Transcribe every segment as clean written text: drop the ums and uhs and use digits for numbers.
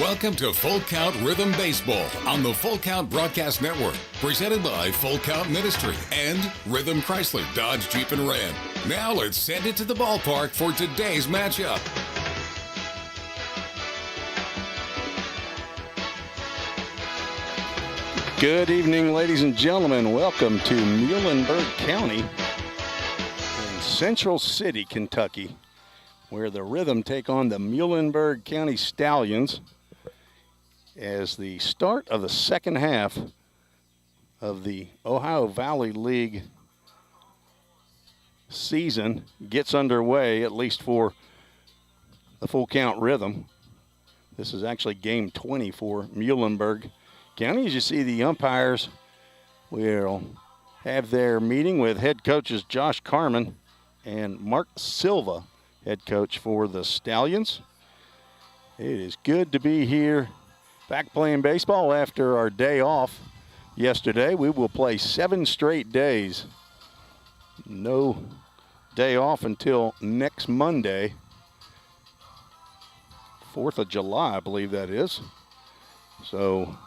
Welcome to Full Count Rhythm Baseball on the Full Count Broadcast Network, presented by Full Count Ministry and Rhythm Chrysler Dodge Jeep and Ram. Now let's send it to the ballpark for today's matchup. Good evening, ladies and gentlemen. Welcome to Muhlenburg County in Central City, Kentucky, where the Rhythm take on the Muhlenburg County Stallions as the start of the second half of the Ohio Valley League season gets underway, at least for the Full Count Rhythm. This is actually game 20 for Muhlenburg County. As you see, the umpires will have their meeting with head coaches Josh Carman and Mark Silva, head coach for the Stallions. It is good to be here back playing baseball after our day off yesterday. We will play 7 straight days. No day off until next Monday, 4th of July, I believe that is. So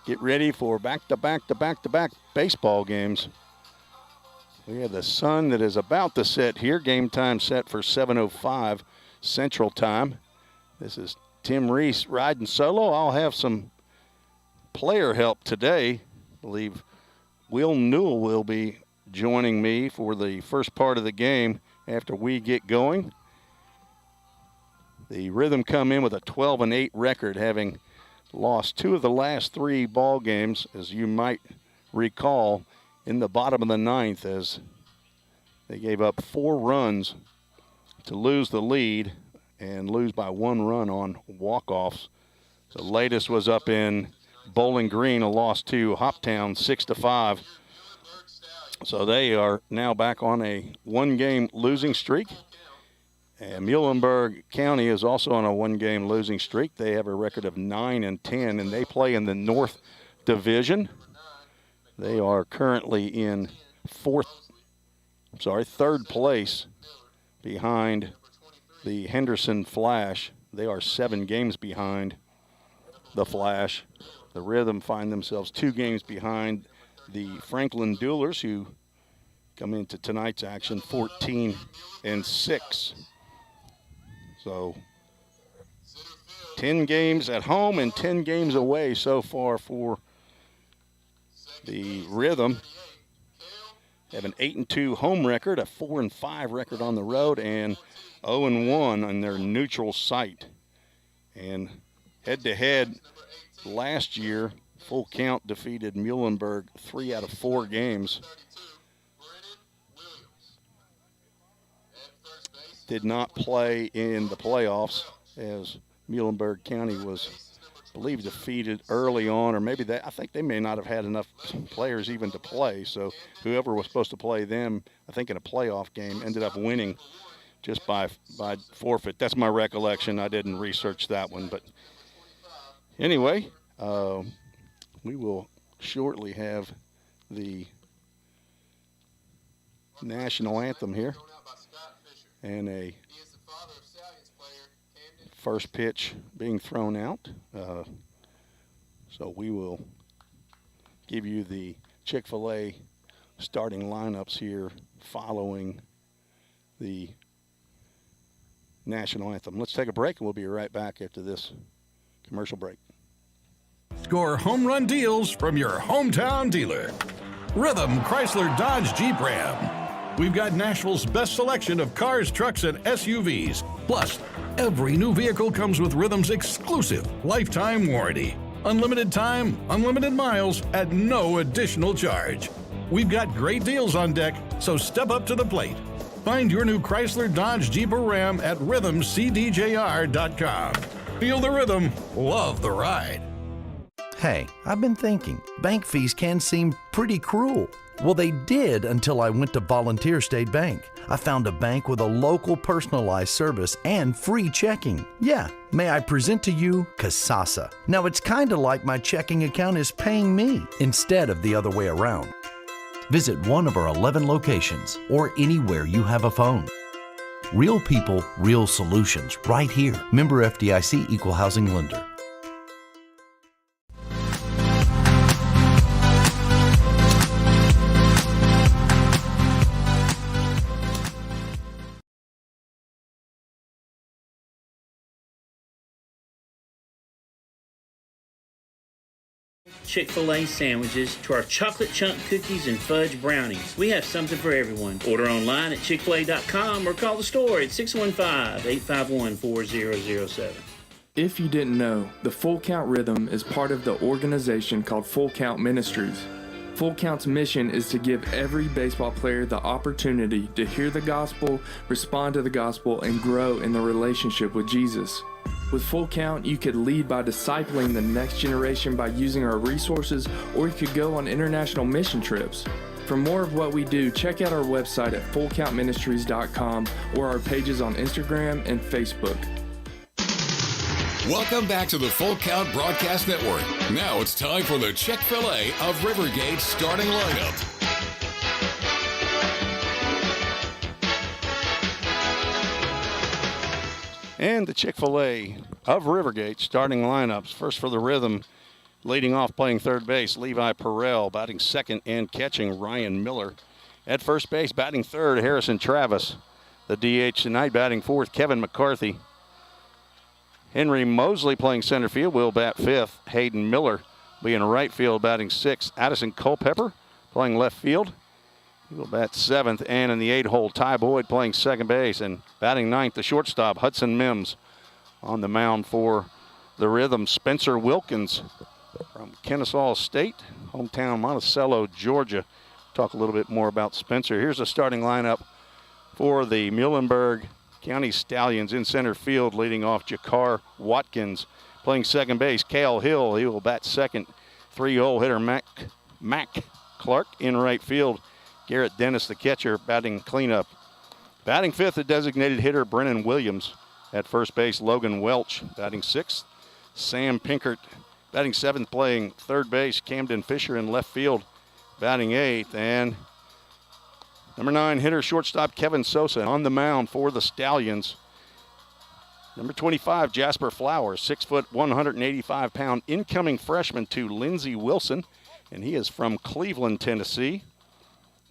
get ready for back-to-back baseball games. We have the sun that is about to set here. Game time set for 7:05 Central Time. This is Tim Reese riding solo. I'll have some player help today. I believe Will Newell will be joining me for the first part of the game after we get going. The Rhythm come in with a 12-8 record, having lost 2 of the last 3 ball games, as you might recall, in the bottom of the 9th, as they gave up 4 runs to lose the lead and lose by 1 run on walk-offs. The latest was up in Bowling Green, a loss to Hoptown 6-5. So they are now back on a 1-game losing streak. And Muhlenburg County is also on a 1-game losing streak. They have a record of 9-10, and they play in the North Division. They are currently in third place behind the Henderson Flash. They are 7 games behind the Flash. The Rhythm find themselves 2 games behind the Franklin Duelers, who come into tonight's action 14-6. So 10 games at home and 10 games away so far for the Rhythm. Have an 8-2 home record, a 4-5 record on the road, and 0-1 on their neutral site. And head-to-head last year, Full Count defeated Muhlenburg 3 out of 4 games. Did not play in the playoffs, as Muhlenburg County was, I believe, defeated early on, or maybe I think they may not have had enough players even to play. So whoever was supposed to play them, I think in a playoff game, ended up winning just by forfeit. That's my recollection. I didn't research that one. But anyway, we will shortly have the national anthem here. And a first pitch being thrown out. So we will give you the Chick-fil-A starting lineups here following the national anthem. Let's take a break, and we'll be right back after this commercial break. Score home run deals from your hometown dealer. Rhythm Chrysler Dodge Jeep Ram. We've got Nashville's best selection of cars, trucks, and SUVs. Plus, every new vehicle comes with Rhythm's exclusive lifetime warranty. Unlimited time, unlimited miles at no additional charge. We've got great deals on deck, so step up to the plate. Find your new Chrysler, Dodge, Jeep, or Ram at rhythmcdjr.com. Feel the rhythm, love the ride. Hey, I've been thinking, bank fees can seem pretty cruel. Well, they did until I went to Volunteer State Bank. I found a bank with a local personalized service and free checking. Yeah, may I present to you Kasasa. Now, it's kind of like my checking account is paying me instead of the other way around. Visit one of our 11 locations or anywhere you have a phone. Real people, real solutions right here. Member FDIC Equal Housing Lender. Chick-fil-A sandwiches to our chocolate chunk cookies and fudge brownies. We have something for everyone. Order online at chickfil-a.com or call the store at 615-851-4007. If you didn't know, the Full Count Rhythm is part of the organization called Full Count Ministries. Full Count's mission is to give every baseball player the opportunity to hear the gospel, respond to the gospel, and grow in the relationship with Jesus. With Full Count, you could lead by discipling the next generation by using our resources, or you could go on international mission trips. For more of what we do, check out our website at fullcountministries.com or our pages on Instagram and Facebook. Welcome back to the Full Count Broadcast Network. Now it's time for the Chick-fil-A of Rivergate's starting lineup. And the Chick-fil-A of Rivergate starting lineups. First for the Rhythm, leading off playing third base, Levi Perrell. Batting second and catching, Ryan Miller. At first base, batting third, Harrison Travis. The DH tonight, batting fourth, Kevin McCarthy. Henry Mosley playing center field, will bat fifth. Hayden Miller be in right field, batting sixth. Addison Culpepper playing left field. He will bat seventh. And in the 8-hole, Todd Boyd playing second base. And batting ninth, the shortstop, Hudson Mims. On the mound for the Rhythm, Spencer Wilkins from Kennesaw State, hometown Monticello, Georgia. Talk a little bit more about Spencer. Here's the starting lineup for the Muhlenburg County Stallions. In center field, leading off, Jakar Watkins. Playing second base, Cale Hill. He will bat second. 3-hole hitter, Mac Clark. In right field, Garrett Dennis, the catcher, batting cleanup. Batting fifth, the designated hitter, Brennan Williams. At first base, Logan Welch. Batting sixth, Sam Pinkert. Batting seventh, playing third base, Camden Fisher. In left field, batting eighth. And number 9 hitter, shortstop, Kevin Sosa. On the mound for the Stallions, number 25, Jasper Flowers, 6 foot, 185-pound incoming freshman to Lindsey Wilson, and he is from Cleveland, Tennessee.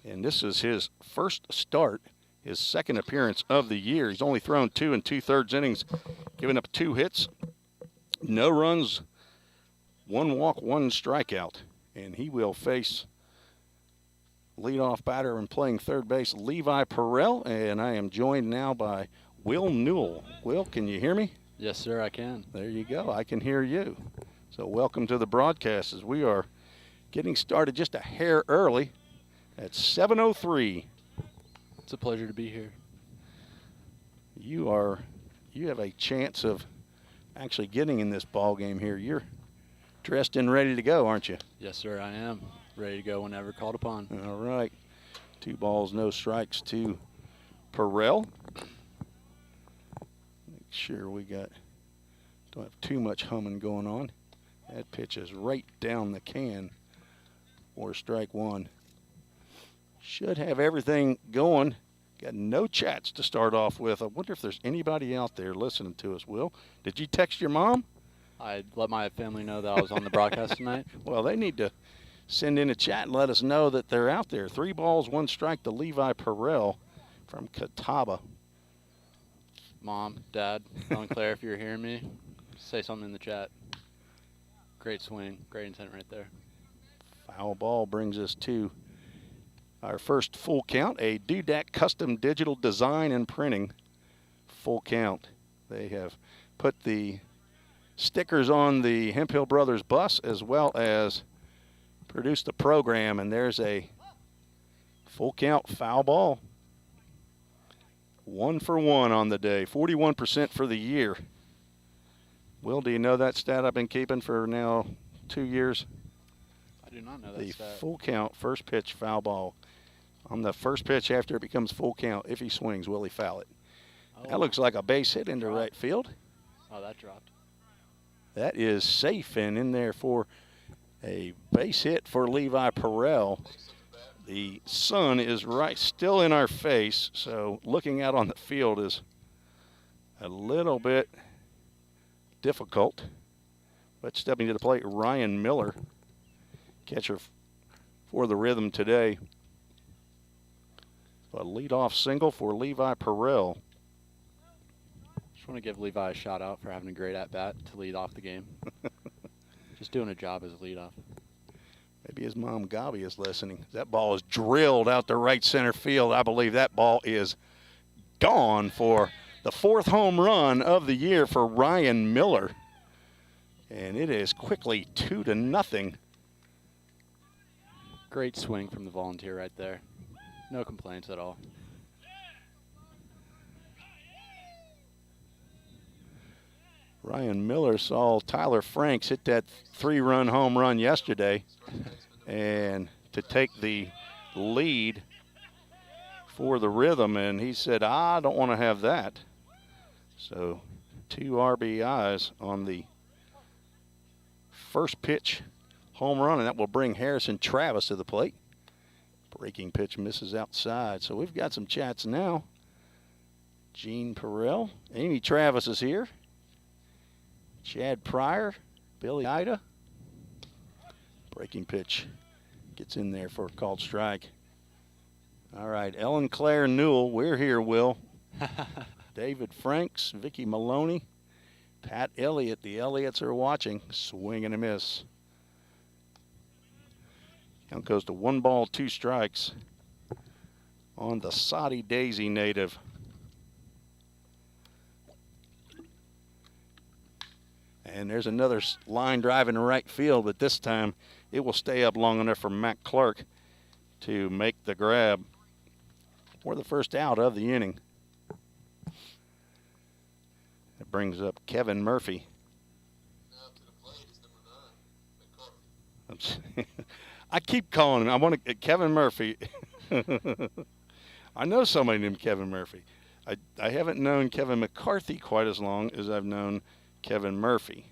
And this is his first start, his second appearance of the year. He's only thrown 2 2/3 innings, giving up 2 hits, no runs, 1 walk, 1 strikeout. And he will face leadoff batter and playing third base, Levi Perrell. And I am joined now by Will Newell. Will, can you hear me? Yes, sir, I can. There you go. I can hear you. So welcome to the broadcast as we are getting started just a hair early at 7:03. It's a pleasure to be here. You have a chance of actually getting in this ball game here. You're dressed and ready to go, aren't you? Yes, sir, I am. Ready to go whenever called upon. All right. 2 balls, no strikes to Perrell. Make sure we don't have too much humming going on. That pitch is right down the can for strike 1. Should have everything going. Got no chats to start off with. I wonder if there's anybody out there listening to us, Will. Did you text your mom? I let my family know that I was on the broadcast tonight. Well, they need to send in a chat and let us know that they're out there. 3 balls, 1 strike to Levi Perrell from Catawba. Mom, Dad, Ellen Claire, if you're hearing me, say something in the chat. Great swing, great intent right there. Foul ball brings us to our first full count, a Dudak custom digital design and printing full count. They have put the stickers on the Hemphill Brothers bus as well as produced the program, and there's a full count foul ball. 1 for 1 on the day, 41% for the year. Will, do you know that stat I've been keeping for now 2 years? I do not know that The stat. full count first pitch foul ball. On the first pitch after it becomes full count, if he swings, will he foul it? Oh. That looks like a base hit into right field. Oh, that dropped. That is safe and in there for a base hit for Levi Perrell. The sun is still in our face, so looking out on the field is a little bit difficult. But stepping to the plate, Ryan Miller, catcher for the Rhythm today. A leadoff single for Levi Perrell. Just want to give Levi a shout out for having a great at-bat to lead off the game. Just doing a job as a leadoff. Maybe his mom, Gabi, is listening. That ball is drilled out to right center field. I believe that ball is gone for the 4th home run of the year for Ryan Miller. And it is quickly 2-0. Great swing from the Volunteer right there. No complaints at all. Ryan Miller saw Tyler Franks hit that 3-run home run yesterday, and to take the lead for the Rhythm, and he said, I don't want to have that. So 2 RBIs on the first pitch home run, and that will bring Harrison Travis to the plate. Breaking pitch misses outside. So we've got some chats now. Gene Perrell, Amy Travis is here. Chad Pryor, Billy Ida. Breaking pitch gets in there for a called strike. All right, Ellen Claire Newell, we're here, Will. David Franks, Vicky Maloney, Pat Elliott. The Elliots are watching. Swing and a miss. Count goes to 1 ball, 2 strikes on the Soddy Daisy native. And there's another line drive in right field, but this time it will stay up long enough for Matt Clark to make the grab for the first out of the inning. It brings up Kevin Murphy. I keep calling him. I want to Kevin Murphy. I know somebody named Kevin Murphy. I haven't known Kevin McCarthy quite as long as I've known Kevin Murphy.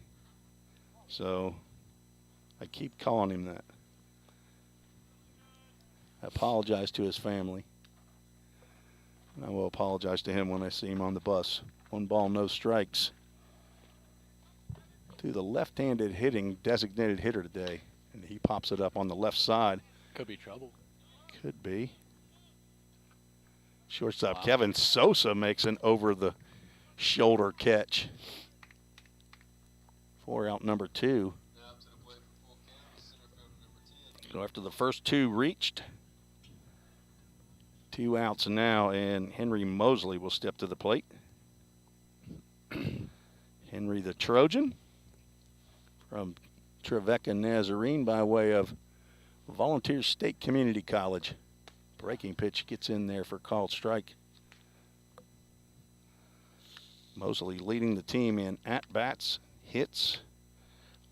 So I keep calling him that. I apologize to his family. And I will apologize to him when I see him on the bus. 1 ball, no strikes to the left-handed hitting designated hitter today. And he pops it up on the left side. Could be trouble. Could be. Shortstop Kevin Sosa makes an over-the-shoulder catch for out number 2. So after the first 2 reached, 2 outs now, and Henry Mosley will step to the plate. Henry the Trojan from Trevecca Nazarene by way of Volunteer State Community College. Breaking pitch gets in there for called strike. Mosley leading the team in at-bats, hits,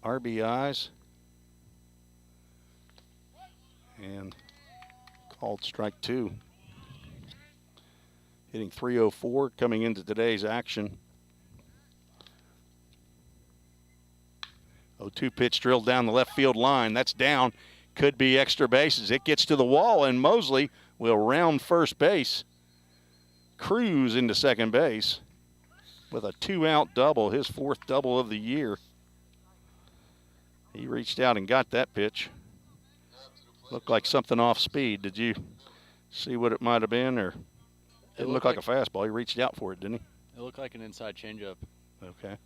RBIs, and called strike 2. Hitting .304 coming into today's action. 0-2 pitch drilled down the left field line. That's down. Could be extra bases. It gets to the wall, and Mosley will round first base. Cruise into second base with a 2-out double, his 4th double of the year. He reached out and got that pitch. Looked like something off speed. Did you see what it might have been? Or it looked like a fastball. He reached out for it, didn't he? It looked like an inside changeup. Okay. I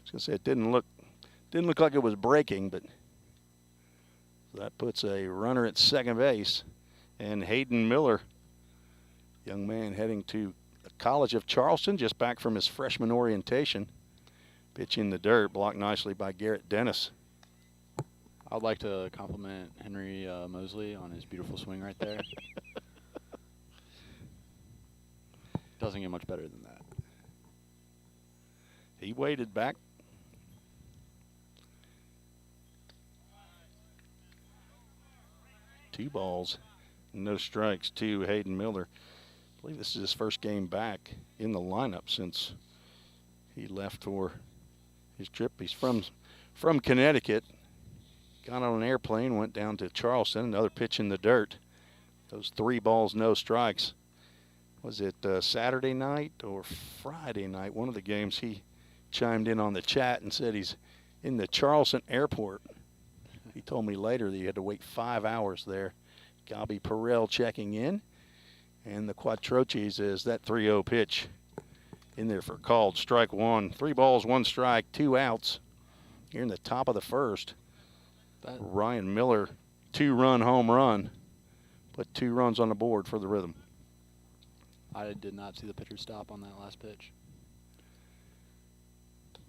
was going to say it didn't look like it was breaking, but that puts a runner at second base. And Hayden Miller, young man heading to the College of Charleston, just back from his freshman orientation. Pitch in the dirt, blocked nicely by Garrett Dennis. I'd like to compliment Henry Mosley on his beautiful swing right there. Doesn't get much better than that. He waited back. Two balls, no strikes to Hayden Miller. I believe this is his first game back in the lineup since he left for his trip. He's from Connecticut. Got on an airplane, went down to Charleston. Another pitch in the dirt. Those 3 balls, no strikes. Was it Saturday night or Friday night? One of the games he chimed in on the chat and said he's in the Charleston airport. He told me later that he had to wait 5 hours there. Gabi Perrell checking in. And the Quattroches is that 3-0 pitch in there for called strike 1. 3 balls, 1 strike, 2 outs here in the top of the first. Ryan Miller 2-run home run. Put 2 runs on the board for the Rhythm. I did not see the pitcher stop on that last pitch.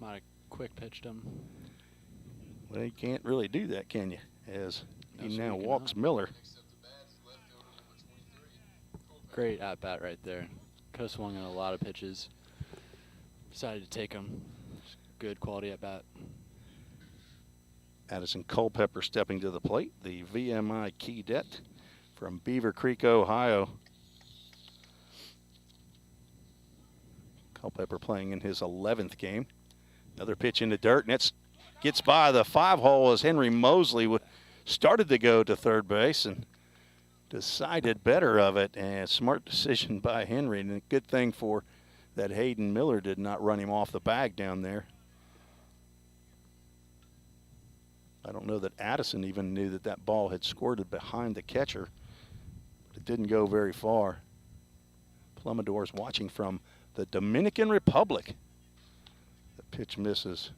Might have quick pitched him. Well, you can't really do that, can you? As he No, now so you walks cannot. Miller. Great at bat right there. Could have swung in a lot of pitches. Decided to take him. Good quality at bat. Addison Culpepper stepping to the plate, the VMI cadet from Beaver Creek, Ohio. Culpepper playing in his 11th game. Another pitch in the dirt, and it gets by the 5-hole as Henry Mosley started to go to third base and decided better of it. And smart decision by Henry, and a good thing for that Hayden Miller did not run him off the bag down there. I don't know that Addison even knew that that ball had squirted behind the catcher, but it didn't go very far. Plumidor's watching from the Dominican Republic. The pitch misses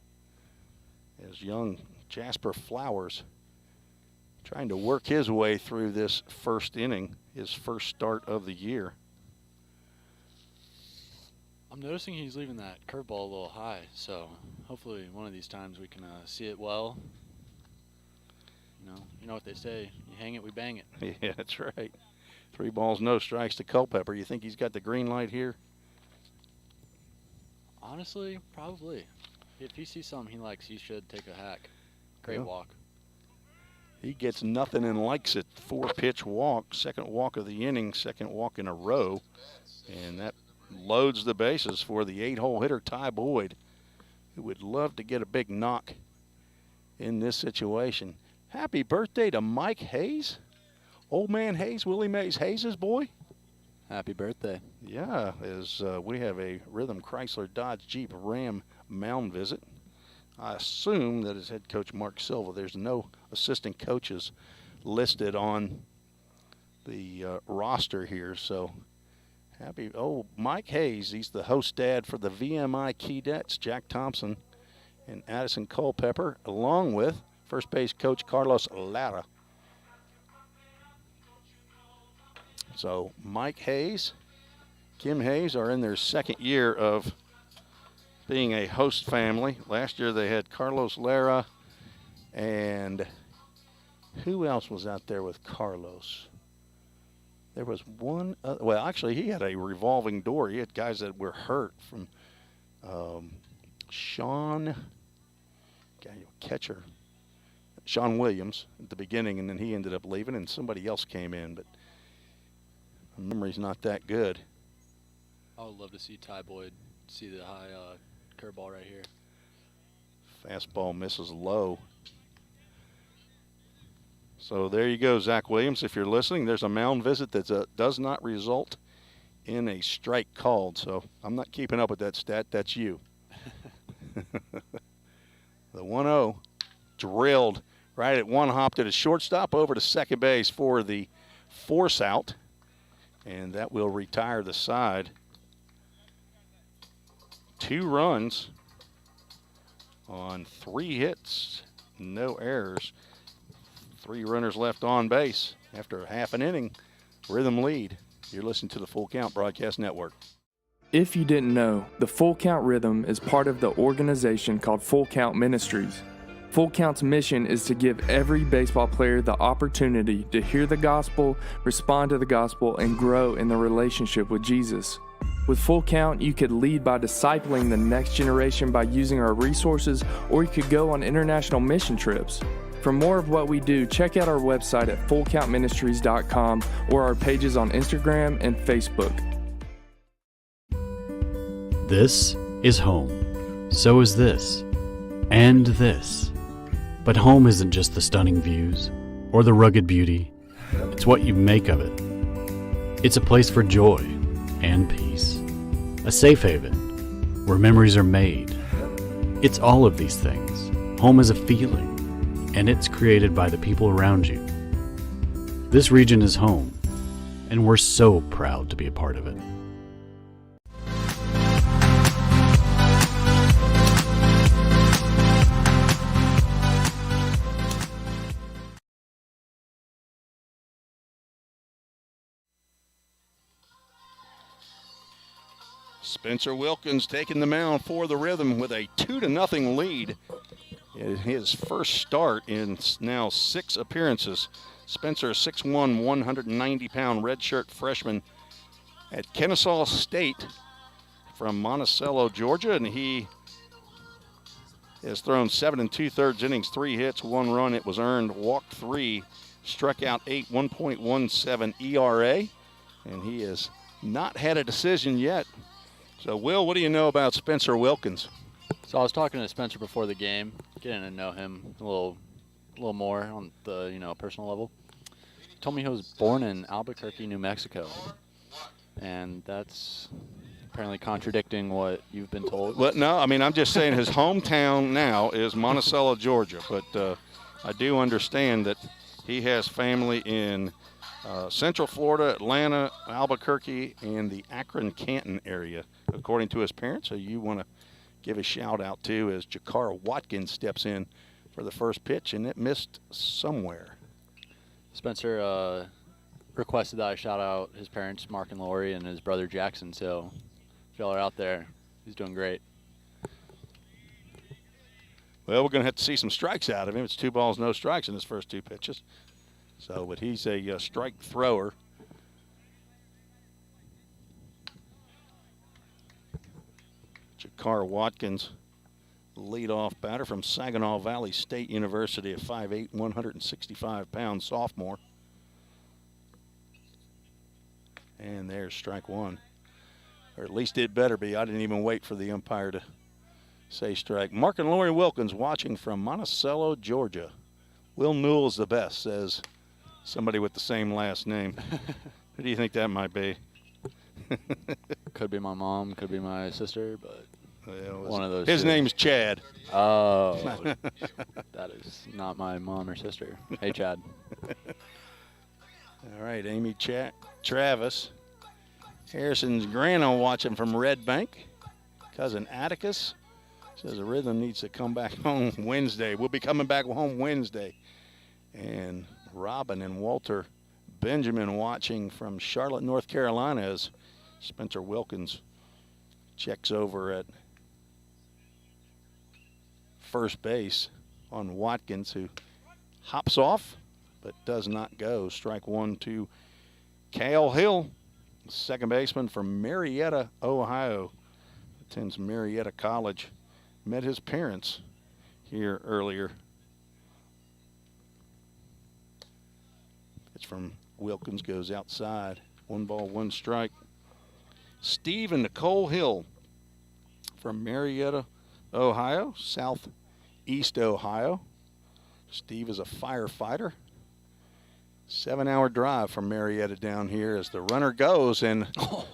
as young Jasper Flowers trying to work his way through this first inning, his first start of the year. I'm noticing he's leaving that curveball a little high, so hopefully one of these times we can see it well. You know what they say, you hang it, we bang it. Yeah, that's right. 3 balls, no strikes to Culpepper. You think he's got the green light here? Honestly, probably. If he sees something he likes, he should take a hack. Great Yeah. walk. He gets nothing and likes it. 4-pitch walk, second walk of the inning, second walk in a row. And that loads the bases for the 8-hole hitter, Todd Boyd, who would love to get a big knock in this situation. Happy birthday to Mike Hayes. Old man Hayes, Willie Mays Hayes' boy. Happy birthday. Yeah, as we have a Rhythm Chrysler Dodge Jeep Ram mound visit. I assume that is head coach Mark Silva. There's no assistant coaches listed on the roster here. So happy. Oh, Mike Hayes, he's the host dad for the VMI Cadets, Jack Thompson and Addison Culpepper, along with first base coach Carlos Lara. So Mike Hayes, Kim Hayes are in their second year of being a host family. Last year they had Carlos Lara, and who else was out there with Carlos? There was one other, well, actually he had a revolving door. He had guys that were hurt from catcher Sean Williams at the beginning, and then he ended up leaving and somebody else came in, but my memory's not that good. I would love to see Todd Boyd see the high curveball right here. Fastball misses low. So there you go, Zach Williams. If you're listening, there's a mound visit that does not result in a strike called. So I'm not keeping up with that stat. That's you. The 1-0 drilled right at one hop to the shortstop over to second base for the force out. And that will retire the side. 2 runs on 3 hits, no errors. 3 runners left on base after half an inning. Rhythm lead. You're listening to the Full Count Broadcast Network. If you didn't know, the Full Count Rhythm is part of the organization called Full Count Ministries. Full Count's mission is to give every baseball player the opportunity to hear the gospel, respond to the gospel, and grow in the relationship with Jesus. With Full Count, you could lead by discipling the next generation by using our resources, or you could go on international mission trips. For more of what we do, check out our website at fullcountministries.com or our pages on Instagram and Facebook. This is home. So is this. And this. But home isn't just the stunning views or the rugged beauty. It's what you make of it. It's a place for joy and peace. A safe haven where memories are made. It's all of these things. Home is a feeling, and it's created by the people around you. This region is home, and we're so proud to be a part of it. Spencer Wilkins taking the mound for the Rhythm with a 2-0 lead. In his first start in now 6 appearances. Spencer, 6'1", 190-pound redshirt freshman at Kennesaw State from Monticello, Georgia, and he has thrown 7 2/3 innings, 3 hits, 1 run. It was earned, walked 3, struck out 8, 1.17 ERA, and he has not had a decision yet. So, Will, what do you know about Spencer Wilkins? So I was talking to Spencer before the game, getting to know him a little more on the personal level. He told me he was born in Albuquerque, New Mexico, and that's apparently contradicting what you've been told. Well, no, I mean, I'm just saying his hometown now is Monticello, Georgia, but I do understand that he has family in Central Florida, Atlanta, Albuquerque, and the Akron-Canton area, according to his parents. So you want to give a shout-out to as Jakar Watkins steps in for the first pitch, and it missed somewhere. Spencer requested that I shout out his parents, Mark and Lori, and his brother Jackson. So if y'all are out there, he's doing great. Well, we're going to have to see some strikes out of him. It's 2 balls, no strikes in his first 2 pitches. So, but he's a strike thrower. Jakar Watkins, leadoff batter from Saginaw Valley State University, a 5'8", 165-pound sophomore. And there's strike 1. Or at least it better be. I didn't even wait for the umpire to say strike. Mark and Lori Wilkins watching from Monticello, Georgia. Will Newell's the best, says somebody with the same last name. Who do you think that might be? Could be my mom, could be my sister, but one of those. His name's Chad. Oh, that is not my mom or sister. Hey, Chad. All right, Amy Travis. Harrison's grandma watching from Red Bank. Cousin Atticus says the Rhythm needs to come back home Wednesday. We'll be coming back home Wednesday. And Robin and Walter Benjamin watching from Charlotte, North Carolina as Spencer Wilkins checks over at first base on Watkins, who hops off but does not go. Strike 1 to Cale Hill, second baseman from Marietta, Ohio. Attends Marietta College. Met his parents here earlier. Pitch from Wilkins goes outside. 1 ball, 1 strike. Steve and Nicole Hill from Marietta, Ohio, southeast Ohio. Steve is a firefighter. 7-hour drive from Marietta down here as the runner goes and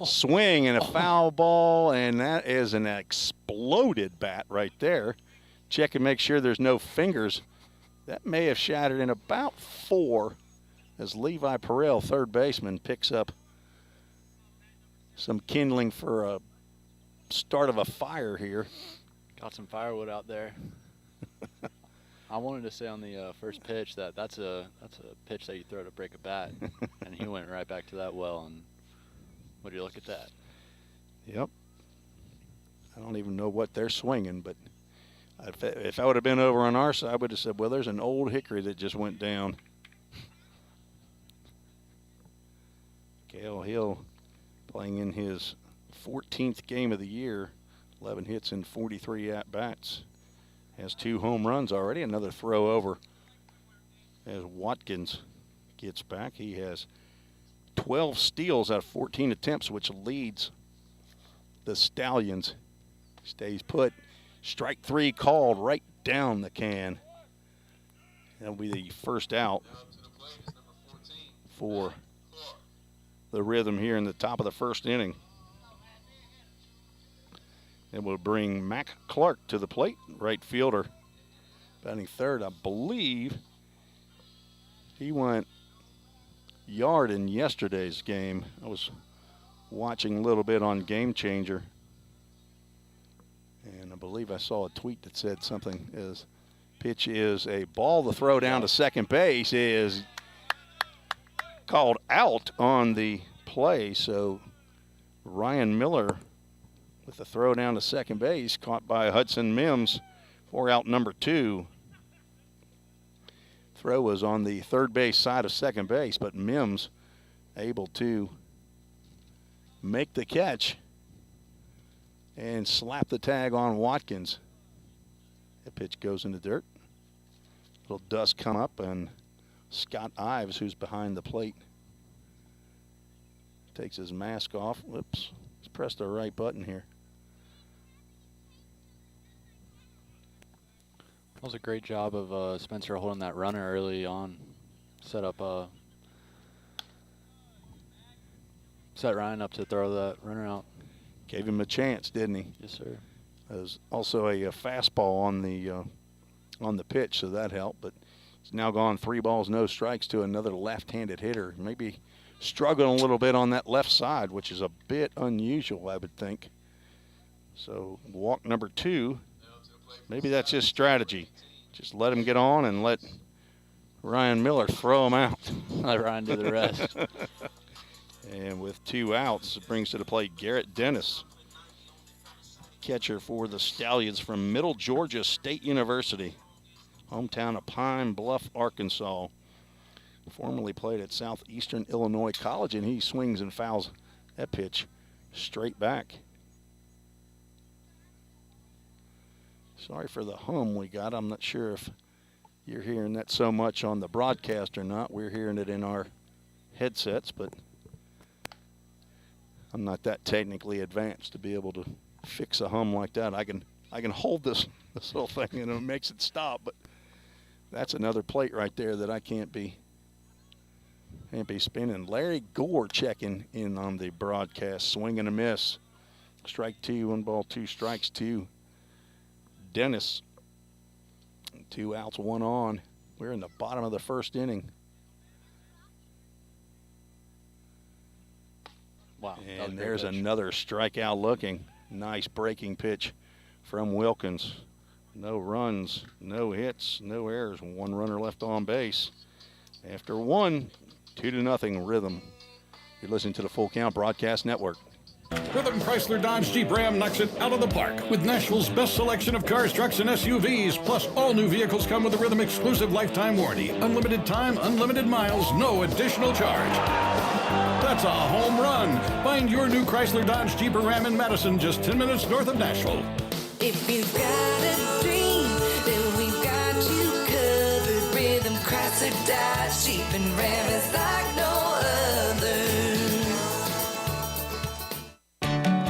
swing and a foul ball, and that is an exploded bat right there. Check and make sure there's no fingers. That may have shattered in about 4 as Levi Perel, third baseman, picks up some kindling for a start of a fire here. Got some firewood out there. I wanted to say on the first pitch that's a pitch that you throw to break a bat, and he went right back to that well. And would you look at that? Yep. I don't even know what they're swinging, but if I would have been over on our side, I would have said, well, there's an old hickory that just went down. Cale Hill playing in his 14th game of the year, 11 hits and 43 at-bats. Has 2 home runs already. Another throw over as Watkins gets back. He has 12 steals out of 14 attempts, which leads the Stallions. Stays put. Strike 3 called right down the can. That'll be the first out for the Rhythm here in the top of the first inning. It will bring Mac Clark to the plate, right fielder. Batting third, I believe he went yard in yesterday's game. I was watching a little bit on Game Changer, and I believe I saw a tweet that said something as pitch is a ball. The throw down to second base is called out on the play, so Ryan Miller with the throw down to second base, caught by Hudson Mims for out number 2. Throw was on the third base side of second base, but Mims able to make the catch and slap the tag on Watkins. The pitch goes in the dirt. Little dust come up, and Scott Ives, who's behind the plate, takes his mask off. Whoops, he's pressed the right button here. That was a great job of Spencer holding that runner early on. Set Ryan up to throw that runner out. Gave him a chance, didn't he? Yes, sir. There's also a fastball on the pitch, so that helped. But he's now gone 3 balls, no strikes to another left-handed hitter. Maybe struggling a little bit on that left side, which is a bit unusual, I would think. So walk number 2. Maybe that's his strategy. Just let him get on and let Ryan Miller throw him out. Let Ryan do the rest. And with 2 outs, it brings to the plate Garrett Dennis, catcher for the Stallions from Middle Georgia State University, hometown of Pine Bluff, Arkansas. Formerly played at Southeastern Illinois College, and he swings and fouls that pitch straight back. Sorry for the hum we got. I'm not sure if you're hearing that so much on the broadcast or not. We're hearing it in our headsets, but I'm not that technically advanced to be able to fix a hum like that. I can hold this little thing and it makes it stop, but that's another plate right there that I can't be spinning. Larry Gore checking in on the broadcast. Swing and a miss. Strike 2, 1 ball, 2 strikes to Dennis. 2 outs, 1 on. We're in the bottom of the first inning. Wow. And there's another strikeout looking. Nice breaking pitch from Wilkins. No runs, no hits, no errors. 1 runner left on base. After 1, 2-0 Rhythm. You're listening to the Full Count Broadcast Network. Rhythm Chrysler Dodge Jeep Ram knocks it out of the park with Nashville's best selection of cars, trucks, and SUVs. Plus, all new vehicles come with a Rhythm exclusive lifetime warranty. Unlimited time, unlimited miles, no additional charge. That's a home run. Find your new Chrysler Dodge Jeep or Ram in Madison, just 10 minutes north of Nashville. If you've got a dream, then we've got you covered. Rhythm Chrysler Dodge Jeep and Ram is like no other.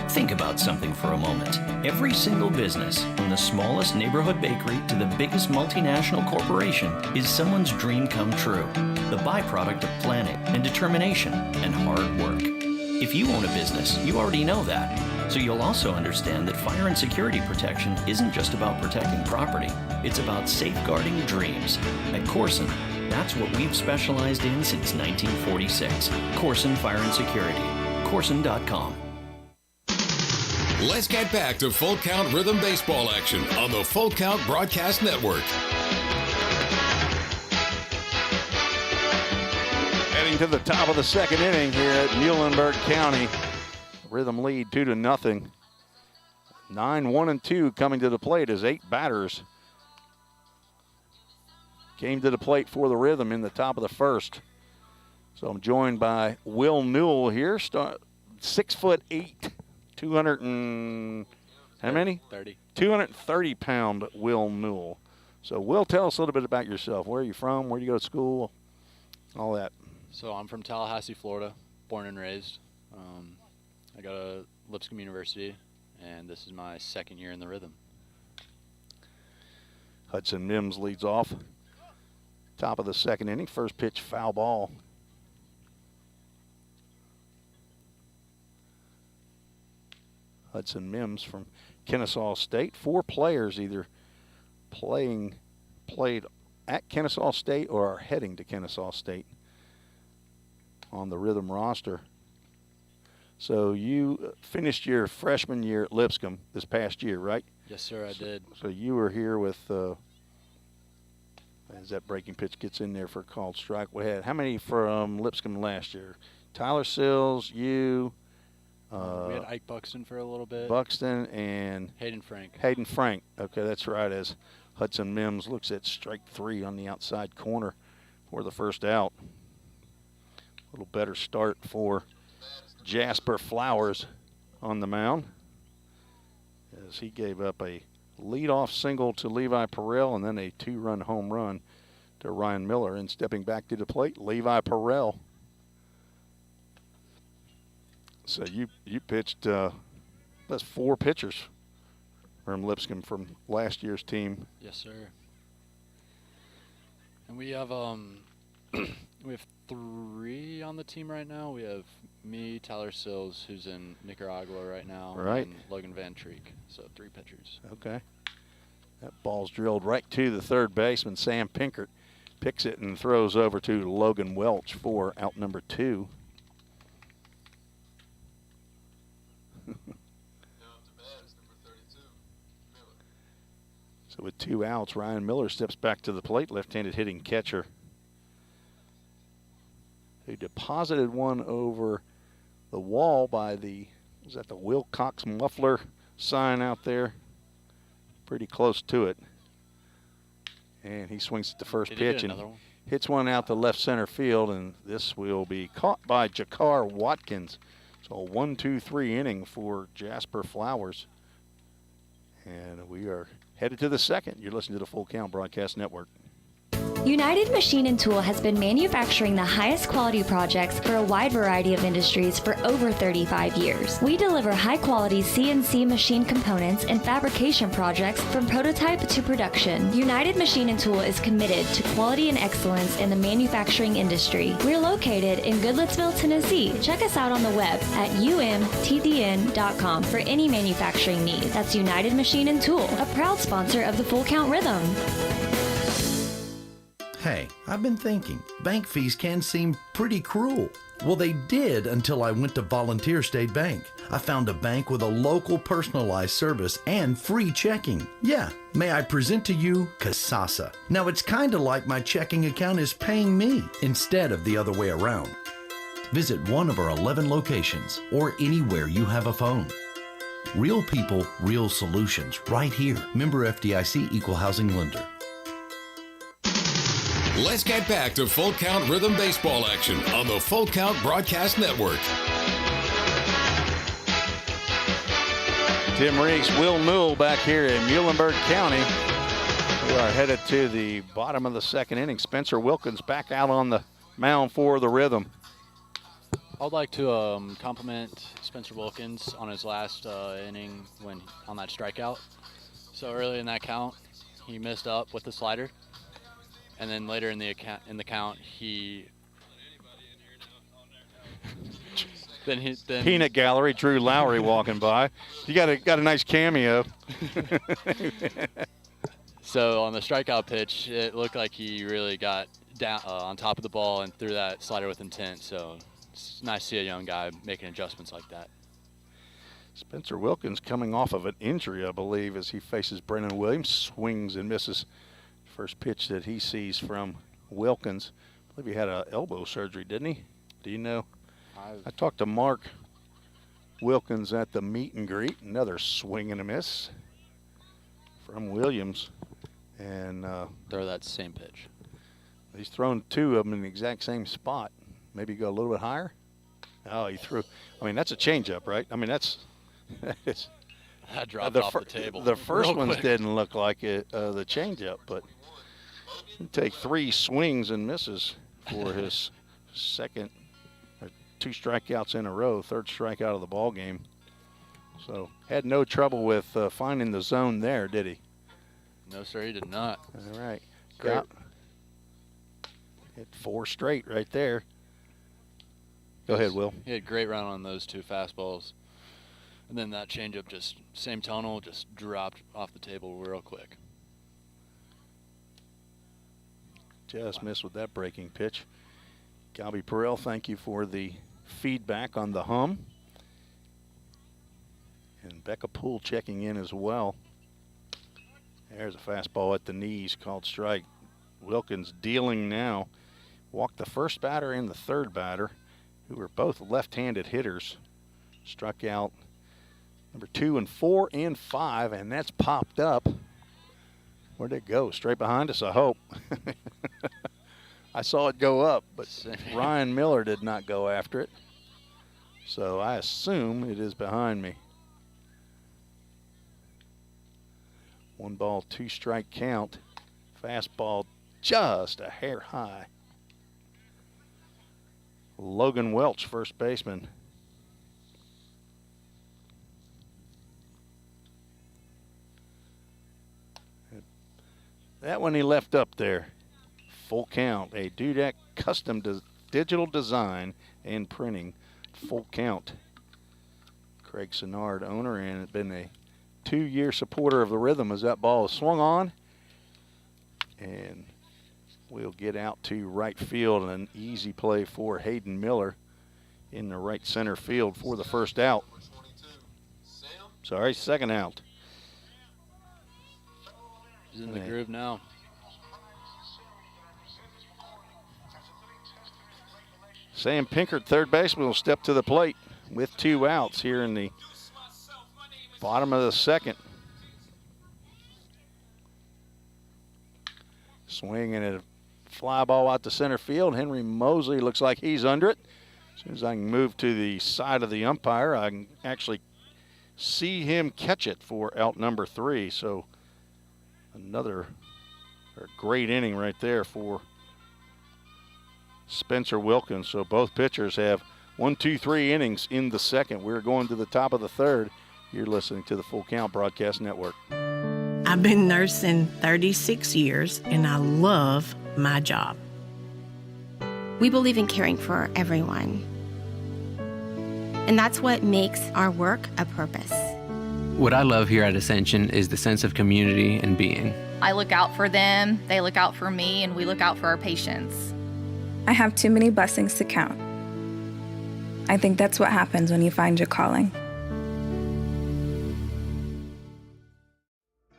Think about something for a moment. Every single business, from the smallest neighborhood bakery to the biggest multinational corporation, is someone's dream come true. The byproduct of planning and determination and hard work. If you own a business, you already know that. So you'll also understand that fire and security protection isn't just about protecting property. It's about safeguarding dreams. At Corson, that's what we've specialized in since 1946. Corson Fire and Security. Corson.com. Let's get back to Full Count Rhythm Baseball action on the Full Count Broadcast Network. Heading to the top of the second inning here at Muhlenburg County. Rhythm lead 2-0. 9-1-2 coming to the plate as 8 batters came to the plate for the Rhythm in the top of the first. So I'm joined by Will Newell here, 6'8", 200 and how many? 30. 230-pound Will Newell. So, Will, tell us a little bit about yourself. Where are you from? Where do you go to school? All that. So I'm from Tallahassee, Florida, born and raised. I go to Lipscomb University, and this is my 2nd year in the Rhythm. Hudson Mims leads off. Top of the second inning. First pitch, foul ball. Hudson Mims from Kennesaw State. 4 players either played at Kennesaw State or are heading to Kennesaw State on the Rhythm roster. So you finished your freshman year at Lipscomb this past year, right? Yes, sir, I did. So you were here with, as that breaking pitch gets in there for a called strike, we had how many from Lipscomb last year? Tyler Sills, you, We had Ike Buxton for a little bit. Buxton and Hayden Frank. Hayden Frank. Okay, that's right, as Hudson Mims looks at strike 3 on the outside corner for the first out. A little better start for Jasper Flowers on the mound, as he gave up a leadoff single to Levi Perrell and then a 2-run home run to Ryan Miller. And stepping back to the plate, Levi Perrell. So you pitched that's 4 pitchers from Lipscomb from last year's team. Yes, sir. And we have we have 3 on the team right now. We have me, Tyler Sills, who's in Nicaragua right now, right, and Logan Van Treek. So 3 pitchers. Okay. That ball's drilled right to the third baseman, Sam Pinkert. Picks it and throws over to Logan Welch for out number 2. So with 2 outs, Ryan Miller steps back to the plate, left-handed hitting catcher, who deposited one over the wall by the, is that the Wilcox muffler sign out there? Pretty close to it. And he swings at the first pitch and hits one out to left center field, and this will be caught by Jakar Watkins. So a 1-2-3 inning for Jasper Flowers. And we are headed to the second. You're listening to the Full Count Broadcast Network. United Machine and Tool has been manufacturing the highest quality projects for a wide variety of industries for over 35 years. We deliver high-quality CNC machine components and fabrication projects from prototype to production. United Machine and Tool is committed to quality and excellence in the manufacturing industry. We're located in Goodlettsville, Tennessee. Check us out on the web at umtdn.com for any manufacturing need. That's United Machine and Tool, a proud sponsor of the Full Count Rhythm. Hey, I've been thinking, bank fees can seem pretty cruel. Well, they did until I went to Volunteer State Bank. I found a bank with a local personalized service and free checking. Yeah, may I present to you Kasasa. Now, it's kind of like my checking account is paying me instead of the other way around. Visit one of our 11 locations or anywhere you have a phone. Real people, real solutions, right here. Member FDIC, Equal Housing Lender. Let's get back to Full Count Rhythm Baseball action on the Full Count Broadcast Network. Tim Reese, Will Newell back here in Muhlenburg County. We are headed to the bottom of the second inning. Spencer Wilkins back out on the mound for the Rhythm. I'd like to compliment Spencer Wilkins on his last inning when on that strikeout. So early in that count, he missed up with the slider. And then later in the count, he then Peanut Gallery, Drew Lowry walking by. You got a nice cameo. So on the strikeout pitch, it looked like he really got down on top of the ball and threw that slider with intent. So it's nice to see a young guy making adjustments like that. Spencer Wilkins coming off of an injury, I believe, as he faces Brennan Williams, swings and misses. First pitch that he sees from Wilkins. I believe he had an elbow surgery, didn't he? Do you know? I talked to Mark Wilkins at the meet and greet. Another swing and a miss from Williams. And throw that same pitch. He's thrown 2 of them in the exact same spot. Maybe go a little bit higher. Oh, he threw. I mean, that's a changeup, right? I mean, that's that dropped off the table. The first ones didn't look like it, the changeup, but he'd take 3 swings and misses for his second, or 2 strikeouts in a row, third strikeout of the ball game. So had no trouble with finding the zone there, did he? No, sir, he did not. All right. Great. Hit 4 straight right there. Go ahead, Will. He had a great run on those 2 fastballs. And then that changeup, just same tonal, just dropped off the table real quick. Just missed with that breaking pitch. Galby Perrell, thank you for the feedback on the hum. And Becca Poole checking in as well. There's a fastball at the knees called strike. Wilkins dealing now. Walked the first batter and the third batter, who were both left-handed hitters. Struck out number 2 and 4 and 5, and that's popped up. Where'd it go? Straight behind us, I hope. I saw it go up, but Ryan Miller did not go after it. So I assume it is behind me. 1 ball, 2 strike count. Fastball just a hair high. Logan Welch, first baseman. That one he left up there. Full count. A Dudek custom digital design and printing. Full count. Craig Sinnard, owner, and has been a 2-year supporter of the Rhythm as that ball is swung on. And we'll get out to right field, and an easy play for Hayden Miller in the right center field for the first out. Sorry, second out. He's in the groove now. Sam Pinkert, third baseman, will step to the plate with 2 outs here in the bottom of the second. Swinging at a fly ball out to center field. Henry Mosley looks like he's under it. As soon as I can move to the side of the umpire, I can actually see him catch it for out number 3. So another great inning right there for Spencer Wilkins. So both pitchers have 1, 2, 3 innings in the second. We're going to the top of the third. You're listening to the Full Count Broadcast Network. I've been nursing 36 years, and I love my job. We believe in caring for everyone. And that's what makes our work a purpose. What I love here at Ascension is the sense of community and being. I look out for them, they look out for me, and we look out for our patients. I have too many blessings to count. I think that's what happens when you find your calling.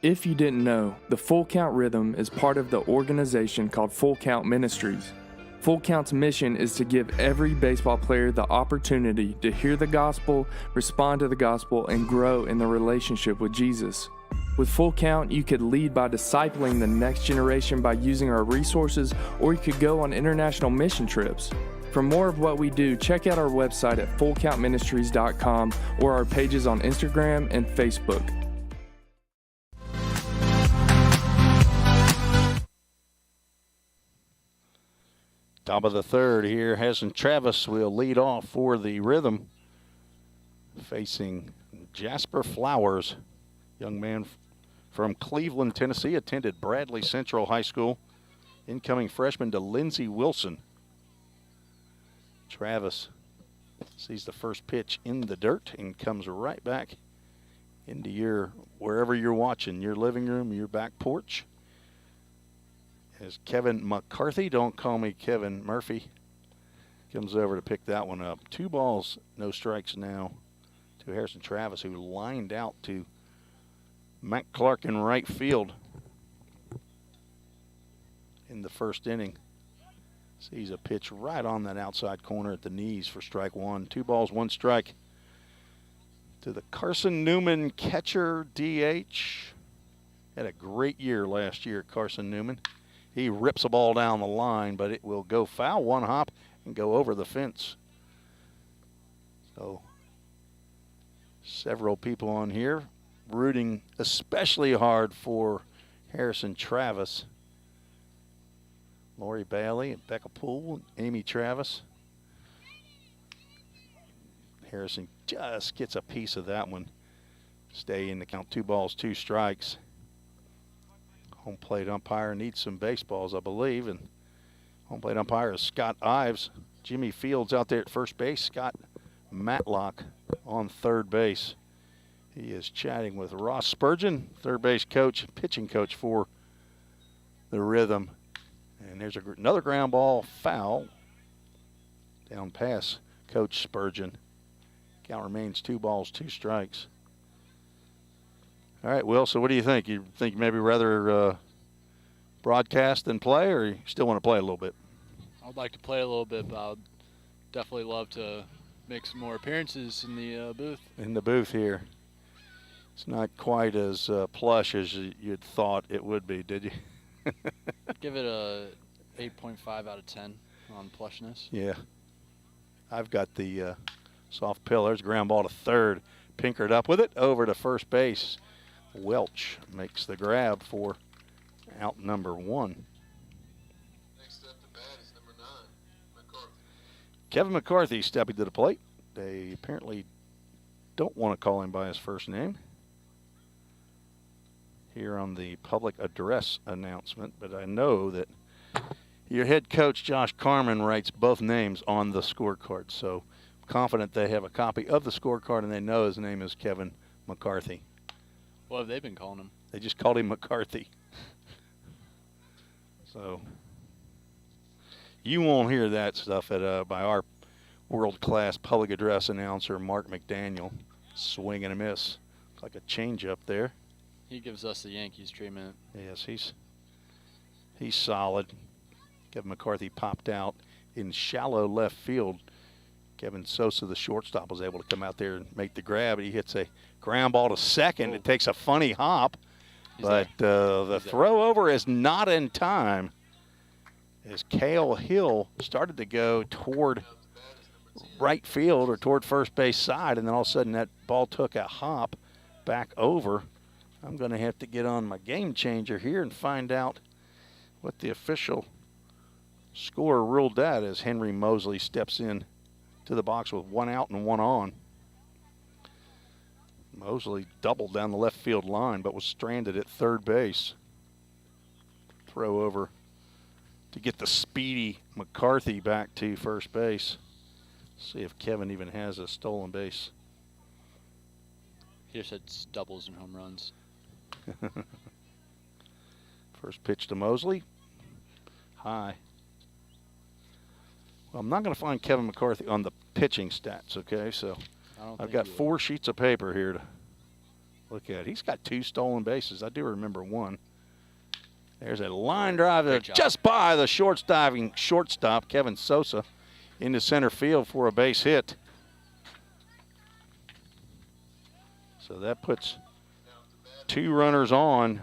If you didn't know, the Full Count Rhythm is part of the organization called Full Count Ministries. Full Count's mission is to give every baseball player the opportunity to hear the gospel, respond to the gospel, and grow in the relationship with Jesus. With Full Count, you could lead by discipling the next generation by using our resources, or you could go on international mission trips. For more of what we do, check out our website at fullcountministries.com or our pages on Instagram and Facebook. Top of the third here, Hudson Travis will lead off for the Rhythm, facing Jasper Flowers, young man from Cleveland, Tennessee, attended Bradley Central High School. Incoming freshman to Lindsey Wilson. Travis sees the first pitch in the dirt and comes right back into your, wherever you're watching, your living room, your back porch. As Kevin McCarthy, don't call me Kevin Murphy, comes over to pick that one up. 2 balls, no strikes now to Harrison Travis, who lined out to Matt Clark in right field in the first inning. Sees a pitch right on that outside corner at the knees for strike 1. 2 balls, 1 strike to the Carson Newman catcher DH. Had a great year last year, Carson Newman. He rips a ball down the line, but it will go foul, 1 hop, and go over the fence. So several people on here rooting especially hard for Harrison Travis. Lori Bailey and Becca Poole, Amy Travis. Harrison just gets a piece of that one. Stay in the count, 2 balls, 2 strikes. Home plate umpire needs some baseballs, I believe, and home plate umpire is Scott Ives. Jimmy Fields out there at first base. Scott Matlock on third base. He is chatting with Ross Spurgeon, third base coach, pitching coach for the Rhythm. And there's another ground ball foul down past Coach Spurgeon. Count remains 2 balls, 2 strikes. All right, Will, so what do you think? You think maybe rather broadcast than play, or you still want to play a little bit? I'd like to play a little bit, but I'd definitely love to make some more appearances in the booth. In the booth here. It's not quite as plush as you'd thought it would be, did you? Give it a 8.5 out of 10 on plushness. Yeah. I've got the soft pillars. Ground ball to third. Pinkered up with it over to first base. Welch makes the grab for out number 1. Next up to bat is number 9, McCarthy. Kevin McCarthy stepping to the plate. They apparently don't want to call him by his first name here on the public address announcement, but I know that your head coach, Josh Carmen, writes both names on the scorecard, so I'm confident they have a copy of the scorecard and they know his name is Kevin McCarthy. What have they been calling him? They just called him McCarthy. So you won't hear that stuff by our world-class public address announcer, Mark McDaniel. Swing and a miss. Like a change-up there. He gives us the Yankees treatment. Yes, he's solid. Kevin McCarthy popped out in shallow left field. Kevin Sosa, the shortstop, was able to come out there and make the grab. He hits a ground ball to second. It takes a funny hop, but the throw over is not in time as Cale Hill started to go toward right field or toward first base side, and then all of a sudden that ball took a hop back over. I'm going to have to get on my game changer here and find out what the official score ruled that as Henry Mosley steps in to the box with 1 out and 1 on. Mosley doubled down the left field line but was stranded at third base. Throw over to get the speedy McCarthy back to first base. See if Kevin even has a stolen base. He just had doubles and home runs. First pitch to Mosley. High. Well, I'm not going to find Kevin McCarthy on the pitching stats, okay? So I've got 4 sheets of paper here to look at. He's got 2 stolen bases. I do remember one. There's a line drive there just by the shortstop, Kevin Sosa, into center field for a base hit. So that puts 2 runners on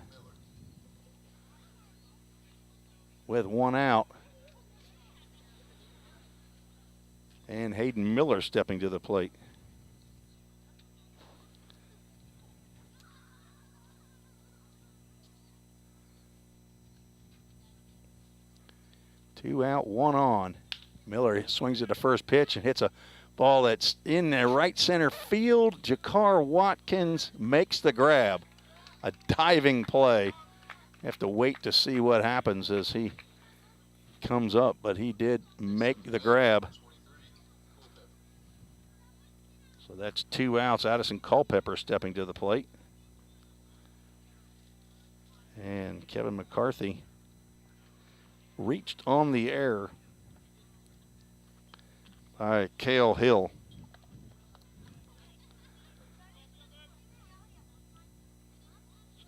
with 1 out. And Hayden Miller stepping to the plate. Two out, 1 on. Miller swings at the first pitch and hits a ball that's in the right center field. Jakar Watkins makes the grab. A diving play. Have to wait to see what happens as he comes up, but he did make the grab. So that's 2 outs. Addison Culpepper stepping to the plate. And Kevin McCarthy reached on the air by Cale Hill.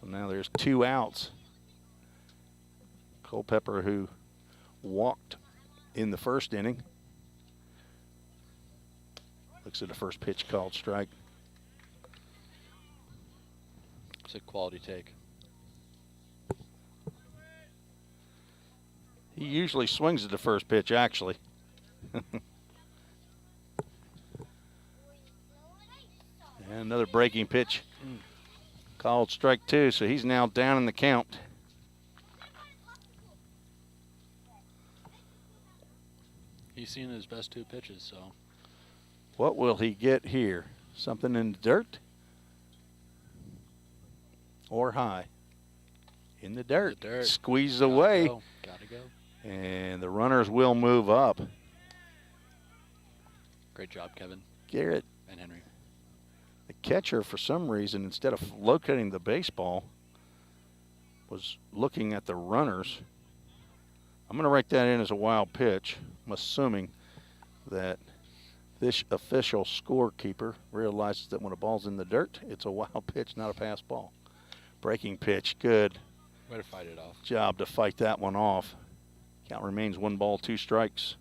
So now there's 2 outs. Culpepper, who walked in the first inning, looks at the first pitch called strike. It's a quality take. He usually swings at the first pitch, actually. And another breaking pitch called strike 2, so he's now down in the count. He's seen his best 2 pitches, so. What will he get here? Something in the dirt? Or high? In the dirt. Squeezes away. Gotta go. And the runners will move up. Great job, Kevin. Garrett. And Henry. The catcher, for some reason, instead of locating the baseball, was looking at the runners. I'm going to write that in as a wild pitch. I'm assuming that this official scorekeeper realizes that when a ball's in the dirt, it's a wild pitch, not a pass ball. Breaking pitch, good. Way to fight it off. Job to fight that one off. Count remains 1 ball, 2 strikes.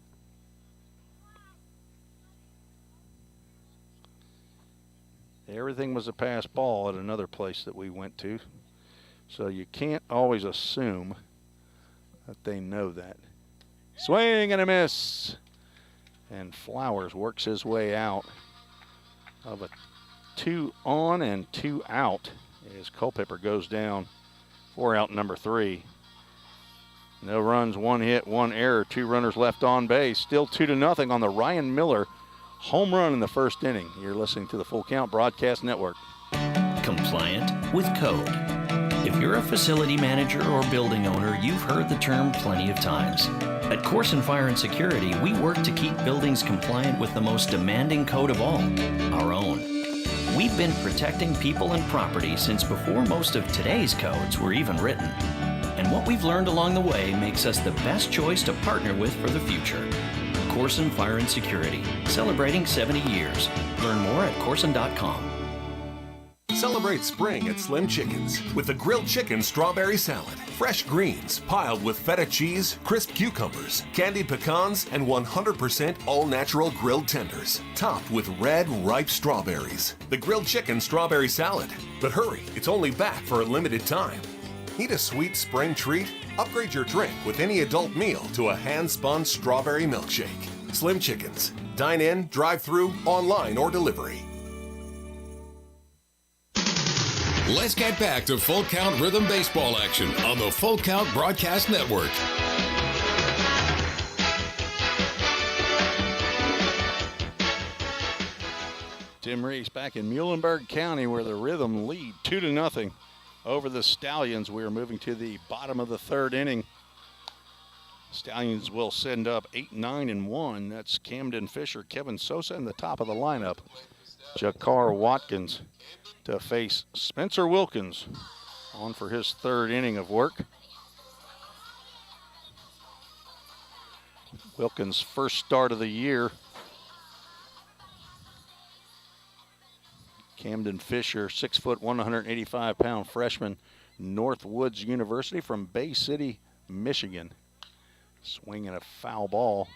Everything was a pass ball at another place that we went to. So you can't always assume that they know that. Swing and a miss. And Flowers works his way out of a 2 on and 2 out as Culpepper goes down 4 out number 3. No runs, 1 hit, 1 error, 2 runners left on base. Still 2-0 on the Ryan Miller home run in the first inning. You're listening to the Full Count Broadcast Network. Compliant with code. If you're a facility manager or building owner, you've heard the term plenty of times. At Corson Fire and Security, we work to keep buildings compliant with the most demanding code of all, our own. We've been protecting people and property since before most of today's codes were even written. And what we've learned along the way makes us the best choice to partner with for the future. Corson Fire and Security, celebrating 70 years. Learn more at corson.com. Celebrate spring at Slim Chickens with the grilled chicken strawberry salad. Fresh greens piled with feta cheese, crisp cucumbers, candied pecans, and 100% all-natural grilled tenders. Topped with red, ripe strawberries. The grilled chicken strawberry salad. But hurry, it's only back for a limited time. Need a sweet spring treat? Upgrade your drink with any adult meal to a hand-spun strawberry milkshake. Slim Chickens. Dine in, drive-through, online, or delivery. Let's get back to Full Count Rhythm Baseball action on the Full Count Broadcast Network. Tim Reese back in Muhlenburg County where the Rhythm lead 2-0 over the Stallions. We are moving to the bottom of the third inning. Stallions will send up 8, 9, and 1. That's Camden Fisher, Kevin Sosa in the top of the lineup. Jakar Watkins to face Spencer Wilkins on for his third inning of work. Wilkins' first start of the year. Camden Fisher, 6 foot, 185-pound freshman, Northwoods University from Bay City, Michigan. Swinging a foul ball.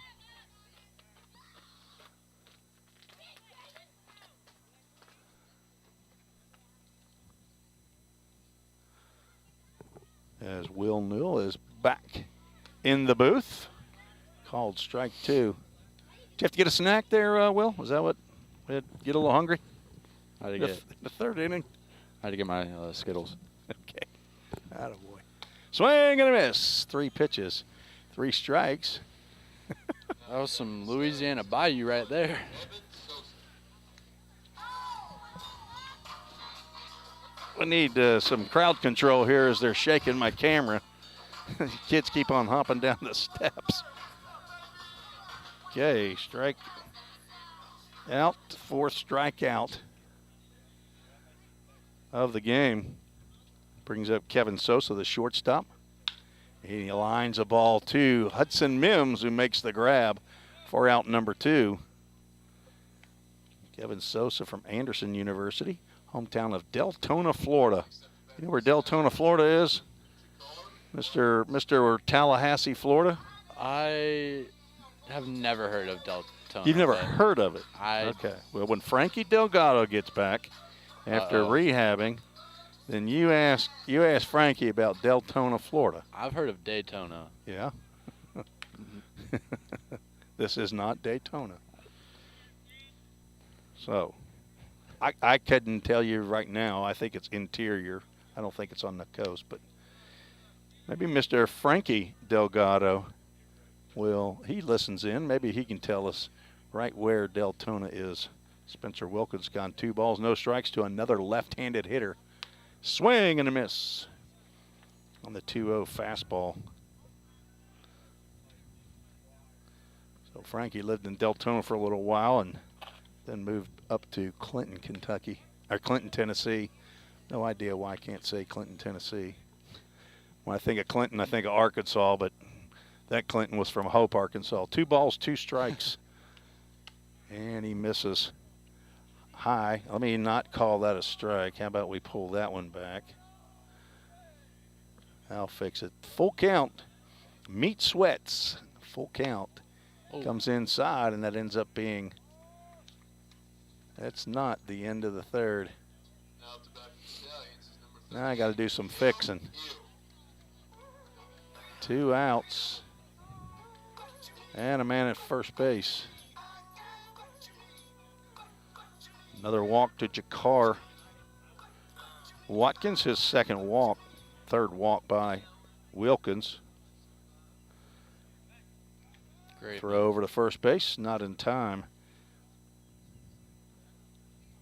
As Will Newell is back in the booth. Called strike 2. Did you have to get a snack there, Will? Was that what? Get a little hungry? I had to get the third inning. I had to get my Skittles. Okay. Attaboy. Swing and a miss. 3 pitches, 3 strikes. That was some Louisiana Bayou right there. We need some crowd control here as they're shaking my camera. Kids keep on hopping down the steps. Okay, strike out, 4th strikeout of the game. Brings up Kevin Sosa, the shortstop. He lines a ball to Hudson Mims, who makes the grab for out number 2. Kevin Sosa from Anderson University, hometown of Deltona, Florida. You know where Deltona, Florida is? Mr. Tallahassee, Florida? I have never heard of Deltona. You've never heard of it? Okay. Well, when Frankie Delgado gets back after rehabbing, then you ask Frankie about Deltona, Florida. I've heard of Daytona. Yeah. This is not Daytona. So, I couldn't tell you right now. I think it's interior. I don't think it's on the coast, but maybe Mr. Frankie Delgado he listens in. Maybe he can tell us right where Deltona is. Spencer Wilkins gone 2 balls, no strikes to another left-handed hitter. Swing and a miss on the 2-0 fastball. So Frankie lived in Deltona for a little while and then moved up to Clinton, Tennessee. No idea why I can't say Clinton, Tennessee. When I think of Clinton, I think of Arkansas, but that Clinton was from Hope, Arkansas. 2 balls, 2 strikes. And he misses high. Let me not call that a strike. How about we pull that one back? I'll fix it. Full count. Meat Sweats. Full count. Comes inside, and that ends up being That's not the end of the third. Now to back the Stallions is number 30. Now I got to do some fixing. 2 outs. And a man at first base. Another walk to Jakar Watkins, his second walk. Third walk by Wilkins. Great. Throw over to first base, not in time.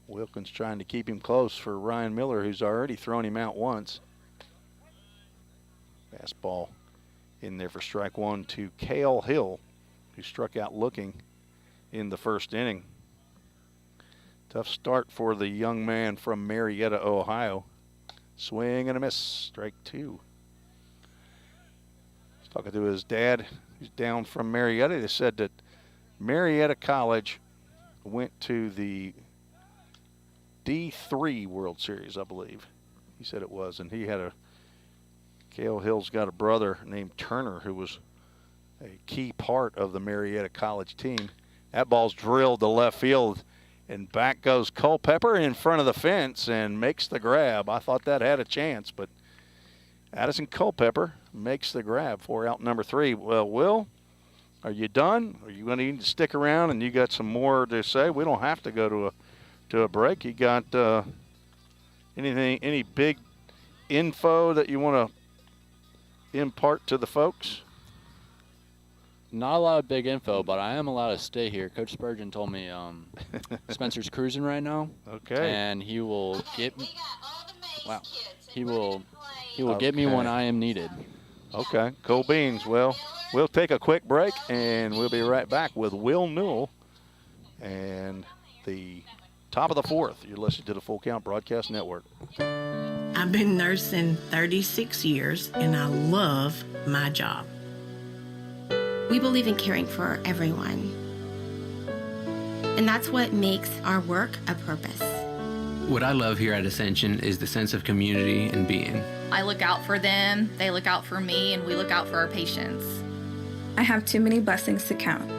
Wilkins trying to keep him close for Ryan Miller, who's already thrown him out once. Fastball in there for strike one to Cale Hill, who struck out looking in the first inning. Tough start for the young man from Marietta, Ohio. Swing and a miss, strike two. He's talking to his dad, who's down from Marietta. They said that Marietta College went to the D3 World Series, I believe. He said it was, and he had Cale Hill's got a brother named Turner who was a key part of the Marietta College team. That ball's drilled to left field, and back goes Culpepper in front of the fence and makes the grab. I thought that had a chance, but Addison Culpepper makes the grab for out number 3. Well, Will, are you done? Are you going to need to stick around and you got some more to say? We don't have to go to a break. You got any big info that you want to impart to the folks? Not a lot of big info, but I am allowed to stay here. Coach Spurgeon told me Spencer's cruising right now. Okay. And he will get me. Wow. He will get me when I am needed. Okay. Cool beans. Well, we'll take a quick break, and we'll be right back with Will Newell and the top of the 4th. You're listening to the Full Count Broadcast Network. I've been nursing 36 years, and I love my job. We believe in caring for everyone. And that's what makes our work a purpose. What I love here at Ascension is the sense of community and being. I look out for them, they look out for me, and we look out for our patients. I have too many blessings to count.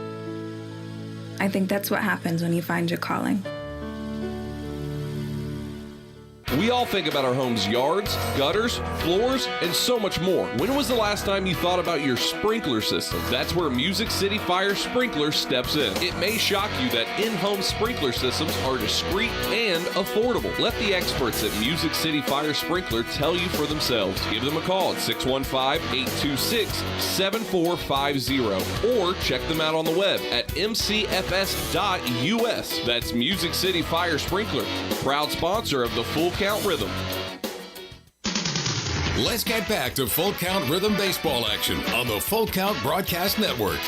I think that's what happens when you find your calling. We all think about our home's yards, gutters, floors, and so much more. When was the last time you thought about your sprinkler system? That's where Music City Fire Sprinkler steps in. It may shock you that in-home sprinkler systems are discreet and affordable. Let the experts at Music City Fire Sprinkler tell you for themselves. Give them a call at 615-826-7450 or check them out on the web at mcfs.us. That's Music City Fire Sprinkler, proud sponsor of the Full Count Rhythm. Let's get back to Full Count Rhythm baseball action on the Full Count Broadcast Network.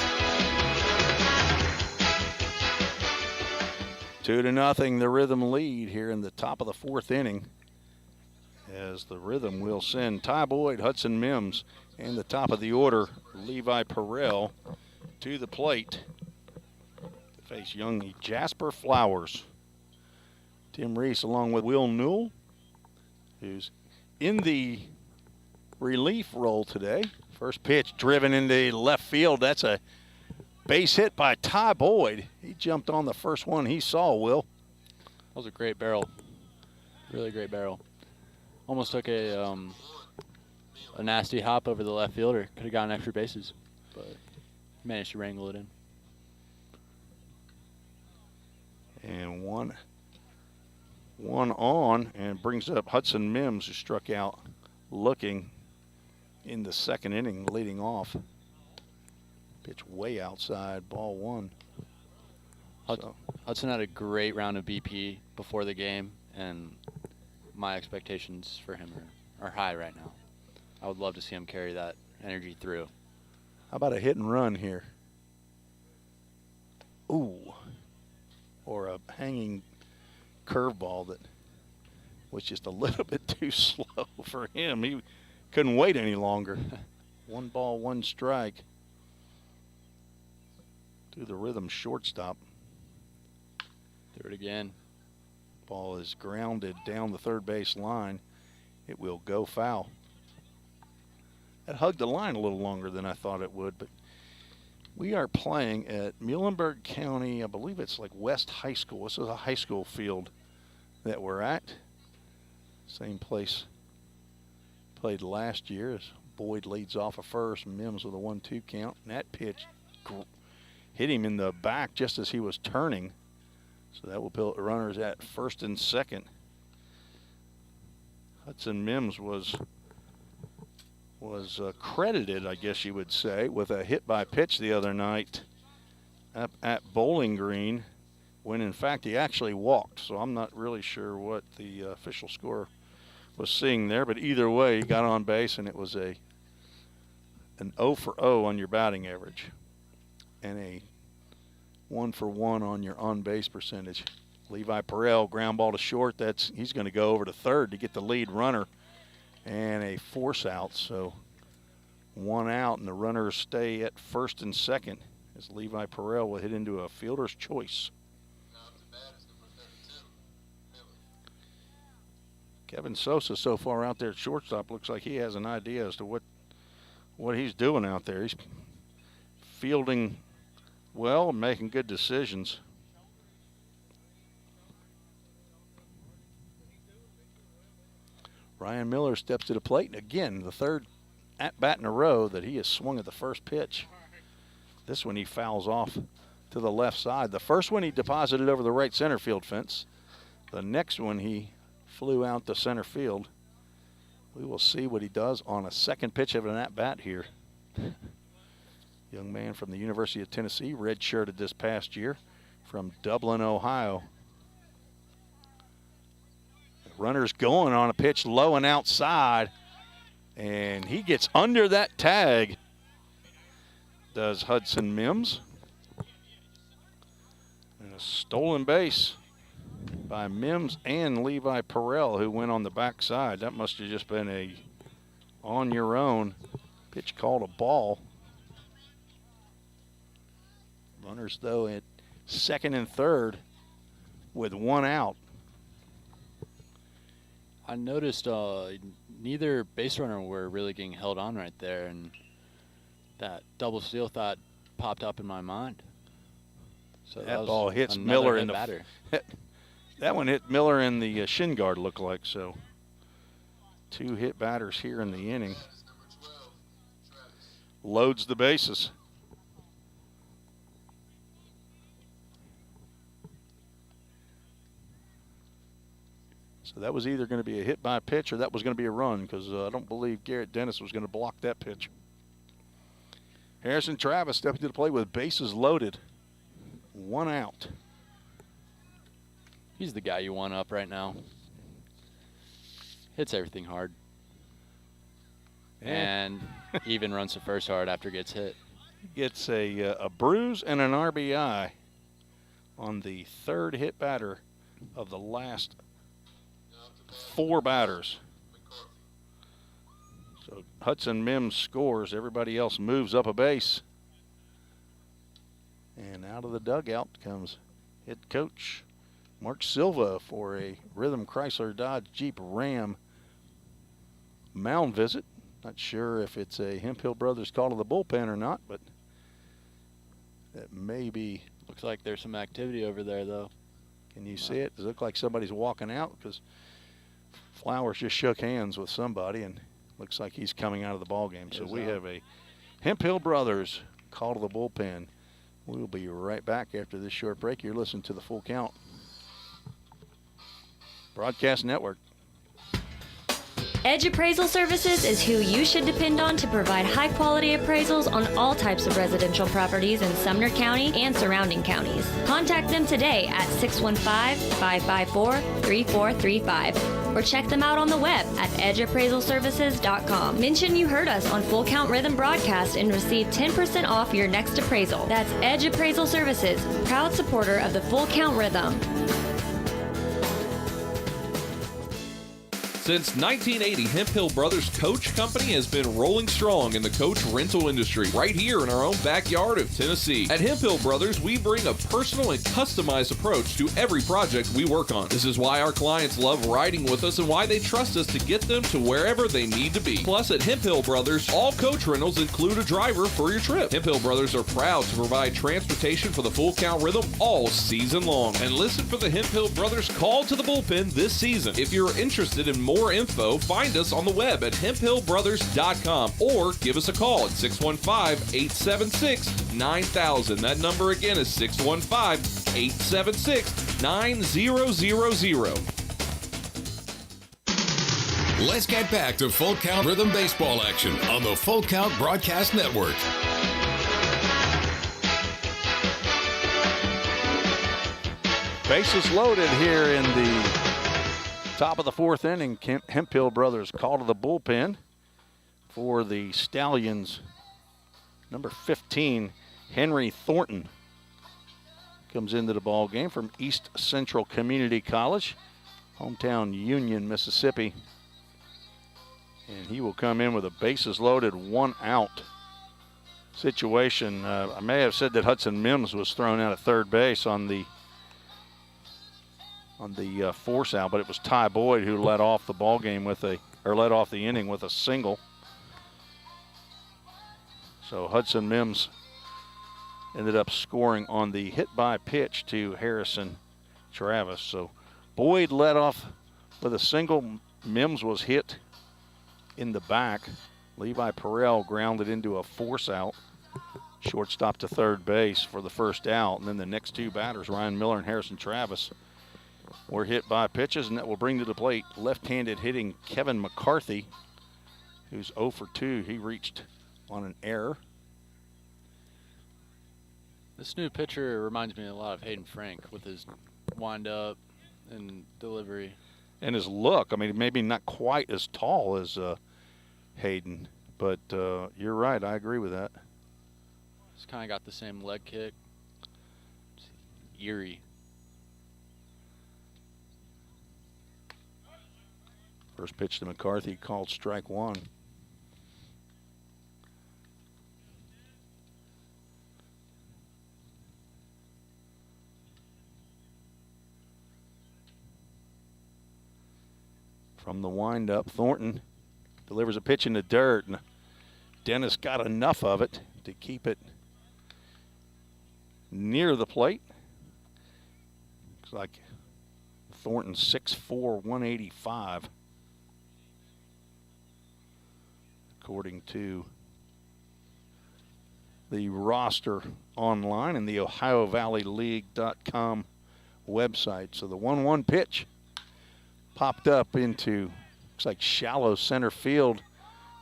2-0, the Rhythm lead here in the top of the 4th inning, as the Rhythm will send Todd Boyd, Hudson Mims, and the top of the order, Levi Perrell, to the plate to face young Jasper Flowers. Tim Reese along with Will Newell, who's in the relief role today. First pitch driven into left field. That's a base hit by Todd Boyd. He jumped on the first one he saw, Will. That was a great barrel. Really great barrel. Almost took a nasty hop over the left fielder. Could have gotten extra bases, but managed to wrangle it in. And one on, and brings up Hudson Mims, who struck out looking in the 2nd inning, leading off. Pitch way outside, ball 1. Hudson had a great round of BP before the game, and my expectations for him are high right now. I would love to see him carry that energy through. How about a hit and run here? Ooh. Or a hanging curveball that was just a little bit too slow for him. He couldn't wait any longer. 1 ball, 1 strike to the Rhythm shortstop. Do it again. Ball is grounded down the third base line. It will go foul. That hugged the line a little longer than I thought it would, but We are playing at Muhlenburg County. I believe it's like West High School. This is a high school field that we're at. Same place played last year as Boyd leads off at first. Mims with a 1-2 count. And that pitch hit him in the back just as he was turning. So that will put runners at first and second. Hudson Mims was credited, I guess you would say, with a hit by pitch the other night up at Bowling Green when in fact he actually walked. So I'm not really sure what the official score was seeing there, but either way he got on base and it was an 0 for 0 on your batting average and a 1 for 1 on your on base percentage. Levi Perrell ground ball to short. He's going to go over to third to get the lead runner. And a force out, so 1 out, and the runners stay at first and second as Levi Perrell will hit into a fielder's choice. Kevin Sosa so far out there at shortstop looks like he has an idea as to what he's doing out there. He's fielding well and making good decisions. Ryan Miller steps to the plate, and again, the third at-bat in a row that he has swung at the first pitch. This one he fouls off to the left side. The first one he deposited over the right center field fence. The next one he flew out to center field. We will see what he does on a second pitch of an at-bat here. Young man from the University of Tennessee, redshirted this past year from Dublin, Ohio. Runner's going on a pitch low and outside, and he gets under that tag, does Hudson Mims. And a stolen base by Mims and Levi Perrell, who went on the backside. That must have just been a on your own pitch called a ball. Runners, though, at second and third with 1 out. I noticed neither base runner were really getting held on right there, and that double steal thought popped up in my mind. So that ball hits Miller in the that one hit Miller in the shin guard, looked like. So 2 hit batters here in the inning. Loads the bases. So that was either going to be a hit by pitch or that was going to be a run, because I don't believe Garrett Dennis was going to block that pitch. Harrison Travis stepping to the plate with bases loaded. 1 out. He's the guy you want up right now. Hits everything hard. And even runs to first hard after it gets hit. Gets a bruise and an RBI on the third hit batter of the last 4 batters. So Hudson Mims scores. Everybody else moves up a base. And out of the dugout comes head coach Mark Silva for a Rhythm Chrysler Dodge Jeep Ram mound visit. Not sure if it's a Hemphill Brothers call to the bullpen or not, but that may be. Looks like there's some activity over there, though. Can you see it? Does it look like somebody's walking out? Because Flowers just shook hands with somebody, and looks like he's coming out of the ball game. So we have a Hemphill Brothers call to the bullpen. We'll be right back after this short break. You're listening to the Full Count Broadcast Network. Edge Appraisal Services is who you should depend on to provide high-quality appraisals on all types of residential properties in Sumner County and surrounding counties. Contact them today at 615-554-3435 or check them out on the web at edgeappraisalservices.com. Mention you heard us on Full Count Rhythm Broadcast and receive 10% off your next appraisal. That's Edge Appraisal Services, proud supporter of the Full Count Rhythm. Since 1980, Hemp Hill Brothers Coach Company has been rolling strong in the coach rental industry right here in our own backyard of Tennessee. At Hemp Hill Brothers, we bring a personal and customized approach to every project we work on. This is why our clients love riding with us and why they trust us to get them to wherever they need to be. Plus, at Hemp Hill Brothers, all coach rentals include a driver for your trip. Hemp Hill Brothers are proud to provide transportation for the Full Count Rhythm all season long. And listen for the Hemp Hill Brothers call to the bullpen this season. If you're interested in more info, find us on the web at hemphillbrothers.com or give us a call at 615-876-9000. That number again is 615-876-9000. Let's get back to Full Count Rhythm baseball action on the Full Count Broadcast Network. Bases loaded here in the top of the fourth inning. Hemp Hill Brothers call to the bullpen for the Stallions. Number 15, Henry Thornton, comes into the ball game from East Central Community College, hometown Union, Mississippi. And he will come in with a bases loaded, 1 out situation. I may have said that Hudson Mims was thrown out at third base on the force out, but it was Todd Boyd who led off the ball game led off the inning with a single. So Hudson Mims ended up scoring on the hit by pitch to Harrison Travis. So Boyd led off with a single. Mims was hit in the back. Levi Perrell grounded into a force out. Shortstop to third base for the first out. And then the next two batters, Ryan Miller and Harrison Travis, were hit by pitches, and that will bring to the plate left-handed hitting Kevin McCarthy, who's 0 for 2. He reached on an error. This new pitcher reminds me a lot of Hayden Frank with his wind-up and delivery. And his look. I mean, maybe not quite as tall as Hayden, but you're right. I agree with that. He's kind of got the same leg kick. It's eerie. First pitch to McCarthy, called strike one. From the windup, Thornton delivers a pitch in the dirt, and Dennis got enough of it to keep it near the plate. Looks like Thornton 6'4", 185. According to the roster online and the OhioValleyLeague.com website. So the 1-1 pitch popped up into, looks like shallow center field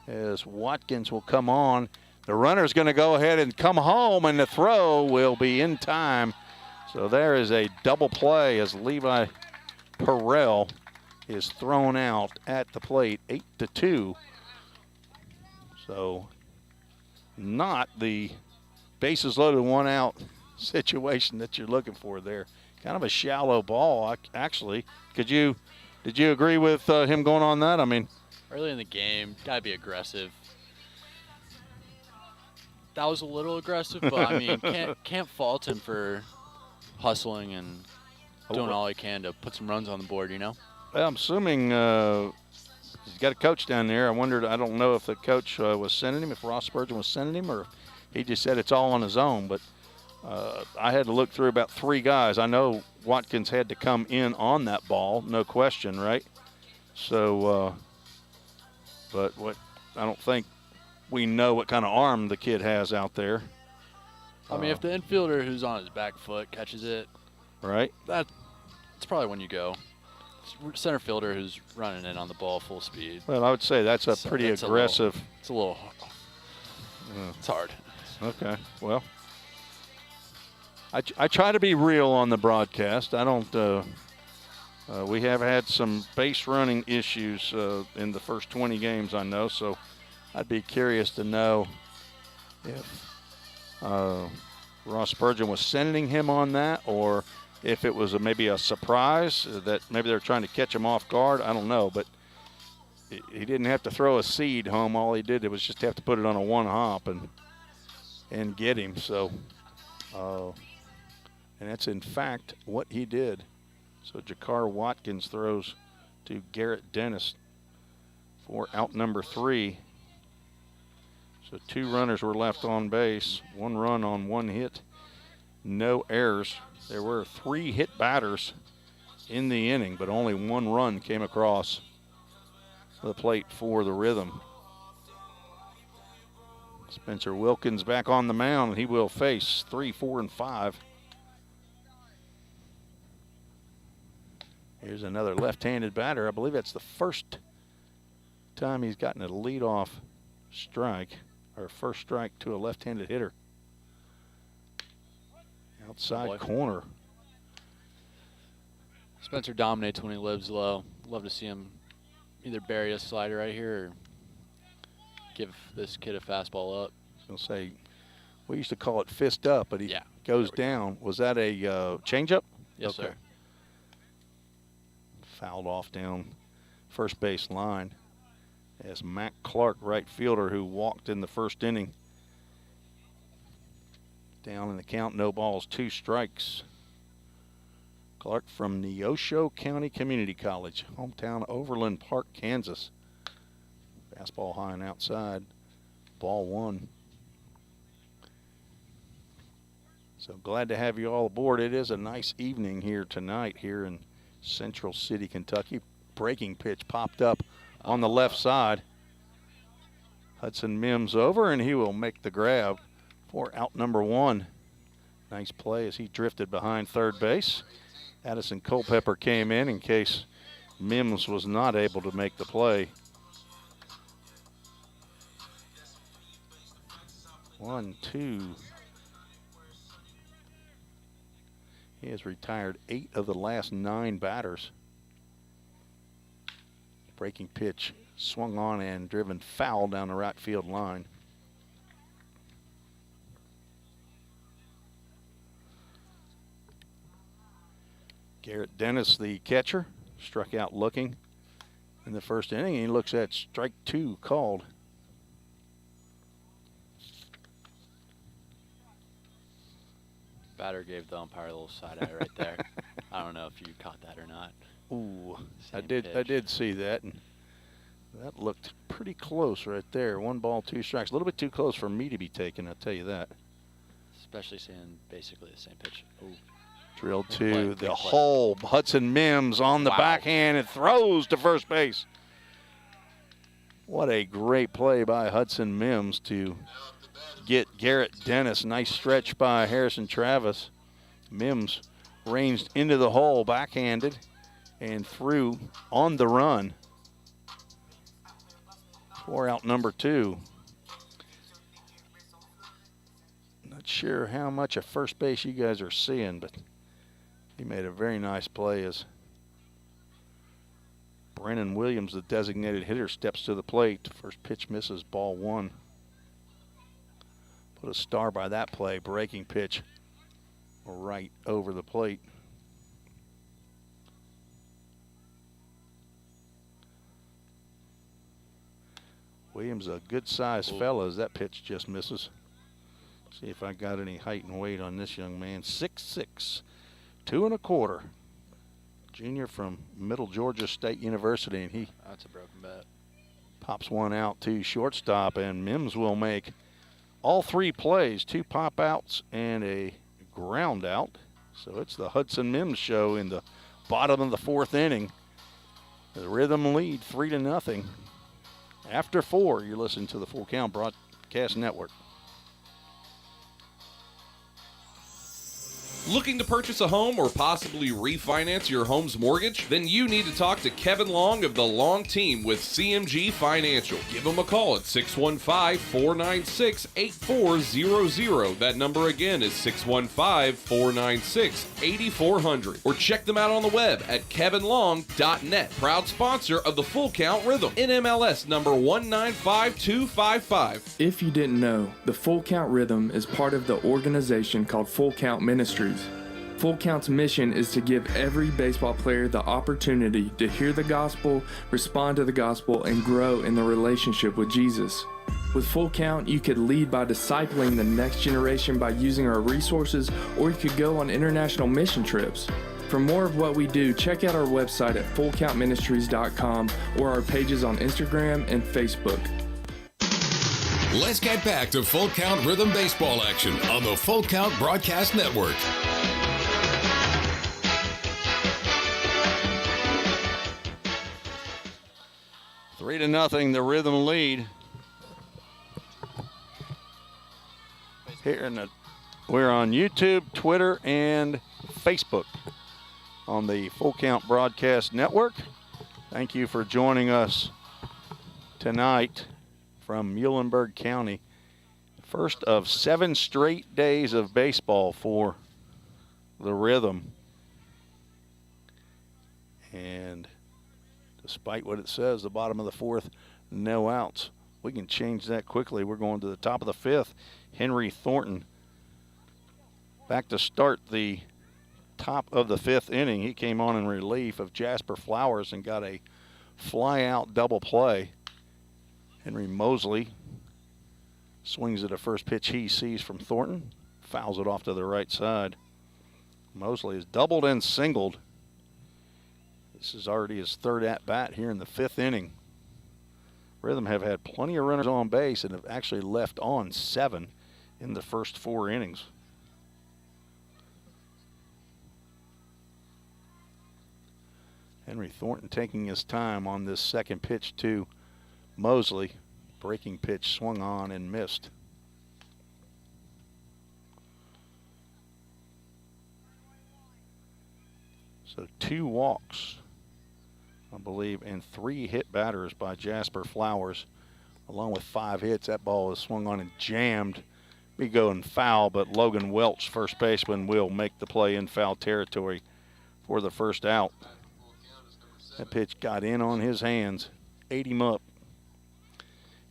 as Watkins will come on. The runner's going to go ahead and come home, and the throw will be in time. So there is a double play as Levi Perrell is thrown out at the plate, 8-2. So not the bases loaded, 1 out situation that you're looking for there. Kind of a shallow ball, actually. Did you agree with him going on that? I mean, early in the game, gotta be aggressive. That was a little aggressive, but I mean, can't fault him for hustling and doing all he can to put some runs on the board, you know? Well, I'm assuming he's got a coach down there. I don't know if the coach was sending him, if Ross Spurgeon was sending him, or if he just said it's all on his own. But I had to look through about 3 guys. I know Watkins had to come in on that ball, no question, right? So, but I don't think we know what kind of arm the kid has out there. I mean, if the infielder who's on his back foot catches it, right? That's probably when you go. Center fielder who's running in on the ball full speed. Well, I would say that's pretty aggressive. It's hard. Okay, well, I try to be real on the broadcast. I don't. We have had some base running issues in the first 20 games, I know. So I'd be curious to know if Ross Spurgeon was sending him on that, or if it was maybe a surprise that maybe they're trying to catch him off guard. I don't know, but he didn't have to throw a seed home. All he did was just have to put it on a one hop and get him. So, and that's in fact what he did. So Jakar Watkins throws to Garrett Dennis for out number 3. So 2 runners were left on base, 1 run on 1 hit, no errors. There were 3 hit batters in the inning, but only 1 run came across the plate for the Rhythm. Spencer Wilkins back on the mound, and he will face 3, 4, and 5. Here's another left-handed batter. I believe that's the first time he's gotten a leadoff strike, or first strike to a left-handed hitter. Outside corner. Spencer dominates when he lives low. Love to see him either bury a slider right here or give this kid a fastball up. I was going to say, we used to call it fist up, but he goes down. Was that a changeup? Yes, sir. Fouled off down first base line as Mac Clark, right fielder, who walked in the first inning. Down in the count, no balls, 2 strikes. Clark from Neosho County Community College, hometown Overland Park, Kansas. Fastball high and outside, ball 1. So glad to have you all aboard. It is a nice evening here tonight here in Central City, Kentucky. Breaking pitch popped up on the left side. Hudson Mims over, and he will make the grab for out number 1. Nice play as he drifted behind third base. Addison Culpepper came in case Mims was not able to make the play. 1, 2. He has retired 8 of the last 9 batters. Breaking pitch swung on and driven foul down the right field line. Garrett Dennis, the catcher, struck out looking in the first inning. He looks at strike 2 called. Batter gave the umpire a little side eye right there. I don't know if you caught that or not. Ooh, I did see that, and that looked pretty close right there. 1 ball, 2 strikes. A little bit too close for me to be taken, I'll tell you that. Especially seeing basically the same pitch. Ooh. Drilled to the hole. Hudson Mims on the backhand and throws to first base. What a great play by Hudson Mims to get Garrett Dennis. Nice stretch by Harrison Travis. Mims ranged into the hole, backhanded, and threw on the run for out number 2. Not sure how much of first base you guys are seeing, but he made a very nice play as Brennan Williams, the designated hitter, steps to the plate. First pitch misses, ball 1. Put a star by that play. Breaking pitch right over the plate. Williams, a good-sized fella, as that pitch just misses. See if I got any height and weight on this young man. 6'6", 2 1/4. Junior from Middle Georgia State University, and he that's a broken bat. Pops one out to shortstop, and Mims will make all 3 plays, 2 pop outs and a ground out. So it's the Hudson Mims show in the bottom of the 4th inning. The Rhythm lead 3-0. After 4, you're listening to the Full Count Broadcast Network. Looking to purchase a home or possibly refinance your home's mortgage? Then you need to talk to Kevin Long of the Long Team with CMG Financial. Give him a call at 615-496-8400. That number again is 615-496-8400. Or check them out on the web at kevinlong.net. Proud sponsor of the Full Count Rhythm. NMLS number 195255. If you didn't know, the Full Count Rhythm is part of the organization called Full Count Ministries. Full Count's mission is to give every baseball player the opportunity to hear the gospel, respond to the gospel, and grow in the relationship with Jesus. With Full Count, you could lead by discipling the next generation by using our resources, or you could go on international mission trips. For more of what we do, check out our website at fullcountministries.com or our pages on Instagram and Facebook. Let's get back to Full Count Rhythm Baseball action on the Full Count Broadcast Network. Three to nothing, the Rhythm lead. We're on YouTube, Twitter, and Facebook on the Full Count Broadcast Network. Thank you for joining us tonight from Muhlenburg County. First of 7 straight days of baseball for the Rhythm. And despite what it says, the bottom of the 4th, no outs. We can change that quickly. We're going to the top of the 5th. Henry Thornton back to start the top of the 5th inning. He came on in relief of Jasper Flowers and got a fly-out double play. Henry Mosley swings at a first pitch he sees from Thornton, fouls it off to the right side. Mosley is doubled and singled. This is already his 3rd at-bat here in the 5th inning. Rhythm have had plenty of runners on base and have actually left on 7 in the first 4 innings. Henry Thornton taking his time on this second pitch to Mosley. Breaking pitch swung on and missed. So 2 walks, I believe, and 3 hit batters by Jasper Flowers, along with 5 hits. That ball is swung on and jammed. Be going foul, but Logan Welch, first baseman, will make the play in foul territory for the first out. That pitch got in on his hands, ate him up.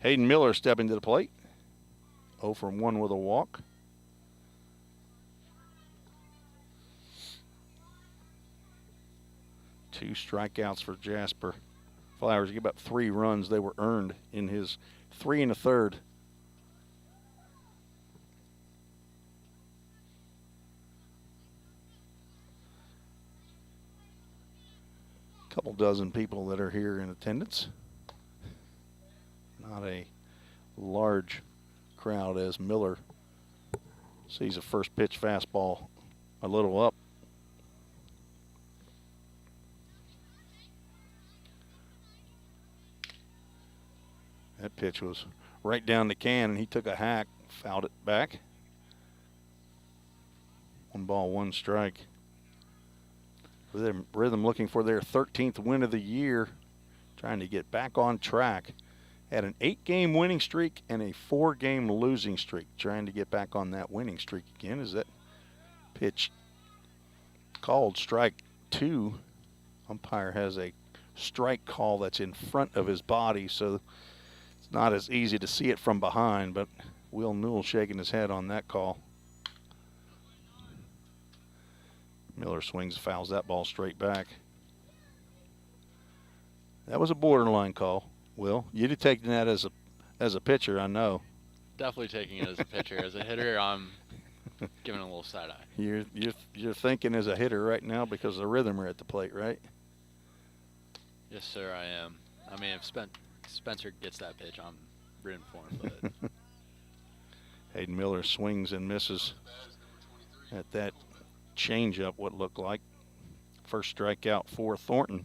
Hayden Miller stepping to the plate. 0 for 1 with a walk. Two strikeouts for Jasper Flowers. He gave up 3 runs. They were earned in his 3 1/3. Couple dozen people that are here in attendance. Not a large crowd as Miller sees a first pitch fastball a little up. That pitch was right down the can, and he took a hack, fouled it back. 1 ball, 1 strike. Rhythm looking for their 13th win of the year, trying to get back on track. Had an 8-game winning streak and a 4-game losing streak, trying to get back on that winning streak again. Is that pitch called strike 2? Umpire has a strike call that's in front of his body, so it's not as easy to see it from behind, but Will Newell shaking his head on that call. Miller swings, fouls that ball straight back. That was a borderline call. Will, you'd have taken that as a pitcher, I know. Definitely taking it as a pitcher. As a hitter, I'm giving it a little side eye. You're thinking as a hitter right now because the Rhythm are at the plate, right? Yes, sir, I am. I mean, if Spencer gets that pitch, I'm rooting for him. But Hayden Miller swings and misses at that changeup, what looked like. First strikeout for Thornton.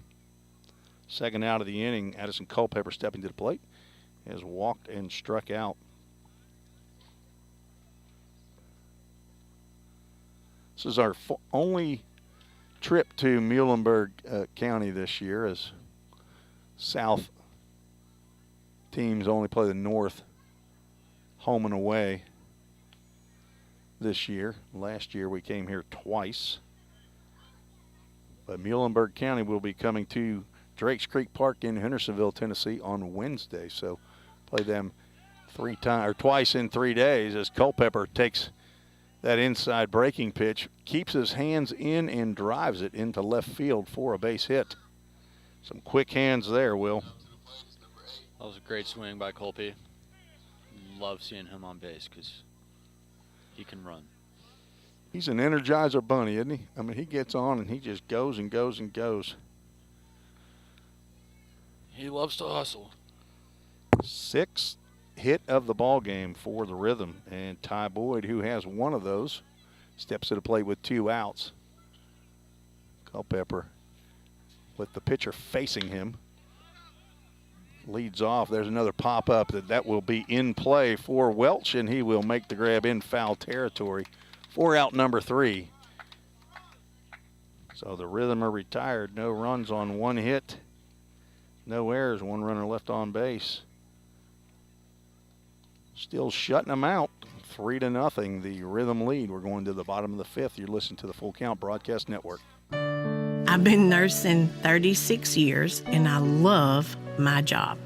Second out of the inning, Addison Culpepper stepping to the plate, has walked and struck out. This is our only trip to Muhlenburg County this year, as South teams only play the North home and away this year. Last year we came here twice. But Muhlenburg County will be coming to Drakes Creek Park in Hendersonville, Tennessee on Wednesday. So play them twice in 3 days as Culpepper takes that inside breaking pitch, keeps his hands in and drives it into left field for a base hit. Some quick hands there, Will. That was a great swing by Colpe. Love seeing him on base because he can run. He's an Energizer bunny, isn't he? I mean, he gets on and he just goes and goes and goes. He loves to hustle. 6th hit of the ball game for the Rhythm, and Todd Boyd, who has one of those, steps to the plate with 2 outs. Culpepper, with the pitcher facing him, leads off. There's another pop-up that will be in play for Welch, and he will make the grab in foul territory for out number 3. So the Rhythm are retired. No runs on 1 hit. No errors, 1 runner left on base. Still shutting them out, 3-0, the Rhythm lead. We're going to the bottom of the 5th. You're listening to the Full Count Broadcast Network. I've been nursing 36 years, and I love my job.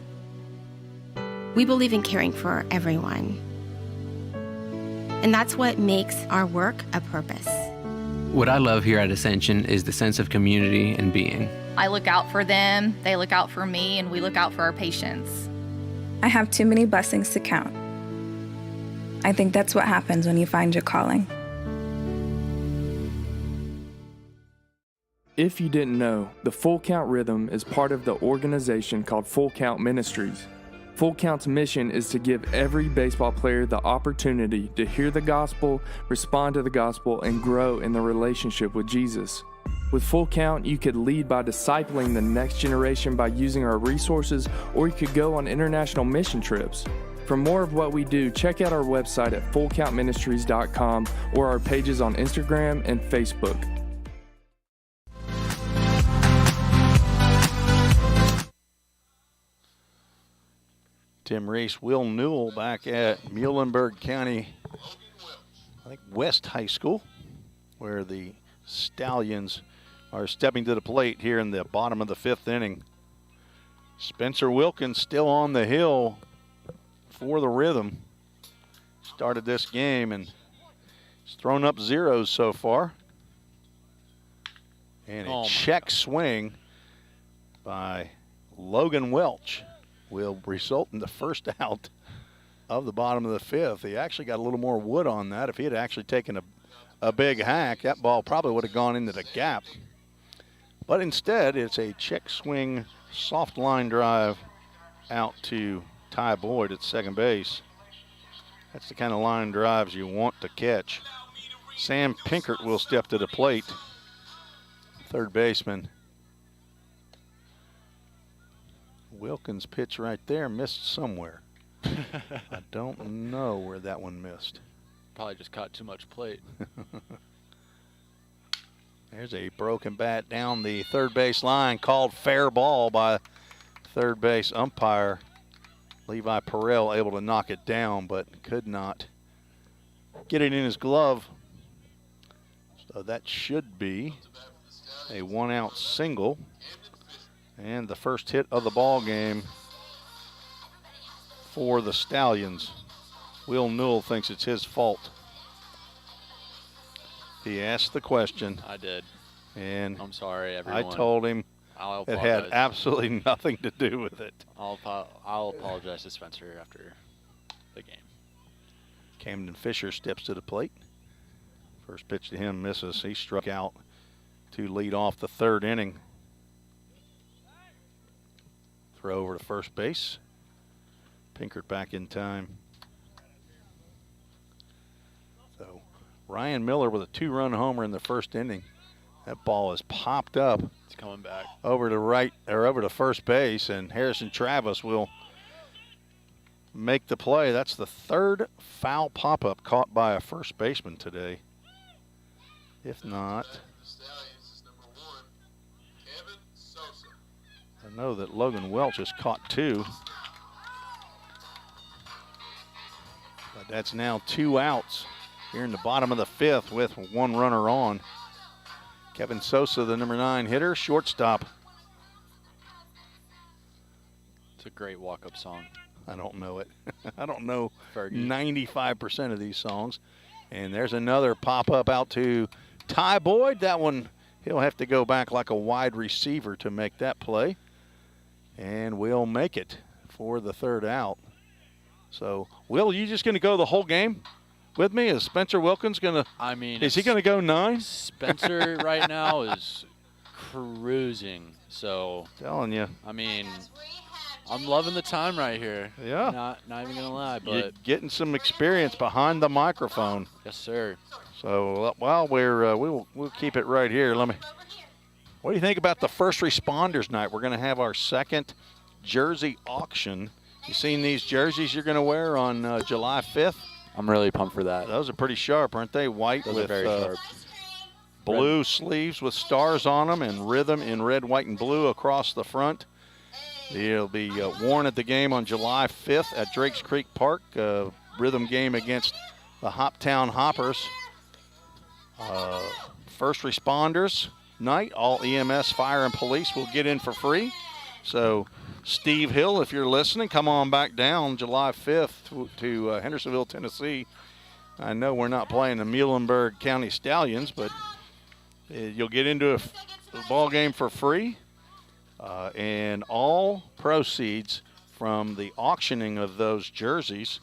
We believe in caring for everyone. And that's what makes our work a purpose. What I love here at Ascension is the sense of community and being. I look out for them, they look out for me, and we look out for our patients. I have too many blessings to count. I think that's what happens when you find your calling. If you didn't know, the Full Count Rhythm is part of the organization called Full Count Ministries. Full Count's mission is to give every baseball player the opportunity to hear the gospel, respond to the gospel, and grow in the relationship with Jesus. With Full Count, you could lead by discipling the next generation by using our resources, or you could go on international mission trips. For more of what we do, check out our website at fullcountministries.com or our pages on Instagram and Facebook. Tim Reese, Will Newell back at Muhlenburg County, I think West High School, where the Stallions are stepping to the plate here in the bottom of the 5th inning. Spencer Wilkins still on the hill for the Rhythm. Started this game and he's thrown up 0s so far. And a check swing by Logan Welch will result in the first out of the bottom of the 5th. He actually got a little more wood on that. If he had actually taken a big hack, that ball probably would have gone into the gap. But instead, it's a check swing, soft line drive out to Ty Boyd at second base. That's the kind of line drives you want to catch. Sam Pinkert will step to the plate, third baseman. Wilkins' pitch right there missed somewhere. I don't know where that one missed. Probably just caught too much plate. There's a broken bat down the third base line, called fair ball by third base umpire. Levi Perrell able to knock it down, but could not get it in his glove. So that should be a 1-out single. And the first hit of the ball game for the Stallions. Will Newell thinks it's his fault. He asked the question. I did. And I'm sorry, everyone. I told him it had absolutely nothing to do with it. I'll apologize to Spencer after the game. Camden Fisher steps to the plate. First pitch to him misses. He struck out to lead off the third inning. Throw over to first base. Pinkert back in time. So Ryan Miller with a 2-run homer in the first inning. That ball is popped up. It's coming back over to right or over to first base, and Harrison Travis will make the play. That's the third foul pop-up caught by a first baseman today. If not, I know that Logan Welch has caught 2. But that's now 2 outs here in the bottom of the 5th with 1 runner on. Kevin Sosa, the number 9 hitter, shortstop. It's a great walk-up song. I don't know it. I don't know Fergie. 95% of these songs. And there's another pop-up out to Todd Boyd. That one, he'll have to go back like a wide receiver to make that play. And we'll make it for the third out. So, Will, you just going to go the whole game with me? Is Spencer Wilkins going to – I mean, is he going to go 9? Spencer right now is cruising. So, telling you. I mean, I'm loving the time right here. Yeah. Not even going to lie. But you're getting some experience behind the microphone. Yes, sir. So, while we'll keep it right here. What do you think about the first responders night? We're going to have our second jersey auction. You seen these jerseys you're going to wear on July 5th? I'm really pumped for that. Those are pretty sharp, aren't they? White Those with are very sharp. Blue sleeves with stars on them and rhythm in red, white, and blue across the front. They'll be worn at the game on July 5th at Drakes Creek Park. Rhythm game against the Hoptown Hoppers. First responders night, all EMS, fire, and police will get in for free. So Steve Hill, if you're listening, come on back down July 5th to Hendersonville, Tennessee. I know we're not playing the Muhlenburg County Stallions, but you'll get into a ball game for free. And all proceeds from the auctioning of those jerseys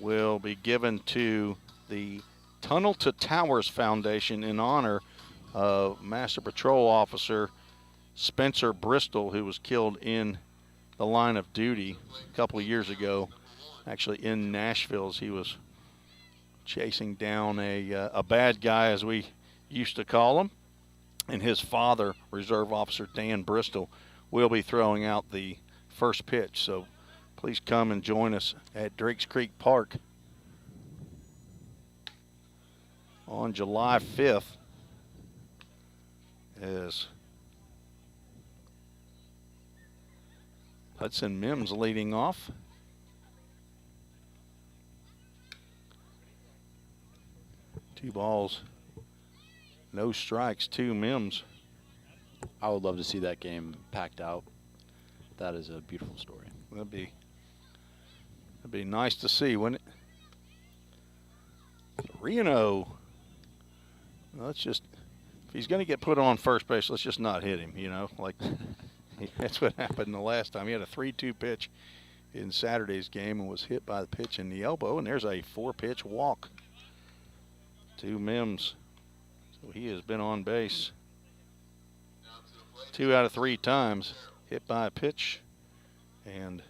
will be given to the Tunnel to Towers Foundation in honor of Master Patrol Officer Spencer Bristol, who was killed in the line of duty a couple of years ago, actually in Nashville, as he was chasing down a bad guy, as we used to call him. And his father, Reserve Officer Dan Bristol, will be throwing out the first pitch. So please come and join us at Drakes Creek Park on July 5th. As Hudson Mims leading off. Two balls, no strikes, 2 Mims. I would love to see that game packed out. That is a beautiful story. That'd be nice to see, wouldn't it? Reno. Let's just, if he's going to get put on first base, let's just not hit him, you know. Like, that's what happened the last time. He had a 3-2 pitch in Saturday's game and was hit by the pitch in the elbow, and there's a 4-pitch walk to Mims. So he has been on base 2 out of 3 times, hit by a pitch and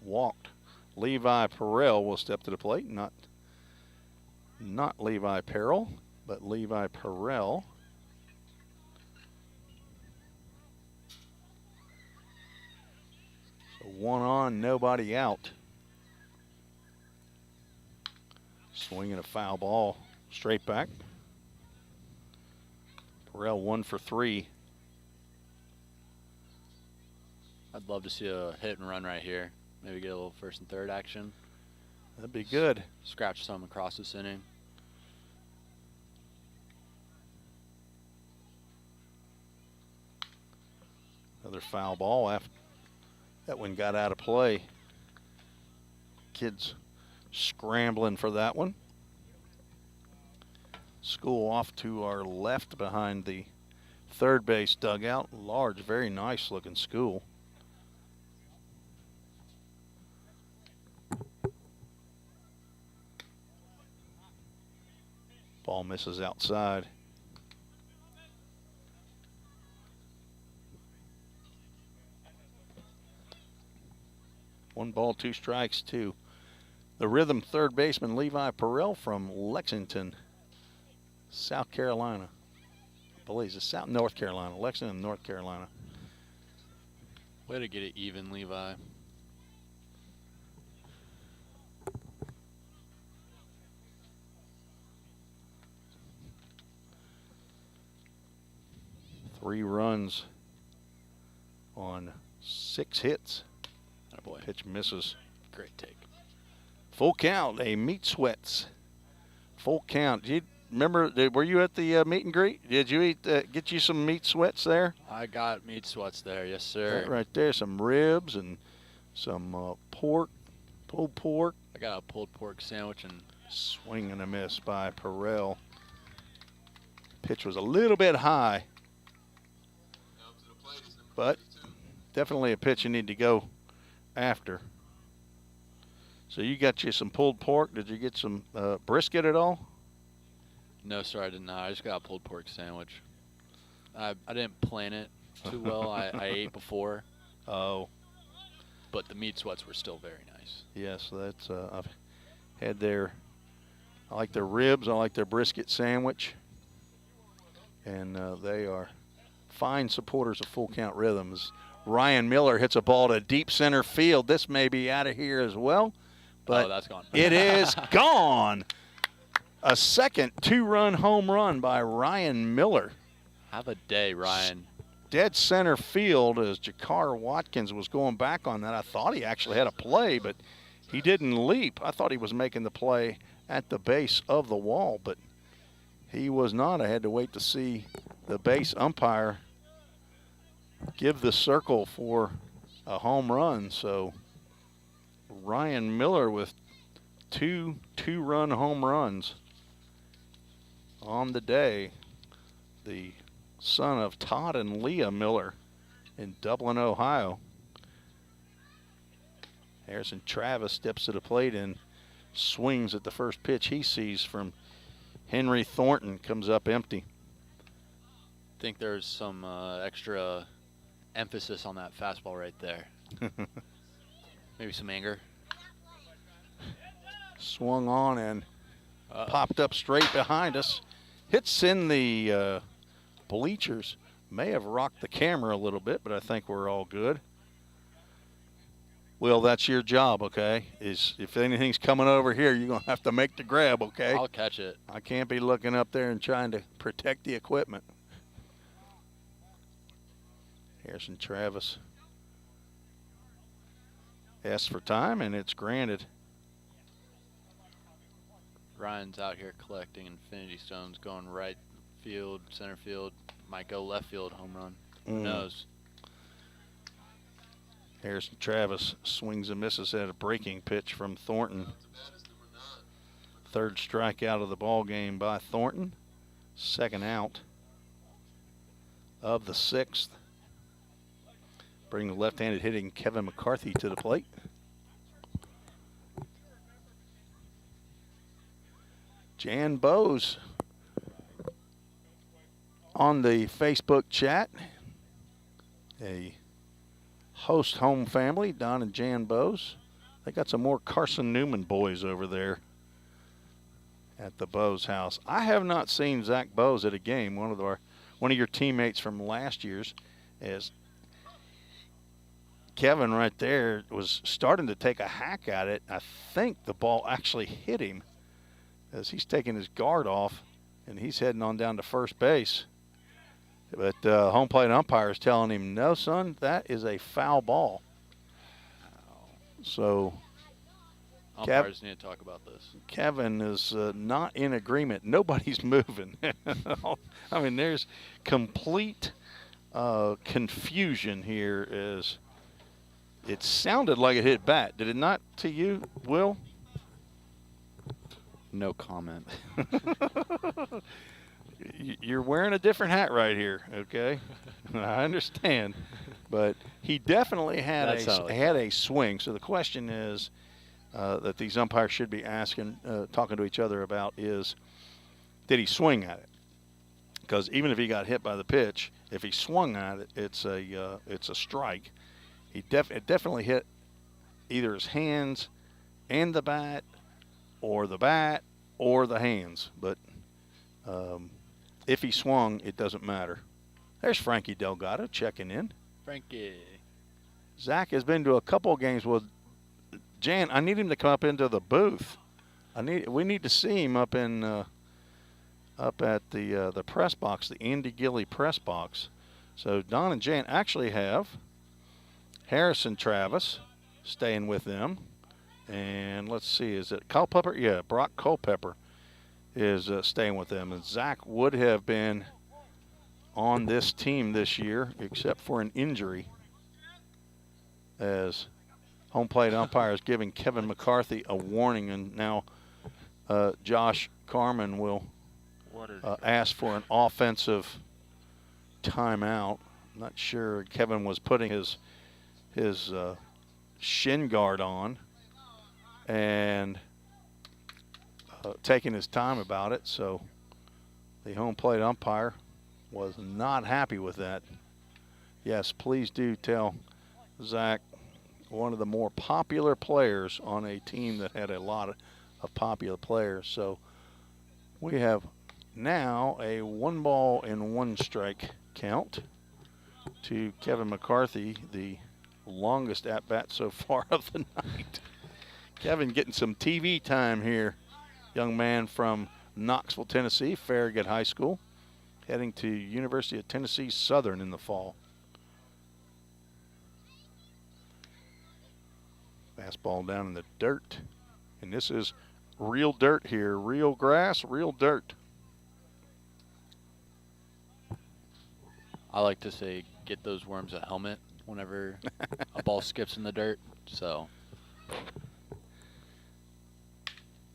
walked. Levi Perrell will step to the plate, not Levi Perrell, but Levi Perrell. So 1 on, nobody out. Swinging a foul ball straight back. Perrell 1 for 3. I'd love to see a hit and run right here. Maybe get a little first and third action. That'd be good. Scratch some across this inning. Another foul ball after that one got out of play. Kids scrambling for that one. School off to our left behind the third base dugout. Large, very nice looking School. Ball misses outside. One ball, 2 strikes to the Rhythm third baseman Levi Perrell from Lexington, South Carolina. I believe it's North Carolina. Lexington, North Carolina. Way to get it even, Levi. Three runs on 6 hits. Boy. Pitch misses. Great take. Full count, a meat sweats. Full count. Do you remember, were you at the meet and greet? Did you get you some meat sweats there? I got meat sweats there, yes, sir. Right there, some ribs and some pork Pulled pork. I got a pulled pork sandwich and swing and a miss by Perrell. Pitch was a little bit high, but definitely a pitch you need to go after. So you got you some pulled pork. Did you get some brisket at all? no, sir, I did not. I just got a pulled pork sandwich. I didn't plan it too well. I ate before. Oh. But the meat sweats were still very nice. Yes, that's I've had their. I like their ribs. I like their brisket sandwich. And they are fine supporters of Full Count Rhythms. Ryan Miller hits a ball to deep center field. This may be out of here as well, but that's gone. It is gone. A second two-run home run by Ryan Miller. Have a day, Ryan. Dead center field as Jakar Watkins was going back on that. I thought he actually had a play, but he didn't leap. I thought he was making the play at the base of the wall, but he was not. I had to wait to see the base umpire give the circle for a home run. So Ryan Miller with two-run home runs on the day. The son of Todd and Leah Miller in Dublin, Ohio. Harrison Travis steps to the plate and swings at the first pitch he sees from Henry Thornton. Comes up empty. I think there's some extra emphasis on that fastball right there. Maybe some anger. Swung on and popped up straight behind us. Hits in the bleachers. May have rocked the camera a little bit, but I think we're all good. Will, that's your job, okay? Is if anything's coming over here, you're going to have to make the grab, okay? I'll catch it. I can't be looking up there and trying to protect the equipment. Harrison Travis asks for time, and it's granted. Ryan's out here collecting infinity stones, going right field, center field, might go left field, home run. Who knows? Harrison Travis swings and misses at a breaking pitch from Thornton. Third strikeout of the ball game by Thornton. Second out of the sixth. Bring the left-handed hitting Kevin McCarthy to the plate. Jan Bowes on the Facebook chat. A host home family, Don and Jan Bowes. They got some more Carson Newman boys over there at the Bowes house. I have not seen Zach Bowes at a game. One of your teammates from last year's, as Kevin right there was starting to take a hack at it. I think the ball actually hit him as he's taking his guard off, and he's heading on down to first base. But home plate umpire is telling him, no, son, that is a foul ball. So umpires need to talk about this. Kevin is not in agreement. Nobody's moving. I mean, there's complete confusion here. As it sounded like it hit bat. Did it not to you, Will? No comment. You're wearing a different hat right here, okay? I understand. But he definitely had a swing. So the question is that these umpires should be asking, talking to each other about is, did he swing at it? Because even if he got hit by the pitch, if he swung at it, it's a strike. It definitely hit either his hands and the bat or the hands. But if he swung, it doesn't matter. There's Frankie Delgado checking in. Frankie. Zach has been to a couple of games with Jan. I need him to come up into the booth. We need to see him up in up at the press box, the Andy Gilley press box. So Don and Jan actually have Harrison Travis staying with them. And let's see, is it Culpepper? Yeah, Brock Culpepper is staying with them. And Zach would have been on this team this year, except for an injury, as home plate umpire is giving Kevin McCarthy a warning, and now Josh Carman will ask for an offensive timeout. I'm not sure. Kevin was putting his shin guard on and taking his time about it, so the home plate umpire was not happy with that. Yes, please do tell Zach, one of the more popular players on a team that had a lot of popular players. So we have now a 1-1 count to Kevin McCarthy, the longest at-bat so far of the night. Kevin getting some TV time here. Young man from Knoxville, Tennessee, Farragut High School, heading to University of Tennessee Southern in the fall. Fastball down in the dirt. And this is real dirt here. Real grass, real dirt. I like to say get those worms a helmet whenever a ball skips in the dirt. So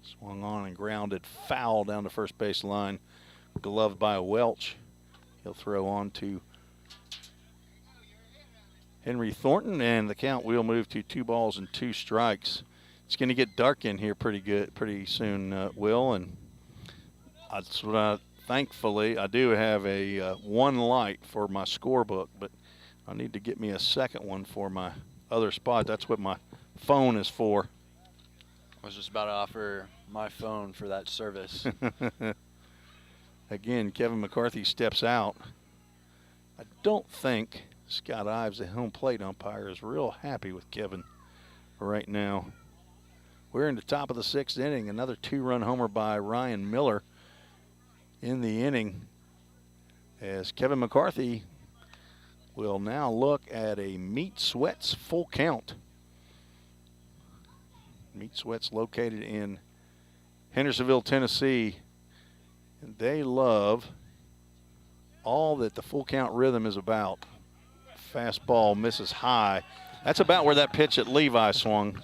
swung on and grounded foul down the first base line. Gloved by Welch. He'll throw on to Henry Thornton, and the count will move to 2-2 strikes. It's going to get dark in here pretty soon, Will, and that's what thankfully I do have a one light for my scorebook, but I need to get me a second one for my other spot. That's what my phone is for. I was just about to offer my phone for that service. Again, Kevin McCarthy steps out. I don't think Scott Ives, the home plate umpire, is real happy with Kevin right now. We're in the top of the 6th inning. Another 2-run homer by Ryan Miller in the inning, as Kevin McCarthy will now look at a Meat Sweats full count. Meat Sweats located in Hendersonville, Tennessee. And they love all that the full count rhythm is about. Fastball misses high. That's about where that pitch at Levi swung.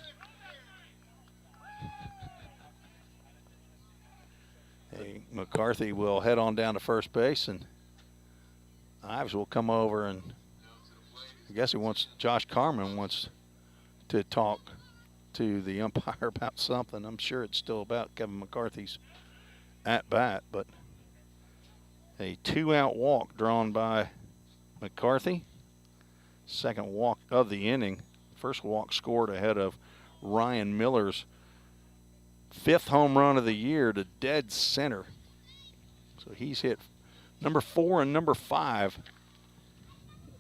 Hey, McCarthy will head on down to first base, and Ives will come over, and I guess Josh Carman wants to talk to the umpire about something. I'm sure it's still about Kevin McCarthy's at bat, but a 2-out walk drawn by McCarthy. Second walk of the inning. First walk scored ahead of Ryan Miller's 5th home run of the year to dead center. So he's hit number 4 and number 5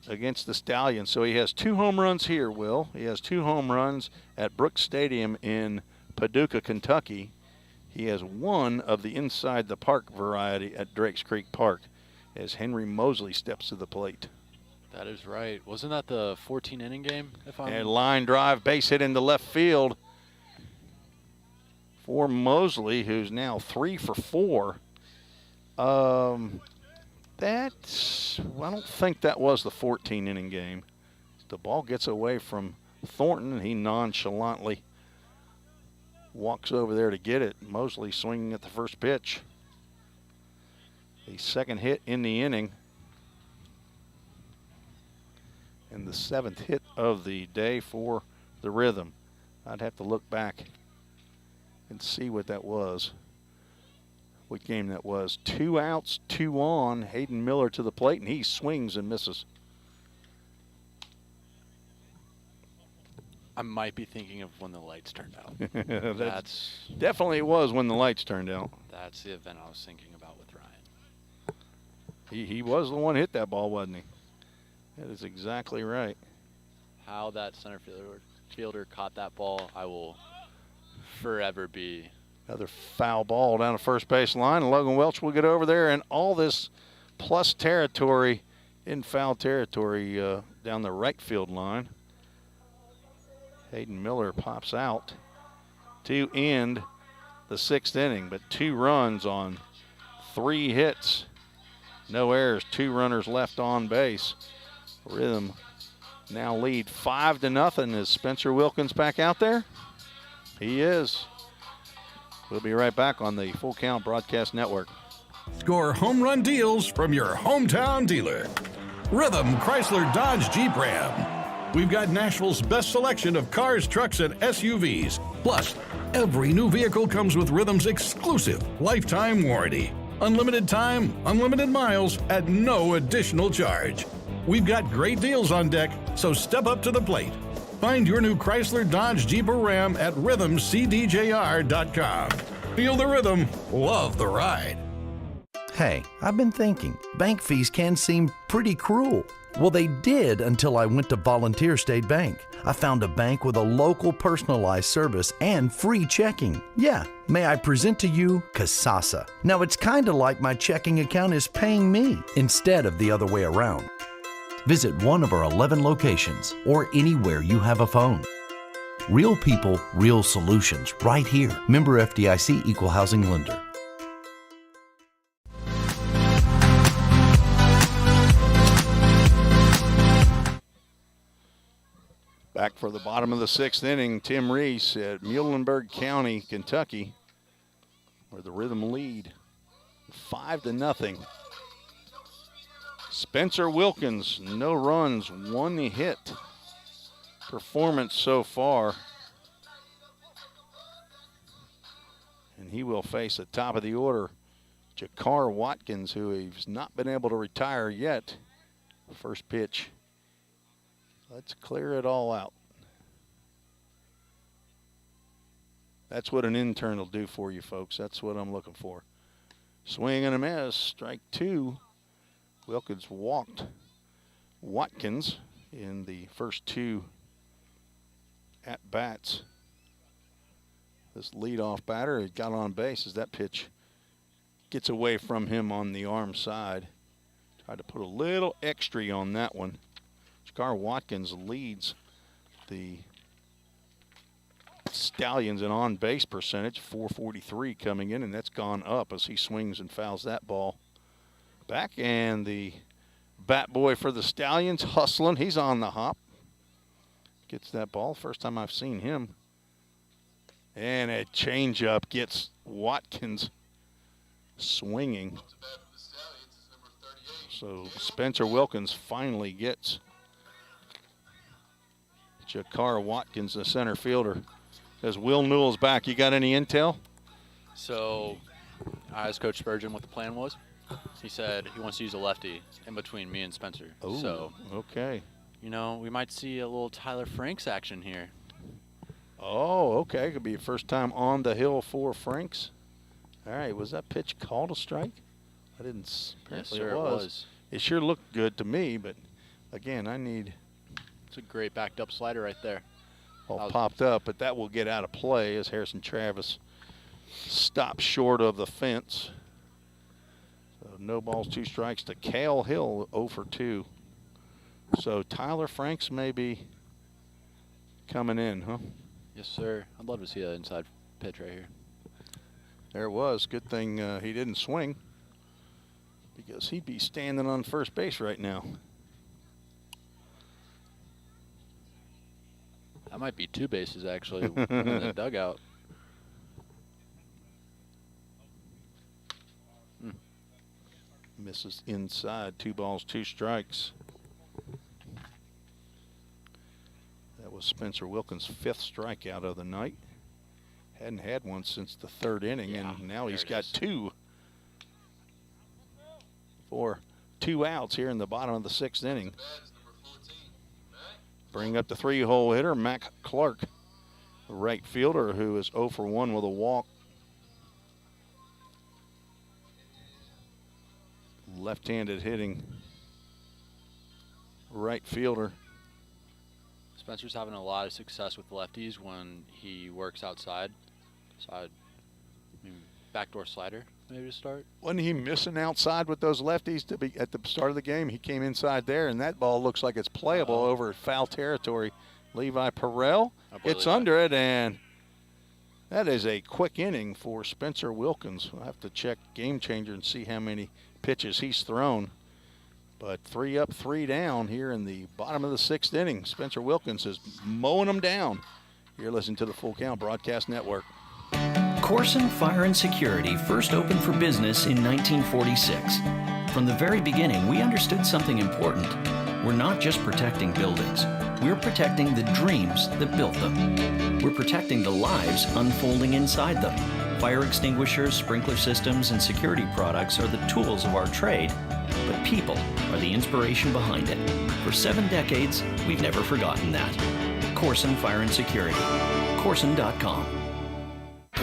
against the Stallions. So he has 2 home runs here, Will. He has 2 home runs at Brooks Stadium in Paducah, Kentucky. He has 1 of the inside the park variety at Drakes Creek Park as Henry Mosley steps to the plate. That is right. Wasn't that the 14-inning game? And line drive, base hit into left field for Mosley, who's now 3 for 4. I don't think that was the 14-inning game. The ball gets away from Thornton, and he nonchalantly walks over there to get it. Mosley swinging at the first pitch. The second hit in the inning. And the 7th hit of the day for the Rhythm. I'd have to look back and see what that was. What game that was. 2 outs, 2 on. Hayden Miller to the plate, and he swings and misses. I might be thinking of when the lights turned out. That's definitely was when the lights turned out. That's the event I was thinking about with Ryan. He was the one who hit that ball, wasn't he? That is exactly right. How that center fielder caught that ball, I will forever be. Another foul ball down the first base line, and Logan Welch will get over there, and all this plus territory in foul territory down the right field line. Hayden Miller pops out to end the 6th inning, but 2 runs on 3 hits. No errors, 2 runners left on base. Rhythm now lead 5-0. Is Spencer Wilkins back out there? He is. We'll be right back on the Full Count Broadcast Network. Score home run deals from your hometown dealer. Rhythm Chrysler Dodge Jeep Ram. We've got Nashville's best selection of cars, trucks, and SUVs. Plus, every new vehicle comes with Rhythm's exclusive lifetime warranty. Unlimited time, unlimited miles at no additional charge. We've got great deals on deck, so step up to the plate. Find your new Chrysler Dodge Jeep or Ram at rhythmcdjr.com. Feel the rhythm, love the ride. Hey, I've been thinking, bank fees can seem pretty cruel. Well, they did until I went to Volunteer State Bank. I found a bank with a local personalized service and free checking. Yeah, may I present to you Kasasa. Now, it's kind of like my checking account is paying me instead of the other way around. Visit one of our 11 locations or anywhere you have a phone. Real people, real solutions, right here. Member FDIC Equal Housing Lender. Back for the bottom of the 6th inning, Tim Reese at Muhlenburg County, Kentucky, where the Rhythm lead 5-0. Spencer Wilkins, no runs, 1 hit performance so far. And he will face the top of the order, Jakar Watkins, who has not been able to retire yet. First pitch. Let's clear it all out. That's what an intern will do for you, folks. That's what I'm looking for. Swing and a miss. Strike 2. Wilkins walked Watkins in the first 2 at-bats. This leadoff batter had got on base as that pitch gets away from him on the arm side. Tried to put a little extra on that one. Jakar Watkins leads the Stallions in on-base percentage, .443 coming in, and that's gone up as he swings and fouls that ball back. And the bat boy for the Stallions hustling. He's on the hop. Gets that ball. First time I've seen him. And a changeup gets Watkins swinging. So Spencer Wilkins finally gets Jakar Watkins, the center fielder. As Will Newell's back, you got any intel? So I asked Coach Spurgeon what the plan was. He said he wants to use a lefty in between me and Spencer. Oh, so, okay. You know, we might see a little Tyler Franks action here. Oh, okay. Could be a first time on the hill for Franks. All right, was that pitch called a strike? I didn't. Apparently yes, sir, it was. It sure looked good to me, but again, I need. It's a great backed up slider right there. All popped up, but that will get out of play as Harrison Travis stops short of the fence. So no balls, 2 strikes to Cale Hill, 0 for 2. So Tyler Franks may be coming in, huh? Yes, sir. I'd love to see that inside pitch right here. There it was. Good thing he didn't swing, because he'd be standing on first base right now. That might be 2 bases, actually, in the dugout. Misses inside. 2 balls, 2 strikes. That was Spencer Wilkins' 5th strikeout of the night. Hadn't had one since the 3rd inning, and now he's got 2 for 2 outs here in the bottom of the 6th inning. Bring up the 3-hole hitter, Mac Clark, the right fielder, who is 0 for 1 with a walk. Left-handed hitting right fielder. Spencer's having a lot of success with lefties when he works outside. So maybe backdoor slider, maybe to start. Wasn't he missing outside with those lefties to be at the start of the game? He came inside there, and that ball looks like it's playable over foul territory. Levi Perrell gets under it, and that is a quick inning for Spencer Wilkins. I'll have to check Game Changer and see how many pitches he's thrown. But 3 up, 3 down here in the bottom of the 6th inning. Spencer Wilkins is mowing them down. You're listening to the Full Count Broadcast Network. Corson Fire and Security first opened for business in 1946. From the very beginning, we understood something important. We're not just protecting buildings. We're protecting the dreams that built them. We're protecting the lives unfolding inside them. Fire extinguishers, sprinkler systems, and security products are the tools of our trade, but people are the inspiration behind it. For 7 decades, we've never forgotten that. Corson Fire and Security. Corson.com.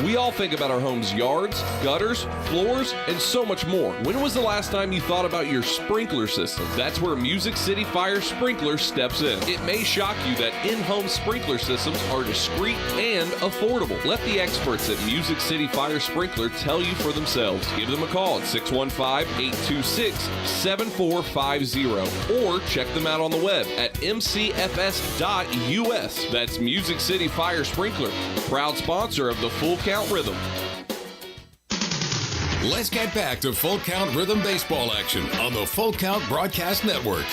We all think about our home's yards, gutters, floors, and so much more. When was the last time you thought about your sprinkler system? That's where Music City Fire Sprinkler steps in. It may shock you that in-home sprinkler systems are discreet and affordable. Let the experts at Music City Fire Sprinkler tell you for themselves. Give them a call at 615-826-7450 or check them out on the web at mcfs.us. That's Music City Fire Sprinkler, a proud sponsor of the Full Count Rhythm. Let's get back to Full Count Rhythm baseball action on the Full Count Broadcast Network.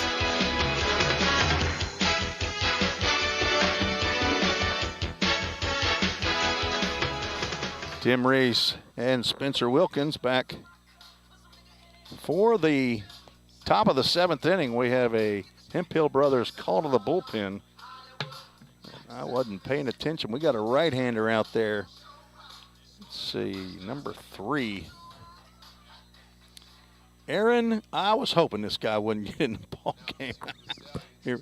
Tim Reese and Spencer Wilkins back for the top of the 7th inning. We have a Hemphill Brothers call to the bullpen. I wasn't paying attention. We got a right-hander out there. Let's see, number 3. Aaron, I was hoping this guy wouldn't get in the ball game. Here.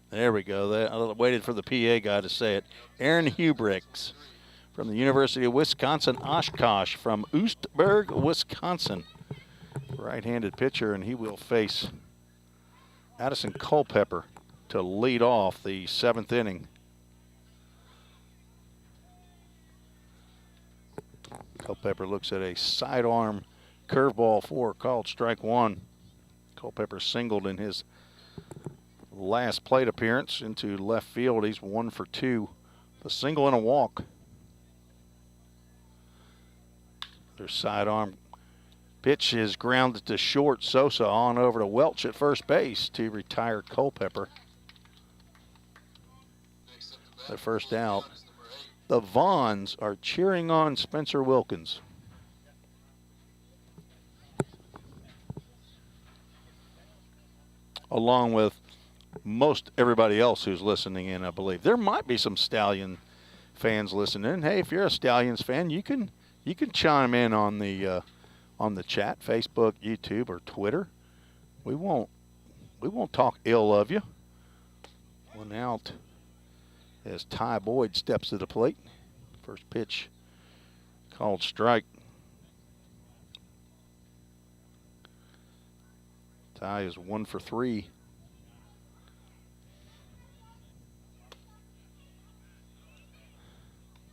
There we go. I waited for the PA guy to say it. Aaron Hubricks from the University of Wisconsin, Oshkosh, from Oostburg, Wisconsin. Right-handed pitcher, and he will face Addison Culpepper to lead off the 7th inning. Culpepper looks at a sidearm curveball for called strike 1. Culpepper singled in his last plate appearance into left field. He's 1 for 2. A single and a walk. Their sidearm pitch is grounded to short. Sosa on over to Welch at first base to retire Culpepper. The first out. The Vaughns are cheering on Spencer Wilkins. Along with most everybody else who's listening in, I believe. There might be some Stallion fans listening. Hey, if you're a Stallions fan, you can chime in on the chat, Facebook, YouTube, or Twitter. We won't talk ill of you. 1 out as Todd Boyd steps to the plate. First pitch called strike. Ty is 1 for 3.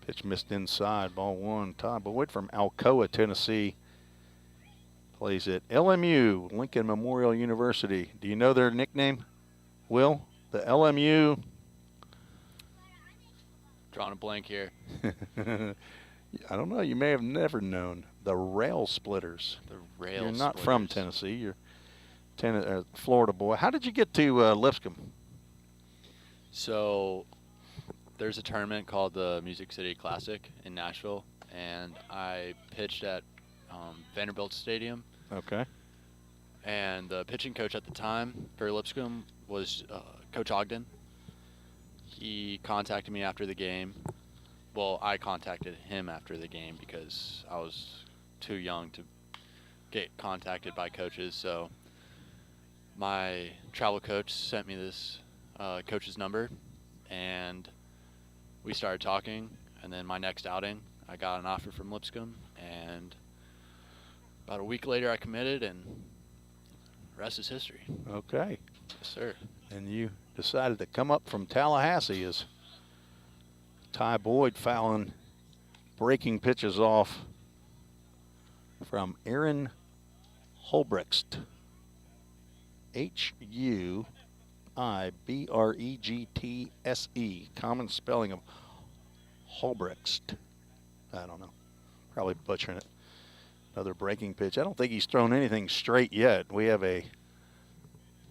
Pitch missed inside, ball 1. Todd Boyd from Alcoa, Tennessee, plays at LMU, Lincoln Memorial University. Do you know their nickname, Will? The LMU. Drawing a blank here. I don't know. You may have never known. The Rail Splitters. The Rail You're not Splitters. from Tennessee. You're Florida boy. How did you get to Lipscomb? So there's a tournament called the Music City Classic in Nashville, and I pitched at Vanderbilt Stadium. Okay. And the pitching coach at the time for Lipscomb was Coach Ogden. He contacted me after the game. Well, I contacted him after the game because I was too young to get contacted by coaches. So my travel coach sent me this coach's number, and we started talking. And then my next outing, I got an offer from Lipscomb, and about a week later I committed, and the rest is history. Okay. Yes, sir. And you decided to come up from Tallahassee as Ty Boyd fouling breaking pitches off from Aaron Hulbrecht. H-U-I-B-R-E-G-T-S-E. Common spelling of Hulbrecht. I don't know. Probably butchering it. Another breaking pitch. I don't think he's thrown anything straight yet. We have a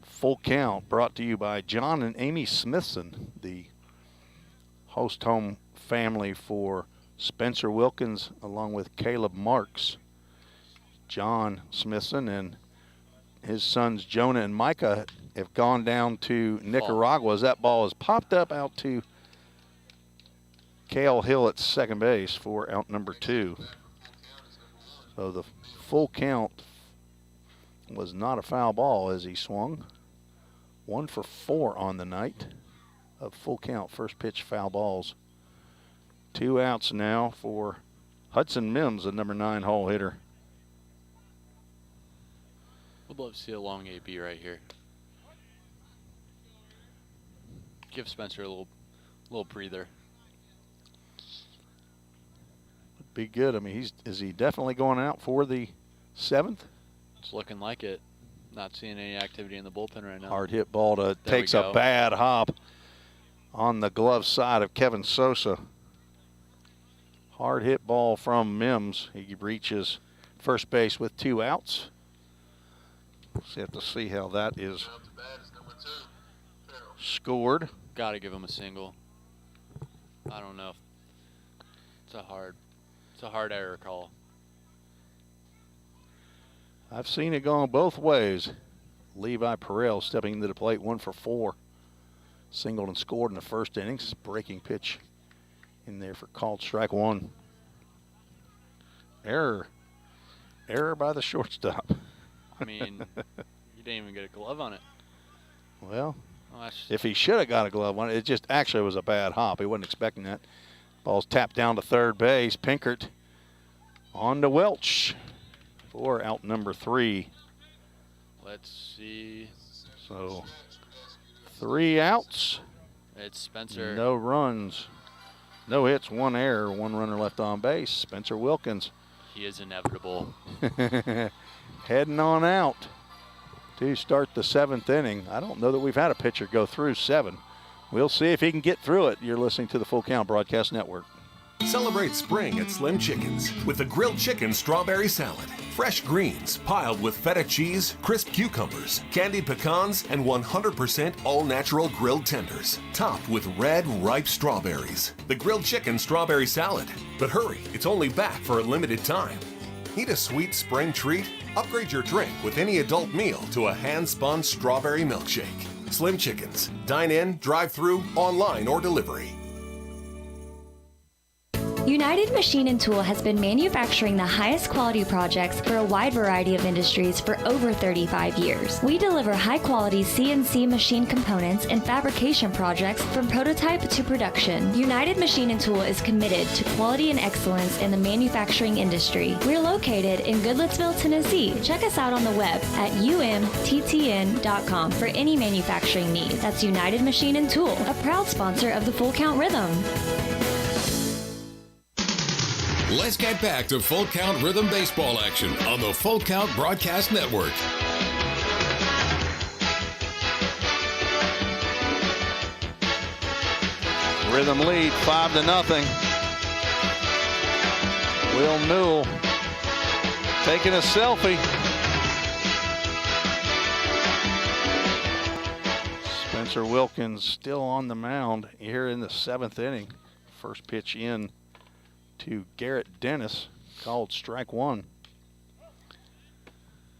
full count brought to you by John and Amy Smithson, the host home family for Spencer Wilkins along with Caleb Marks. John Smithson and his sons Jonah and Micah have gone down to Nicaragua as that ball has popped up out to Cale Hill at second base for out number 2. So the full count was not a foul ball as he swung. 1 for 4 on the night of full count first pitch foul balls. 2 outs now for Hudson Mims, the number 9 hole hitter. Would love to see a long AB right here. Give Spencer a little breather. Would be good. I mean, is he definitely going out for the 7th? It's looking like it. Not seeing any activity in the bullpen right now. Hard hit ball takes a bad hop on the glove side of Kevin Sosa. Hard hit ball from Mims. He reaches first base with 2 outs. We'll have to see how that is scored. Got to give him a single. I don't know. It's a hard error call. I've seen it going both ways. Levi Perel stepping into the plate, 1 for 4. Singled and scored in the first innings. Breaking pitch in there for called strike 1. Error by the shortstop. I mean, you didn't even get a glove on it. Well, if he should have got a glove on it, it just actually was a bad hop. He wasn't expecting that. Ball's tapped down to third base. Pinkert on to Welch for out number 3. Let's see. So 3 outs. It's Spencer. No runs. No hits, 1 error, 1 runner left on base. Spencer Wilkins. He is inevitable. Heading on out to start the 7th inning. I don't know that we've had a pitcher go through 7. We'll see if he can get through it. You're listening to the Full Count Broadcast Network. Celebrate spring at Slim Chickens with the grilled chicken strawberry salad. Fresh greens piled with feta cheese, crisp cucumbers, candied pecans, and 100% all-natural grilled tenders. Topped with red, ripe strawberries. The grilled chicken strawberry salad. But hurry, it's only back for a limited time. Need a sweet spring treat? Upgrade your drink with any adult meal to a hand-spun strawberry milkshake. Slim Chickens. Dine in, drive-through, online, or delivery. United Machine & Tool has been manufacturing the highest quality projects for a wide variety of industries for over 35 years. We deliver high-quality CNC machine components and fabrication projects from prototype to production. United Machine & Tool is committed to quality and excellence in the manufacturing industry. We're located in Goodlettsville, Tennessee. Check us out on the web at umttn.com for any manufacturing needs. That's United Machine & Tool, a proud sponsor of the Full Count Rhythm. Let's get back to Full Count Rhythm baseball action on the Full Count Broadcast Network. Rhythm lead 5-0. Will Newell taking a selfie. Spencer Wilkins still on the mound here in the 7th inning. First pitch in to Garrett Dennis, called strike 1.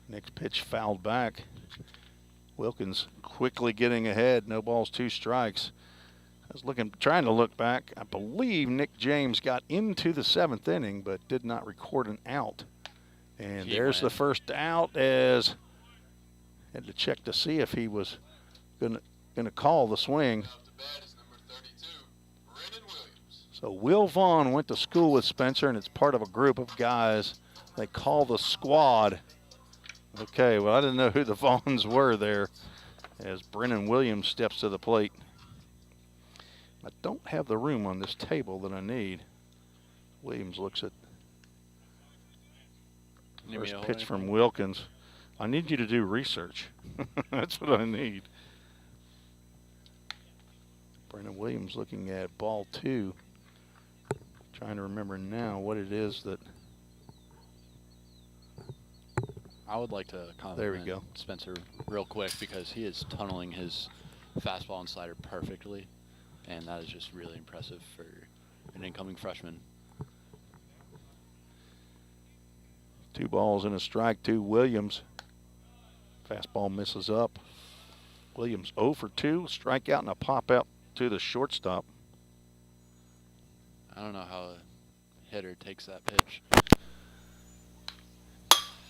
Next pitch fouled back. Wilkins quickly getting ahead. No balls, 2 strikes. I was trying to look back. I believe Nick James got into the 7th inning, but did not record an out. And there's the first out, as had to check to see if he was gonna call the swing. So Will Vaughn went to school with Spencer, and it's part of a group of guys they call the squad. Okay, well, I didn't know who the Vaughns were there as Brennan Williams steps to the plate. I don't have the room on this table that I need. Williams looks at first pitch from Wilkins. I need you to do research. That's what I need. Brennan Williams looking at ball 2. Trying to remember now what it is that I would like to compliment Spencer real quick because he is tunneling his fastball and slider perfectly, and that is just really impressive for an incoming freshman. 2 balls and a strike to Williams. Fastball misses up. Williams 0 for 2, strikeout and a pop out to the shortstop. I don't know how a hitter takes that pitch.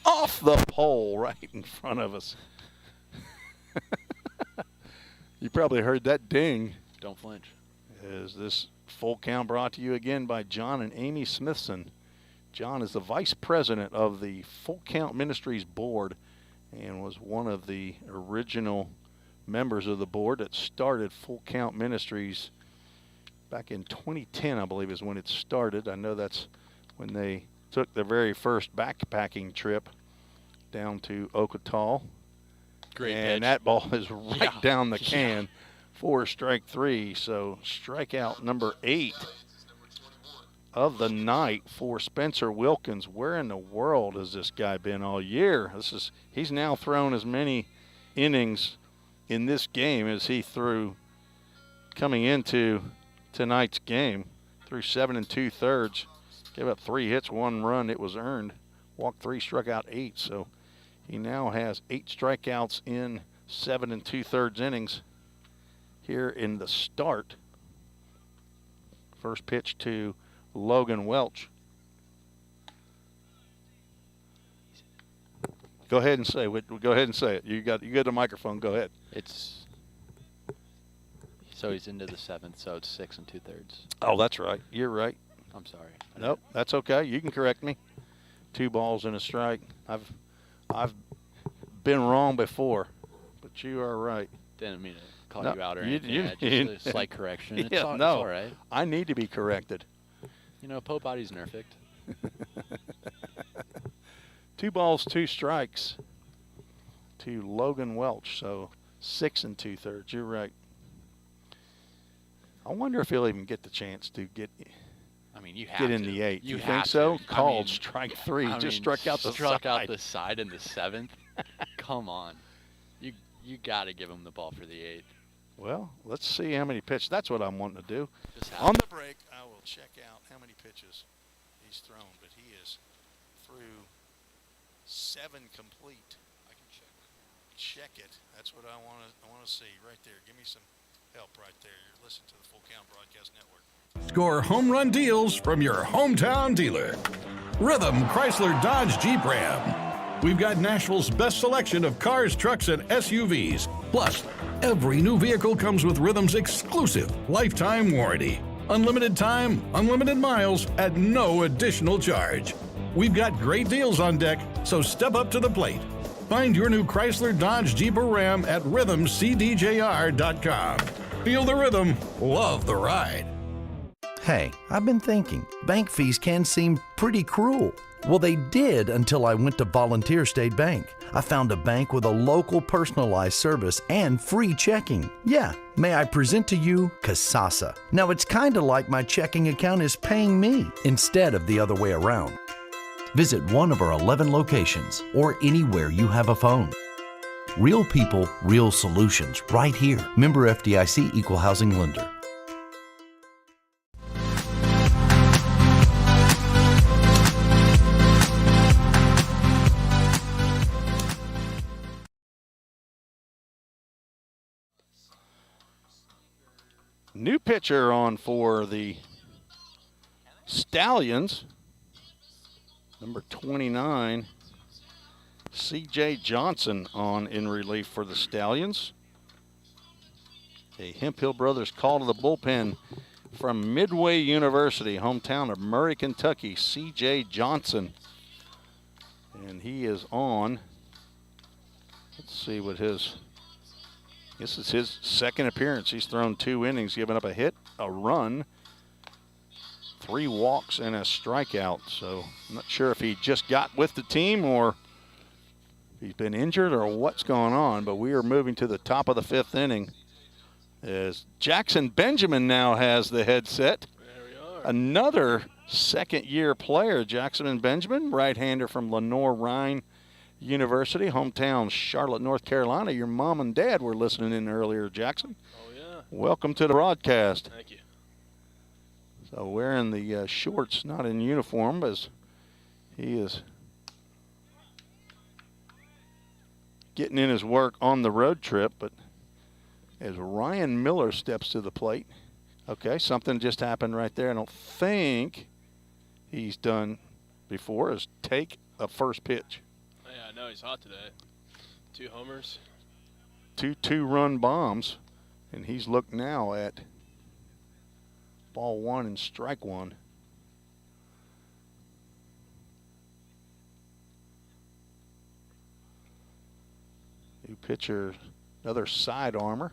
Off the pole right in front of us. You probably heard that ding. Don't flinch. Is this full count brought to you again by John and Amy Smithson. John is the vice president of the Full Count Ministries board and was one of the original members of the board that started Full Count Ministries back in 2010, I believe is when it started. I know that's when they took their very first backpacking trip down to Okatall. Great and pitch. That ball is right down the can for strike 3. So strikeout number 8 of the night for Spencer Wilkins. Where in the world has this guy been all year? He's now thrown as many innings in this game as he threw coming into tonight's game. Threw 7 2/3, gave up 3 hits, 1 run. It was earned. Walked 3, struck out 8. So he now has 8 strikeouts in 7 2/3 innings here in the start. First pitch to Logan Welch. Go ahead and say it. Go ahead and say it. You got the microphone. Go ahead. So he's into the 7th, so it's 6 2/3. Oh, that's right. You're right. I'm sorry. Nope, that's okay. You can correct me. 2 balls and a strike. I've been wrong before, but you are right. Didn't mean to call you out or anything. Just a slight correction. It's all right. I need to be corrected. You know, Pope Body's perfect. 2 balls, 2 strikes to Logan Welch. So 6 2/3. You're right. I wonder if he'll even get the chance to get. I mean, you have get in to. the 8th. You think so? To. Called strike 3. Just struck out the side. Struck out the side in the 7th. Come on, you got to give him the ball for the 8th. Well, let's see how many pitches. That's what I'm wanting to do. On the break, I will check out how many pitches he's thrown, but he is through 7 complete. I can check it. That's what I want to see right there. Give me some help right there. You're listening to the Full Count Broadcast Network. Score home run deals from your hometown dealer. Rhythm Chrysler Dodge Jeep Ram. We've got Nashville's best selection of cars, trucks, and SUVs. Plus, every new vehicle comes with Rhythm's exclusive lifetime warranty. Unlimited time, unlimited miles at no additional charge. We've got great deals on deck, so step up to the plate. Find your new Chrysler Dodge Jeep or Ram at rhythmcdjr.com. Feel the rhythm, love the ride. Hey, I've been thinking, bank fees can seem pretty cruel. Well, they did until I went to Volunteer State Bank. I found a bank with a local personalized service and free checking. Yeah, may I present to you Kasasa. Now, it's kind of like my checking account is paying me instead of the other way around. Visit one of our 11 locations or anywhere you have a phone. Real people, real solutions right here. Member FDIC Equal Housing Lender. New pitcher on for the Stallions. Number 29, C.J. Johnson on in relief for the Stallions. A Hemphill Brothers call to the bullpen from Midway University, hometown of Murray, Kentucky, C.J. Johnson. And he is on. Let's see what this is his second appearance. He's thrown 2 innings, given up a hit, a run, 3 walks, and a strikeout. So I'm not sure if he just got with the team or he's been injured or what's going on, but we are moving to the top of the 5th inning as Jackson Benjamin now has the headset. There we are. Another second-year player, Jackson Benjamin, right-hander from Lenore Rhine University, hometown Charlotte, North Carolina. Your mom and dad were listening in earlier, Jackson. Oh, yeah. Welcome to the broadcast. Thank you. So wearing the shorts, not in uniform, as he is getting in his work on the road trip. But as Ryan Miller steps to the plate, okay, something just happened right there. I don't think he's done before, is take a first pitch. Yeah, I know he's hot today. 2 homers. 2 2-run bombs, and he's looked now at ball 1 and strike 1. New pitcher, another side armor.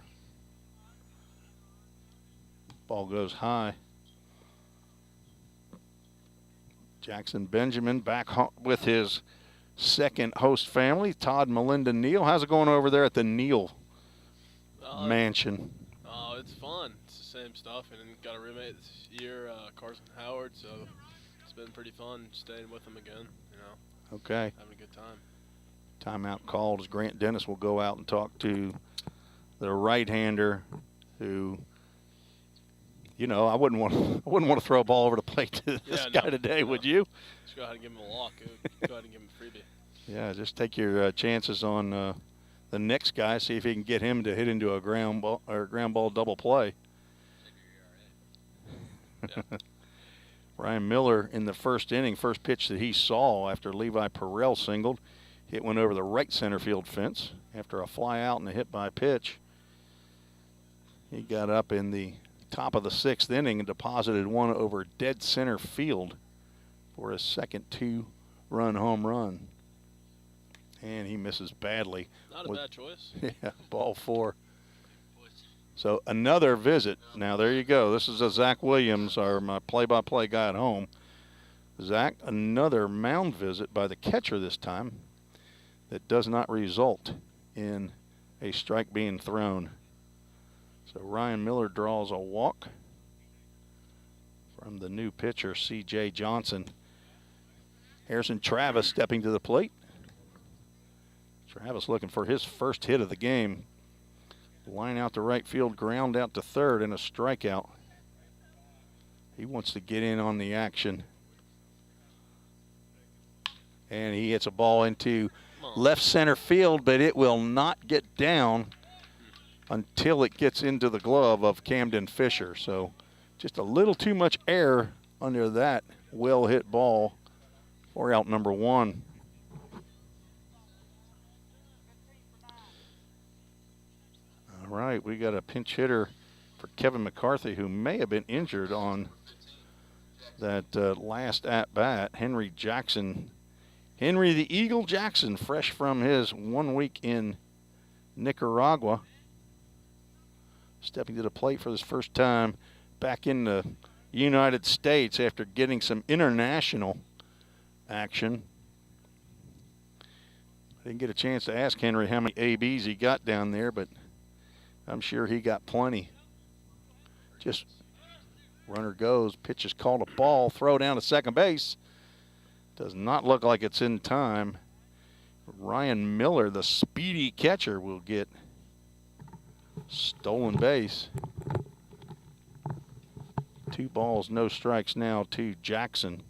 Ball goes high. Jackson Benjamin back with his second host family, Todd, Melinda, Neal. How's it going over there at the Neal mansion? Oh, it's fun. It's the same stuff, and got a roommate this year, Carson Howard, so it's been pretty fun staying with him again, you know. Okay. Having a good time. Timeout called as Grant Dennis will go out and talk to the right-hander who, you know, I wouldn't want to throw a ball over the plate to this guy today, would you? Just go ahead and give him a walk. Go ahead and give him a freebie. Yeah, just take your chances on the next guy. See if he can get him to hit into a ground ball double play. Ryan Miller in the first inning, first pitch that he saw after Levi Perrell singled, hit one over the right center field fence after a fly out and a hit by pitch. He got up in the top of the 6th inning and deposited one over dead center field for his second 2-run home run. And he misses badly. Not a bad choice. Yeah, ball 4. So another visit. Now there you go. This is a Zach Williams, my play-by-play guy at home. Zach, another mound visit by the catcher this time that does not result in a strike being thrown. So Ryan Miller draws a walk from the new pitcher, C.J. Johnson. Harrison Travis stepping to the plate. Travis looking for his first hit of the game. Line out to right field, ground out to third, and a strikeout. He wants to get in on the action. And he hits a ball into left center field, but it will not get down until it gets into the glove of Camden Fisher. So just a little too much air under that well-hit ball for out number 1. All right, we got a pinch hitter for Kevin McCarthy, who may have been injured on that last at-bat. Henry Jackson. Henry the Eagle Jackson, fresh from his 1 week in Nicaragua. Stepping to the plate for his first time back in the United States after getting some international action. I didn't get a chance to ask Henry how many ABs he got down there, but I'm sure he got plenty. Just runner goes, pitch is called a ball, throw down to second base. Does not look like it's in time. Ryan Miller, the speedy catcher, will get stolen base. 2 balls, no strikes now to Jackson.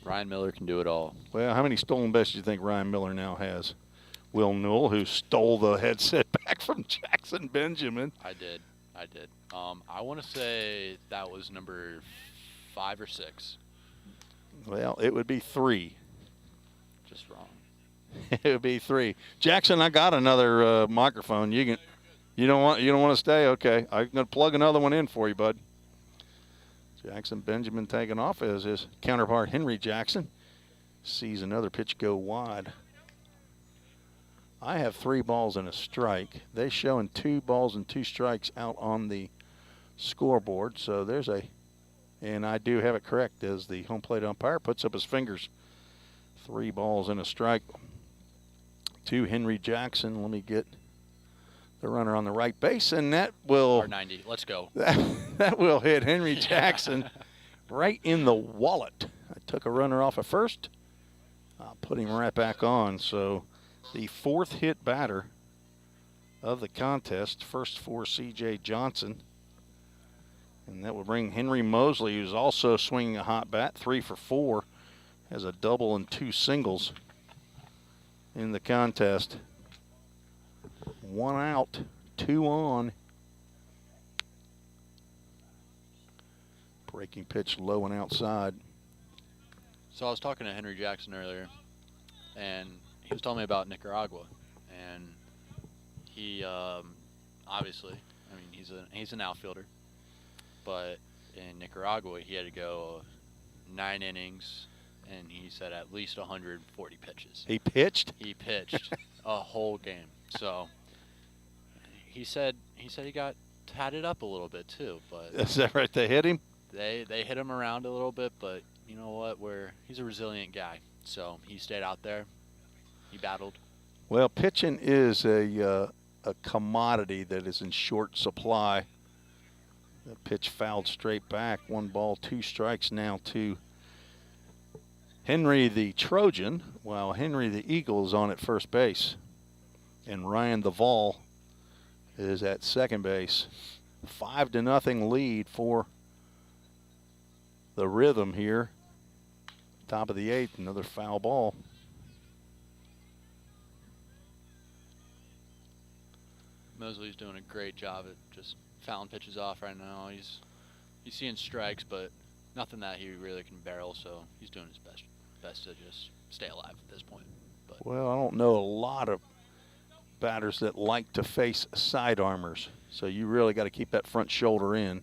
Ryan Miller can do it all. Well, how many stolen bases do you think Ryan Miller now has? Will Newell, who stole the headset back from Jackson Benjamin. I did. I want to say that was number 5 or 6. Well, it would be 3. Just wrong. It would be 3. Jackson, I got another microphone. You don't want to stay? Okay, I'm gonna plug another one in for you, bud. Jackson Benjamin taking off as his counterpart Henry Jackson sees another pitch go wide. I have 3 balls and a strike. They showing 2 balls and 2 strikes out on the scoreboard. So there's and I do have it correct as the home plate umpire puts up his fingers. 3 balls and a strike to Henry Jackson. Let me get the runner on the right base, and that will R90. Let's go. That will hit Henry Jackson right in the wallet. I took a runner off at first, I'll put him right back on. So the 4th hit batter of the contest, first for C.J. Johnson. And that will bring Henry Mosley, who's also swinging a hot bat, 3 for 4, has a double and 2 singles in the contest. 1 out, 2 on. Breaking pitch low and outside. So I was talking to Henry Jackson earlier, and he was telling me about Nicaragua, and he obviously, I mean, he's an outfielder, but in Nicaragua he had to go 9 innings, and he said at least 140 pitches. He pitched? He pitched a whole game. So he said he got tatted up a little bit too, but is that right? They hit him? They hit him around a little bit, but you know what? He's a resilient guy, so he stayed out there. He battled. Well, pitching is a commodity that is in short supply. The pitch fouled straight back. 1 ball, 2 strikes now to Henry the Trojan, while Henry the Eagle is on at first base. And Ryan the Vol is at second base. 5-0 lead for the Rhythm here. Top of the 8th, another foul ball. Mosley's doing a great job at just fouling pitches off right now. He's seeing strikes, but nothing that he really can barrel, so he's doing his best to just stay alive at this point. But well, I don't know a lot of batters that like to face side armors, so you really got to keep that front shoulder in.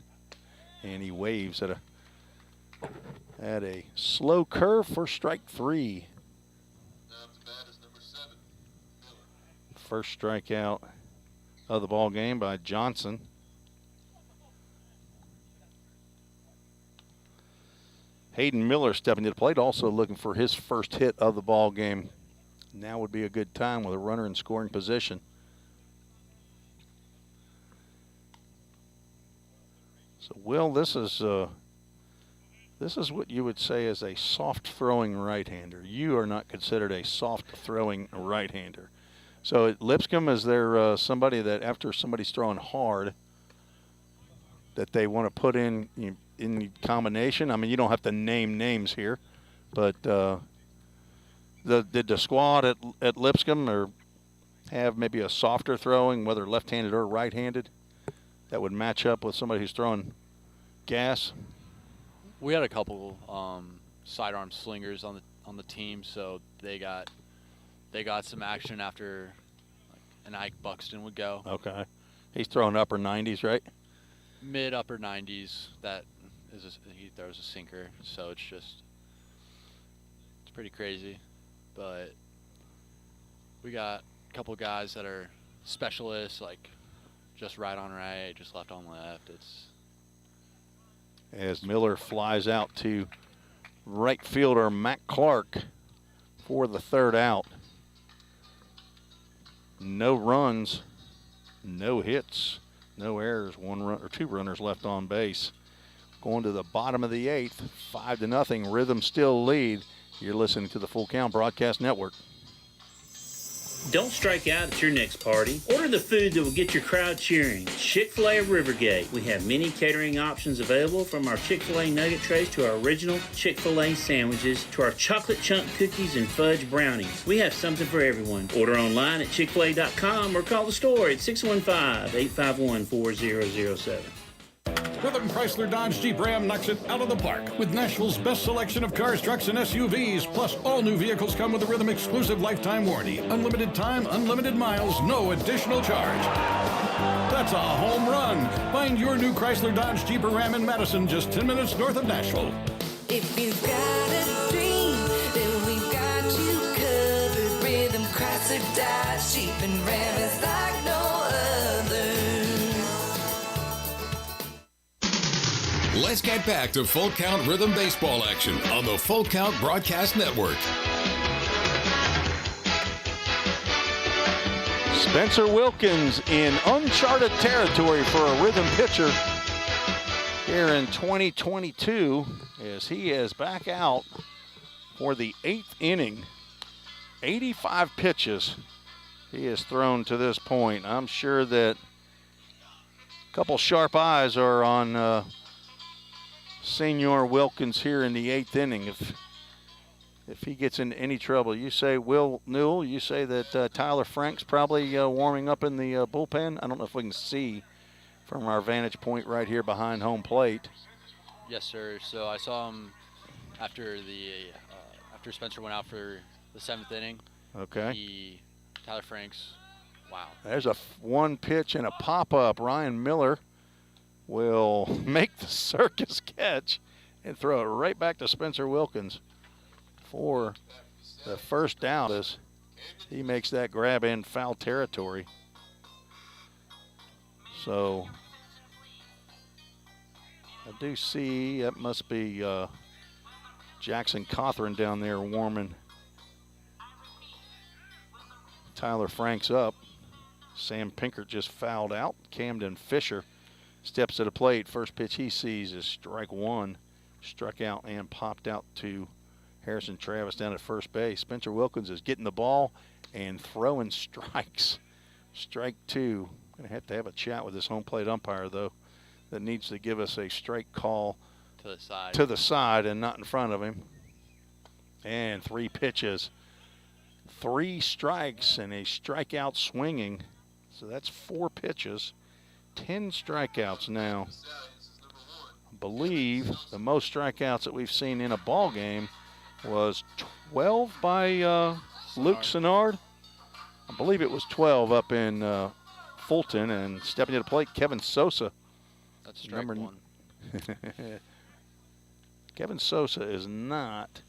And he waves at a slow curve for strike 3. First strikeout of the ball game by Johnson. Hayden Miller stepping to the plate, also looking for his first hit of the ball game. Now would be a good time with a runner in scoring position. So, Will, this is what you would say is a soft-throwing right-hander. You are not considered a soft-throwing right-hander. So at Lipscomb, is there somebody that after somebody's throwing hard that they want to put in combination? I mean, you don't have to name names here, but did the squad at Lipscomb or have maybe a softer throwing, whether left-handed or right-handed, that would match up with somebody who's throwing gas? we had a couple sidearm slingers on the team, so they got some action after an Ike Buxton would go. Okay, he's throwing upper 90s, right? Mid upper 90s. That is he throws a sinker, so it's pretty crazy. But we got a couple guys that are specialists, like just right on right, just left on left. It's as Miller flies out to right fielder Matt Clark for the third out. No runs, no hits, no errors, two runners left on base. Going to the bottom of the eighth, 5-0, Rhythm still lead. You're listening to the Full Count Broadcast Network. Don't strike out at your next party. Order the food that will get your crowd cheering. Chick-fil-A of Rivergate. We have many catering options available, from our Chick-fil-A nugget trays to our original Chick-fil-A sandwiches to our chocolate chunk cookies and fudge brownies. We have something for everyone. Order online at chickfil-a.com or call the store at 615-851-4007. Rhythm Chrysler Dodge Jeep Ram knocks it out of the park with Nashville's best selection of cars, trucks, and SUVs. Plus, all new vehicles come with a Rhythm exclusive lifetime warranty. Unlimited time, unlimited miles, no additional charge. That's a home run. Find your new Chrysler Dodge Jeep or Ram in Madison, just 10 minutes north of Nashville. If you've got a dream, then we've got you covered. Rhythm Chrysler Dodge Jeep and Ram is like no other. Let's get back to Full Count Rhythm baseball action on the Full Count Broadcast Network. Spencer Wilkins in uncharted territory for a Rhythm pitcher here in 2022, as he is back out for the 8th inning 85 pitches he has thrown to this point. I'm sure that a couple sharp eyes are on Senior Wilkins here in the 8th inning. If he gets into any trouble, you say Will Newell, you say that Tyler Frank's probably warming up in the bullpen. I don't know if we can see from our vantage point right here behind home plate. Yes, sir. So I saw him after Spencer went out for the 7th inning. Okay. Tyler Frank's, wow. There's a one pitch and a pop-up. Ryan Miller will make the circus catch and throw it right back to Spencer Wilkins for the first down as he makes that grab in foul territory. So I do see that must be Jackson Cothran down there warming Tyler Franks up. Sam Pinkert just fouled out. Camden Fisher steps to the plate. First pitch he sees is strike one. Struck out and popped out to Harrison Travis down at first base. Spencer Wilkins is getting the ball and throwing strikes. Strike two. Going to have a chat with this home plate umpire, though, that needs to give us a strike call to the side and not in front of him. And 3 pitches. 3 strikes and a strikeout swinging. So that's 4 pitches. 10 strikeouts now. I believe the most strikeouts that we've seen in a ball game was 12 by Luke Sennard. I believe it was 12 up in Fulton, and stepping to the plate, Kevin Sosa. That's strike one. Kevin Sosa is not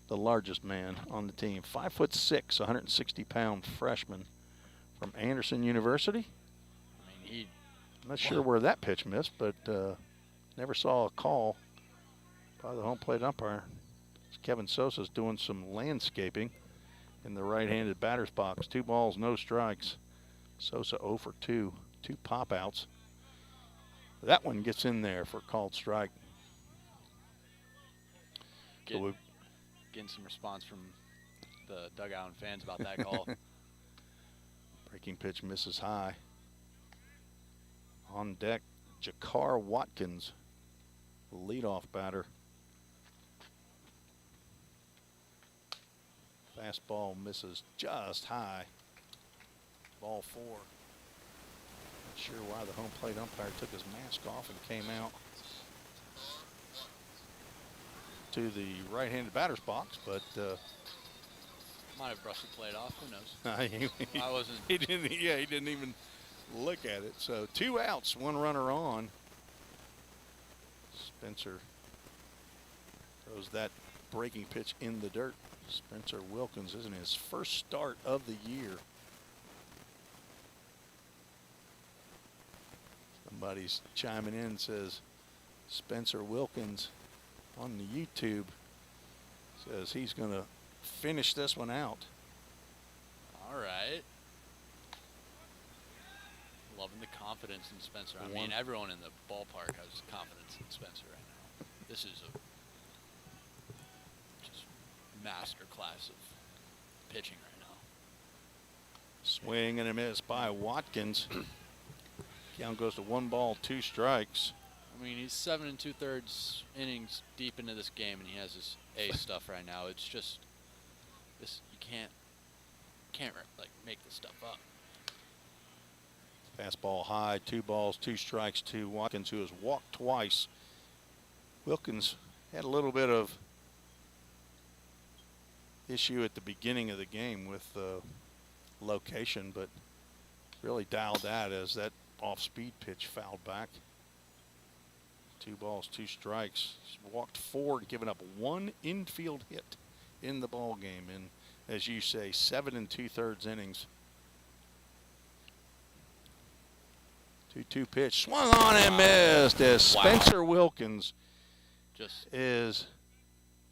the largest man on the team. 5'6", 160-pound freshman from Anderson University. I mean, I'm not sure where that pitch missed, but never saw a call by the home plate umpire. Kevin Sosa's doing some landscaping in the right-handed batter's box. 2 balls, no strikes. Sosa 0 for 2. 2 pop-outs. That one gets in there for a called strike. Getting some response from the dugout and fans about that call. Breaking pitch misses high. On deck, Jakar Watkins, leadoff batter. Fastball misses just high. Ball 4. Not sure why the home plate umpire took his mask off and came out to the right-handed batter's box, but might have brushed the plate off. Who knows? I wasn't. He didn't. Yeah, he didn't even look at it. So 2 outs, 1 runner on. Spencer throws that breaking pitch in the dirt. Spencer Wilkins isn't his first start of the year. Somebody's chiming in and says Spencer Wilkins on the YouTube says he's going to finish this one out. All right. Loving the confidence in Spencer. I mean, everyone in the ballpark has confidence in Spencer right now. This is a just master class of pitching right now. Swing and a miss by Watkins. Count goes to 1 ball, 2 strikes. I mean, he's 7 2/3 innings deep into this game, and he has his A stuff right now. It's just this. You can't like make this stuff up. Fastball high, 2 balls, 2 strikes to Watkins, who has walked twice. Wilkins had a little bit of issue at the beginning of the game with location, but really dialed that as that off-speed pitch fouled back. 2 balls, 2 strikes. He's walked 4, given up 1 infield hit in the ball game, and as you say, 7 2/3 innings. 2-2 pitch, swung on and missed as Spencer Wilkins just is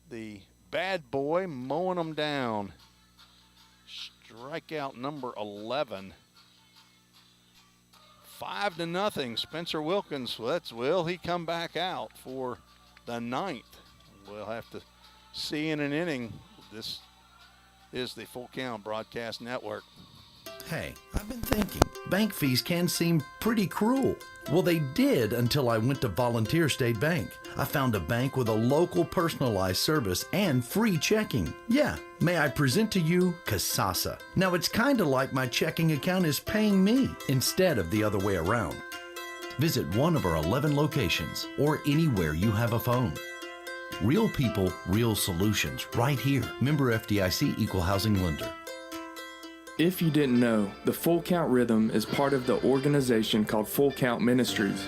the bad boy mowing them down. Strikeout number 11. 5-0. Spencer Wilkins. Will he come back out for the 9th? We'll have to see in an inning. This is the Full Count Broadcast Network. Hey, I've been thinking, bank fees can seem pretty cruel. Well, they did until I went to Volunteer State Bank. I found a bank with a local personalized service and free checking. Yeah, may I present to you Sosa. Now, it's kind of like my checking account is paying me instead of the other way around. Visit one of our 11 locations or anywhere you have a phone. Real people, real solutions, right here. Member FDIC Equal Housing Lender. If you didn't know, the Full Count Rhythm is part of the organization called Full Count Ministries.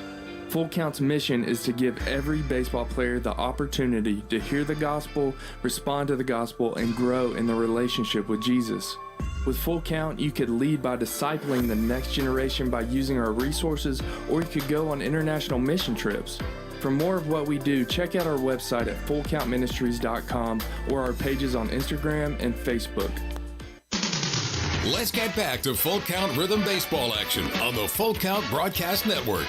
Full Count's mission is to give every baseball player the opportunity to hear the gospel, respond to the gospel, and grow in the relationship with Jesus. With Full Count, you could lead by discipling the next generation by using our resources, or you could go on international mission trips. For more of what we do, check out our website at fullcountministries.com or our pages on Instagram and Facebook. Let's get back to Full Count Rhythm Baseball action on the Full Count Broadcast Network.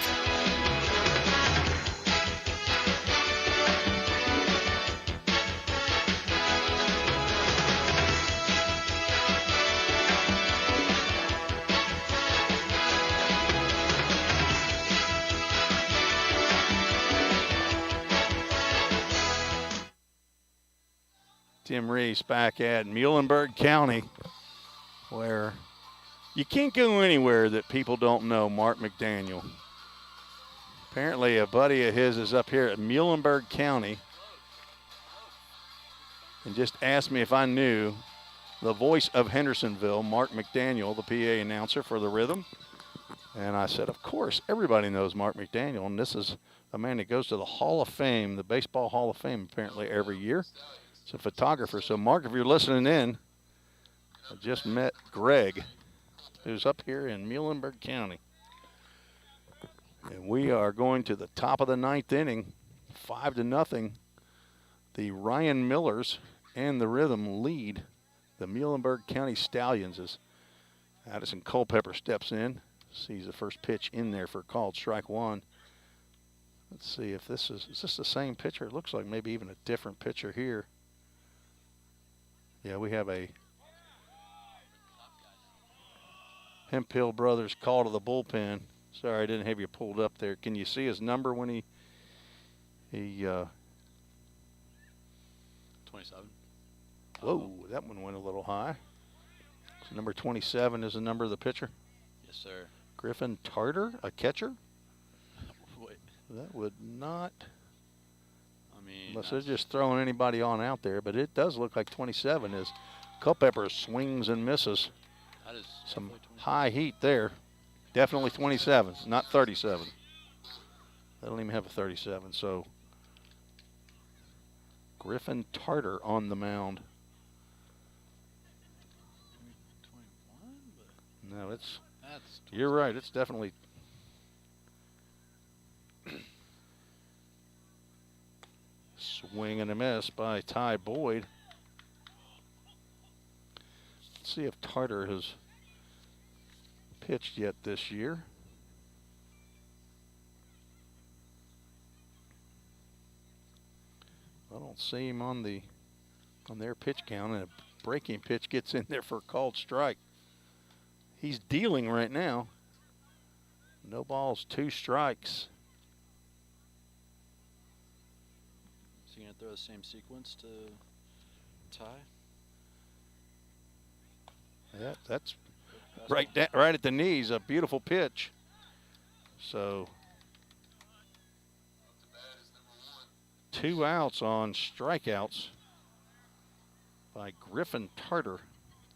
Tim Reese back at Muhlenburg County, where you can't go anywhere that people don't know Mark McDaniel. Apparently a buddy of his is up here at Muhlenburg County and just asked me if I knew the voice of Hendersonville, Mark McDaniel, the PA announcer for the Rhythm. And I said, of course, everybody knows Mark McDaniel, and this is a man that goes to the Hall of Fame, the Baseball Hall of Fame, apparently every year. He's a photographer. So, Mark, if you're listening in, I just met Greg, who's up here in Muhlenburg County. And we are going to the top of the ninth inning, 5-0. The Ryan Millers and the Rhythm lead the Muhlenburg County Stallions as Addison Culpepper steps in, sees the first pitch in there for called strike one. Let's see if this is this the same pitcher? It looks like maybe even a different pitcher here. Yeah, we have a Hemphill Brothers call to the bullpen. Sorry, I didn't have you pulled up there. Can you see his number when he 27. Whoa, that one went a little high. So number 27 is the number of the pitcher. Yes, sir. Griffin Tarter, a catcher? Wait. That would not. I mean, unless they're just throwing anybody on out there, but it does look like 27 is. Culpepper swings and misses. that is Some high heat there. Definitely 27, not 37. They don't even have a 37, so Griffin Tarter on the mound. 21, No, it's. that's You're right. It's definitely. Swing and a miss by Todd Boyd. Let's see if Tarter has pitched yet this year. I don't see him on their pitch count, and a breaking pitch gets in there for a called strike. He's dealing right now. No balls, 2 strikes. Is he going to throw the same sequence to Ty? Yeah, that's right at the knees, a beautiful pitch. So 2 outs on strikeouts by Griffin Tarter.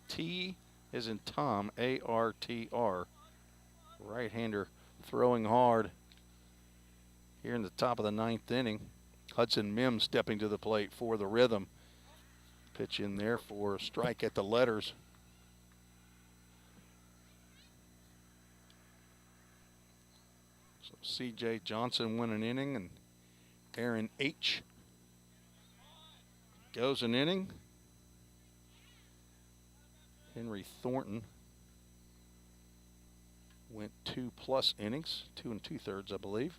T is in Tom, A-R-T-R. Right-hander throwing hard here in the top of the 9th inning. Hudson Mims stepping to the plate for the Rhythm. Pitch in there for a strike at the letters. So C.J. Johnson won an inning, and Aaron H. goes an inning. Henry Thornton went 2+ innings, 2 2/3, I believe.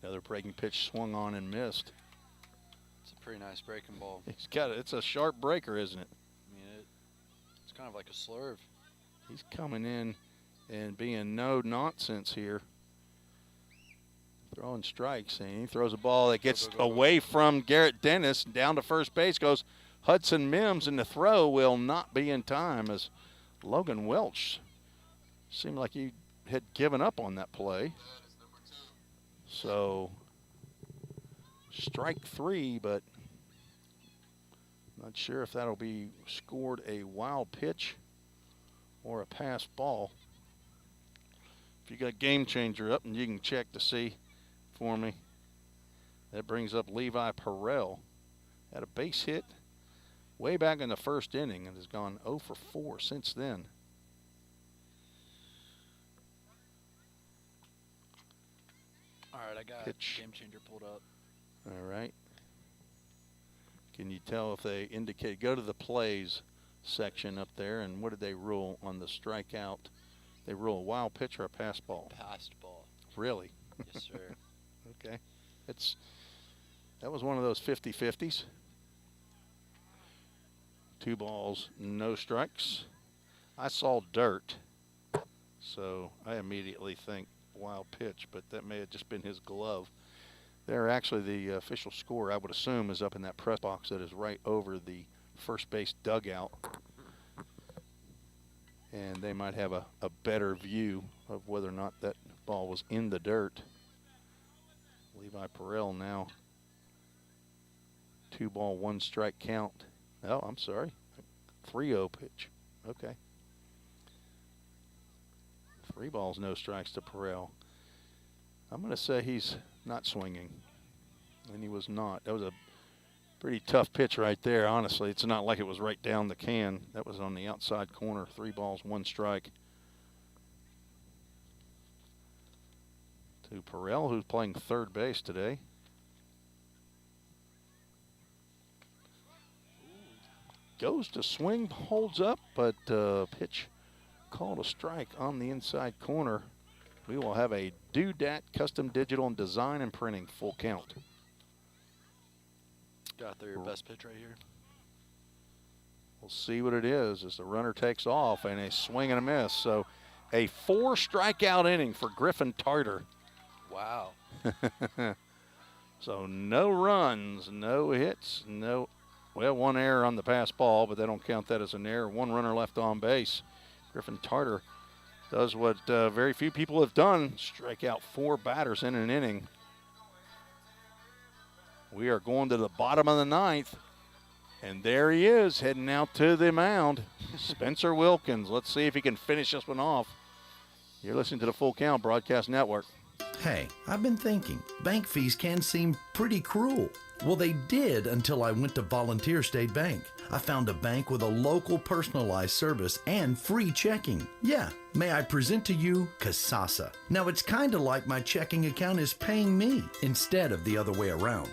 Another breaking pitch swung on and missed. It's a pretty nice breaking ball. It's a sharp breaker, isn't it? I mean, It's kind of like a slurve. He's coming in and being no nonsense here. Throwing strikes, and he throws a ball that gets away from Garrett Dennis. Down to first base goes Hudson Mims, and the throw will not be in time as Logan Welch seemed like he had given up on that play. So strike 3, but not sure if that'll be scored a wild pitch or a pass ball. If you got Game Changer up, and you can check to see for me. That brings up Levi Perrell. Had a base hit way back in the first inning and has gone 0 for 4 since then. All right, I got Game Changer pulled up. All right. Can you tell if they indicate, go to the plays section up there, and what did they rule on the strikeout? They rule a wild pitch or a pass ball? Passed ball. Really? Yes, sir. Okay. That was one of those 50-50s. 2 balls, no strikes. I saw dirt, so I immediately think wild pitch, but that may have just been his glove. There, actually, the official score, I would assume, is up in that press box that is right over the first base dugout. And they might have a better view of whether or not that ball was in the dirt. Levi Perrell now 2 ball, 1 strike count. Oh, I'm sorry. 3-0 pitch. Okay. 3 balls, no strikes to Perrell. I'm going to say he's not swinging. And he was not. That was a pretty tough pitch right there, honestly. It's not like it was right down the can. That was on the outside corner. 3 balls, 1 strike. To Perrell, who's playing third base today. Goes to swing, holds up, but pitch called a strike on the inside corner. We will have a Doodat Custom Digital and Design and Printing full count. Got there your best pitch right here. We'll see what it is as the runner takes off, and a swing and a miss. So a 4 strikeout inning for Griffin Tarter. Wow. So no runs, no hits, well, 1 error on the pass ball, but they don't count that as an error. 1 runner left on base. Griffin Tarter does what very few people have done, strike out 4 batters in an inning. We are going to the bottom of the 9th, and there he is heading out to the mound. Spencer Wilkins. Let's see if he can finish this one off. You're listening to the Full Count Broadcast Network. Hey, I've been thinking, bank fees can seem pretty cruel. Well, they did until I went to Volunteer State Bank. I found a bank with a local personalized service and free checking. Yeah, may I present to you Kasasa. Now, it's kind of like my checking account is paying me instead of the other way around.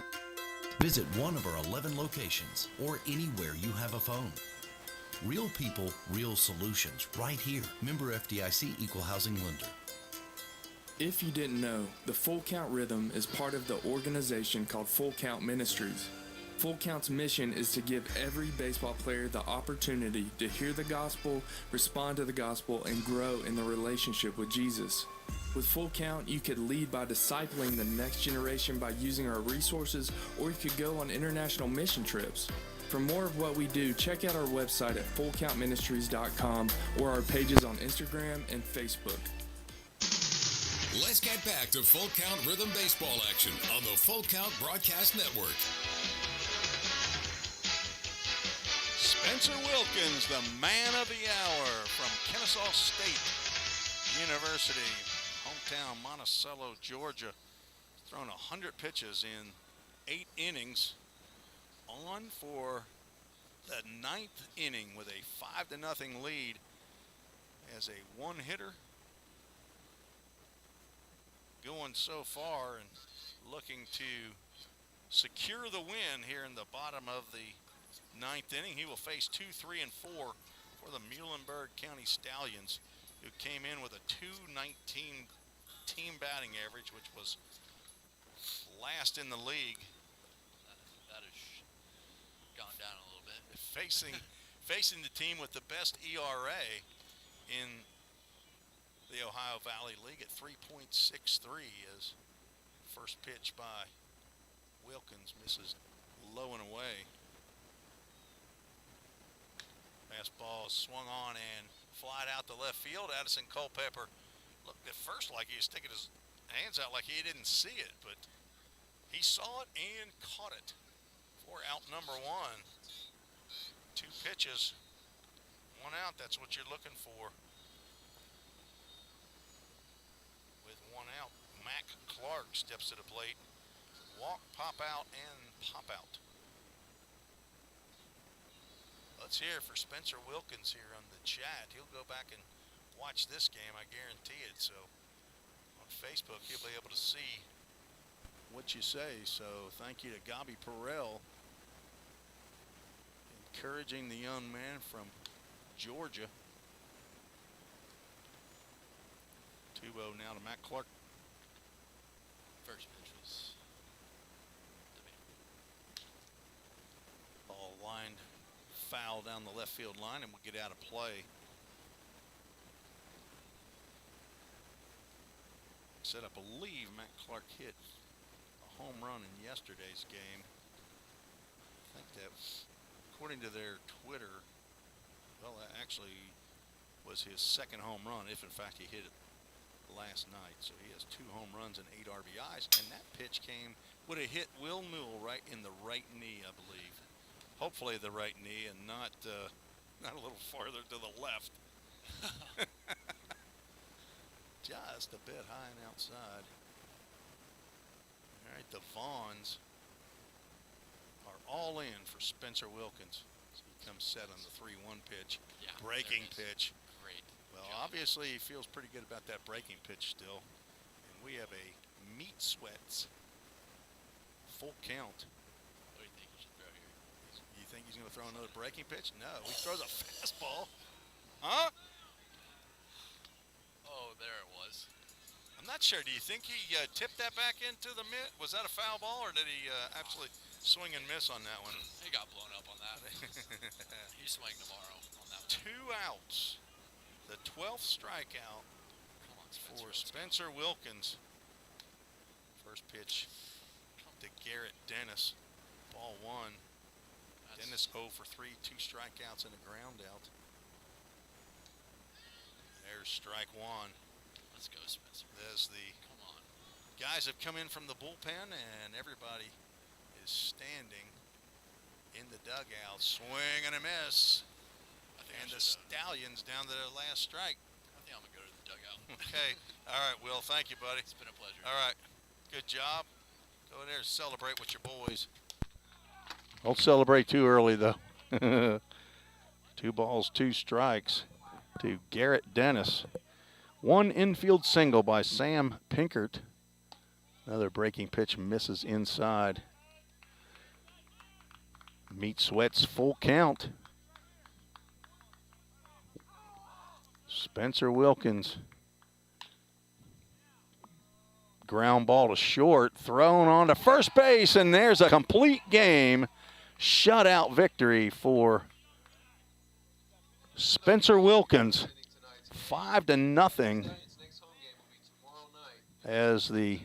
Visit one of our 11 locations or anywhere you have a phone. Real people, real solutions, right here. Member FDIC Equal Housing Lender. If you didn't know, the Full Count Rhythm is part of the organization called Full Count Ministries. Full Count's mission is to give every baseball player the opportunity to hear the gospel, respond to the gospel, and grow in the relationship with Jesus. With Full Count, you could lead by discipling the next generation by using our resources, or you could go on international mission trips. For more of what we do, check out our website at fullcountministries.com or our pages on Instagram and Facebook. Let's get back to Full Count Rhythm Baseball action on the Full Count Broadcast Network. Spencer Wilkins, the man of the hour from Kennesaw State University, hometown Monticello, Georgia. He's thrown 100 pitches in 8 innings, on for the 9th inning with a 5-0 lead as a 1-hitter. Going so far and looking to secure the win here in the bottom of the 9th inning. He will face 2, 3, and 4 for the Muhlenburg County Stallions, who came in with a .219 team batting average, which was last in the league. That has gone down a little bit. facing the team with the best ERA in the Ohio Valley League at 3.63 as first pitch by Wilkins misses low and away. Fastball swung on and flied out to left field. Addison Culpepper looked at first like he was sticking his hands out like he didn't see it, but he saw it and caught it for out number one. 2 pitches, 1 out. That's what you're looking for. With 1 out, Mac Clark steps to the plate. Walk, pop out, and pop out. Let's hear for Spencer Wilkins here on the chat. He'll go back and watch this game, I guarantee it. So on Facebook, you'll be able to see what you say. So thank you to Gabi Perel, encouraging the young man from Georgia. 2-0 now to Matt Clark. First pitch was ball lined foul down the left field line and will get out of play. Said I believe Matt Clark hit a home run in yesterday's game. I think that, according to their Twitter, well, that actually was his second home run, if in fact he hit it last night. So he has 2 home runs and 8 RBIs, and that pitch would have hit Will Newell right in the right knee, I believe. Hopefully the right knee and not a little farther to the left. Just a bit high and outside. All right, the Vaughns are all in for Spencer Wilkins. So he comes set on the 3-1 pitch. Yeah, breaking pitch. Great. Well, obviously he feels pretty good about that breaking pitch still. And we have a meat sweats full count. What do you think he should throw here? You think he's going to throw another breaking pitch? No, he throws a fastball. Huh? Oh, there it was. I'm not sure. Do you think he tipped that back into the mitt? Was that a foul ball, or did he actually swing and miss on that one? He got blown up on that. He's swinging tomorrow on that one. 2 outs. The 12th strikeout for Spencer Wilkins. First pitch to Garrett Dennis. Ball 1. Dennis 0 for 3, 2 strikeouts and a ground out. There's strike 1. Let's go, Spencer. As the guys have come in from the bullpen and everybody is standing in the dugout. Swing and a miss. And the Stallions down to their last strike. I think I'm going to go to the dugout. Okay. All right, Will. Thank you, buddy. It's been a pleasure. All right. Good job. Go in there and celebrate with your boys. Don't celebrate too early, though. 2 balls, 2 strikes to Garrett Dennis. 1 infield single by Sam Pinkert. Another breaking pitch misses inside. Meat sweats full count. Spencer Wilkins. Ground ball to short, thrown on to first base, and there's a complete game shutout victory for Spencer Wilkins. 5-0 as the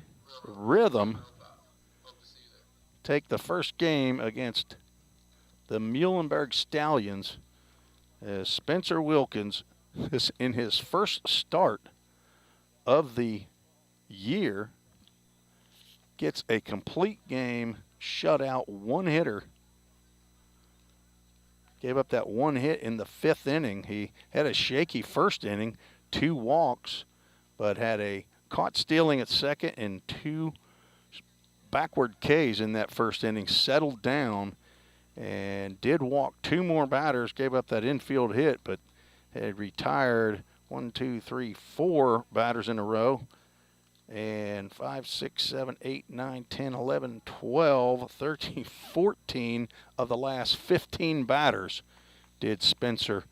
Rhythm take the first game against the Muhlenburg Stallions as Spencer Wilkins is in his first start of the year gets a complete game shutout 1-hitter. Gave up that 1 hit in the 5th inning. He had a shaky first inning, 2 walks, but had a caught stealing at second and 2 backward Ks in that first inning. Settled down and did walk 2 more batters. Gave up that infield hit, but had retired 4 batters in a row. And 5, 6, 7, 8, 9, 10, 11, 12, 13, 14 of the last 15 batters did Spencer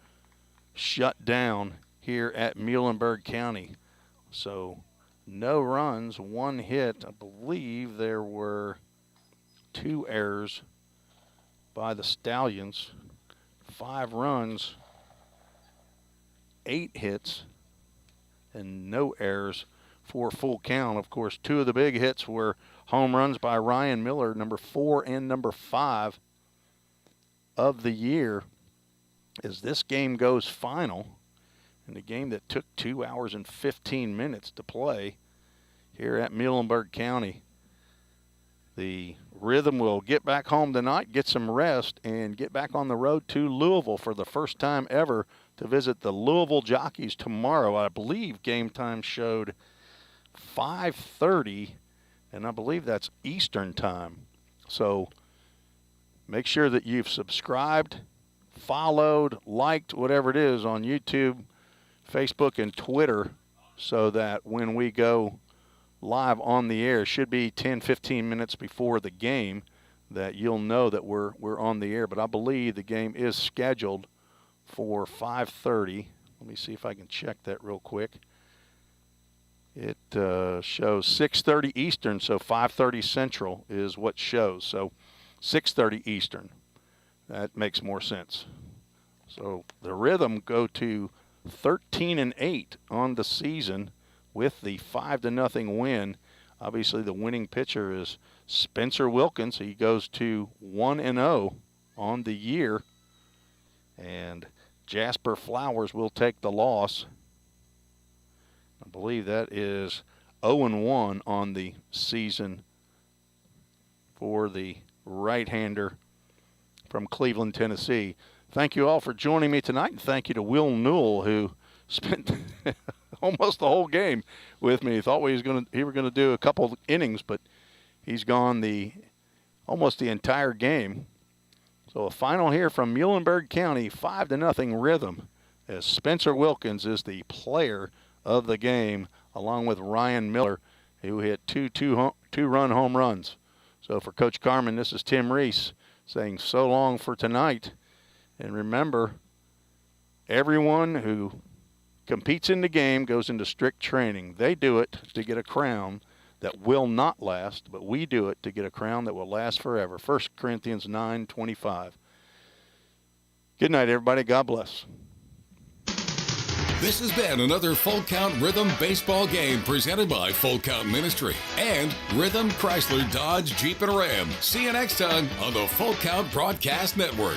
shut down here at Muhlenburg County. So no runs, 1 hit. I believe there were 2 errors by the Stallions 5 runs, 8 hits, and no errors for full count. Of course, 2 of the big hits were home runs by Ryan Miller, number 4 and number 5 of the year, as this game goes final. In the game that took 2 hours and 15 minutes to play here at Muhlenburg County. The Rhythm will get back home tonight, get some rest, and get back on the road to Louisville for the first time ever to visit the Louisville Jockeys tomorrow. I believe game time showed 5:30, and I believe that's Eastern time. So make sure that you've subscribed, followed, liked, whatever it is on YouTube, Facebook, and Twitter, so that when we go live on the air, should be 10-15 minutes before the game, that you'll know that we're on the air. But I believe the game is scheduled for 5:30. Let me see if I can check that real quick. It shows 6:30 Eastern, so 5:30 Central is what shows. So 6:30 Eastern. That makes more sense. So the Rhythm go to 13-8 on the season with the 5-0 win. Obviously, the winning pitcher is Spencer Wilkins. He goes to 1-0 on the year. And Jasper Flowers will take the loss. I believe that is 0-1 on the season for the right-hander from Cleveland, Tennessee. Thank you all for joining me tonight, and thank you to Will Newell, who spent almost the whole game with me. He thought we were going to do a couple innings, but he's gone almost the entire game. So a final here from Muhlenburg County, 5-0 Rhythm, as Spencer Wilkins is the player of the game, along with Ryan Miller, who hit two-run home runs. So for Coach Carmen, this is Tim Reese saying so long for tonight. And remember, everyone who competes in the game goes into strict training. They do it to get a crown that will not last, but we do it to get a crown that will last forever. 1 Corinthians 9:25. Good night, everybody. God bless. This has been another Full Count Rhythm baseball game presented by Full Count Ministry and Rhythm Chrysler Dodge Jeep and Ram. See you next time on the Full Count Broadcast Network.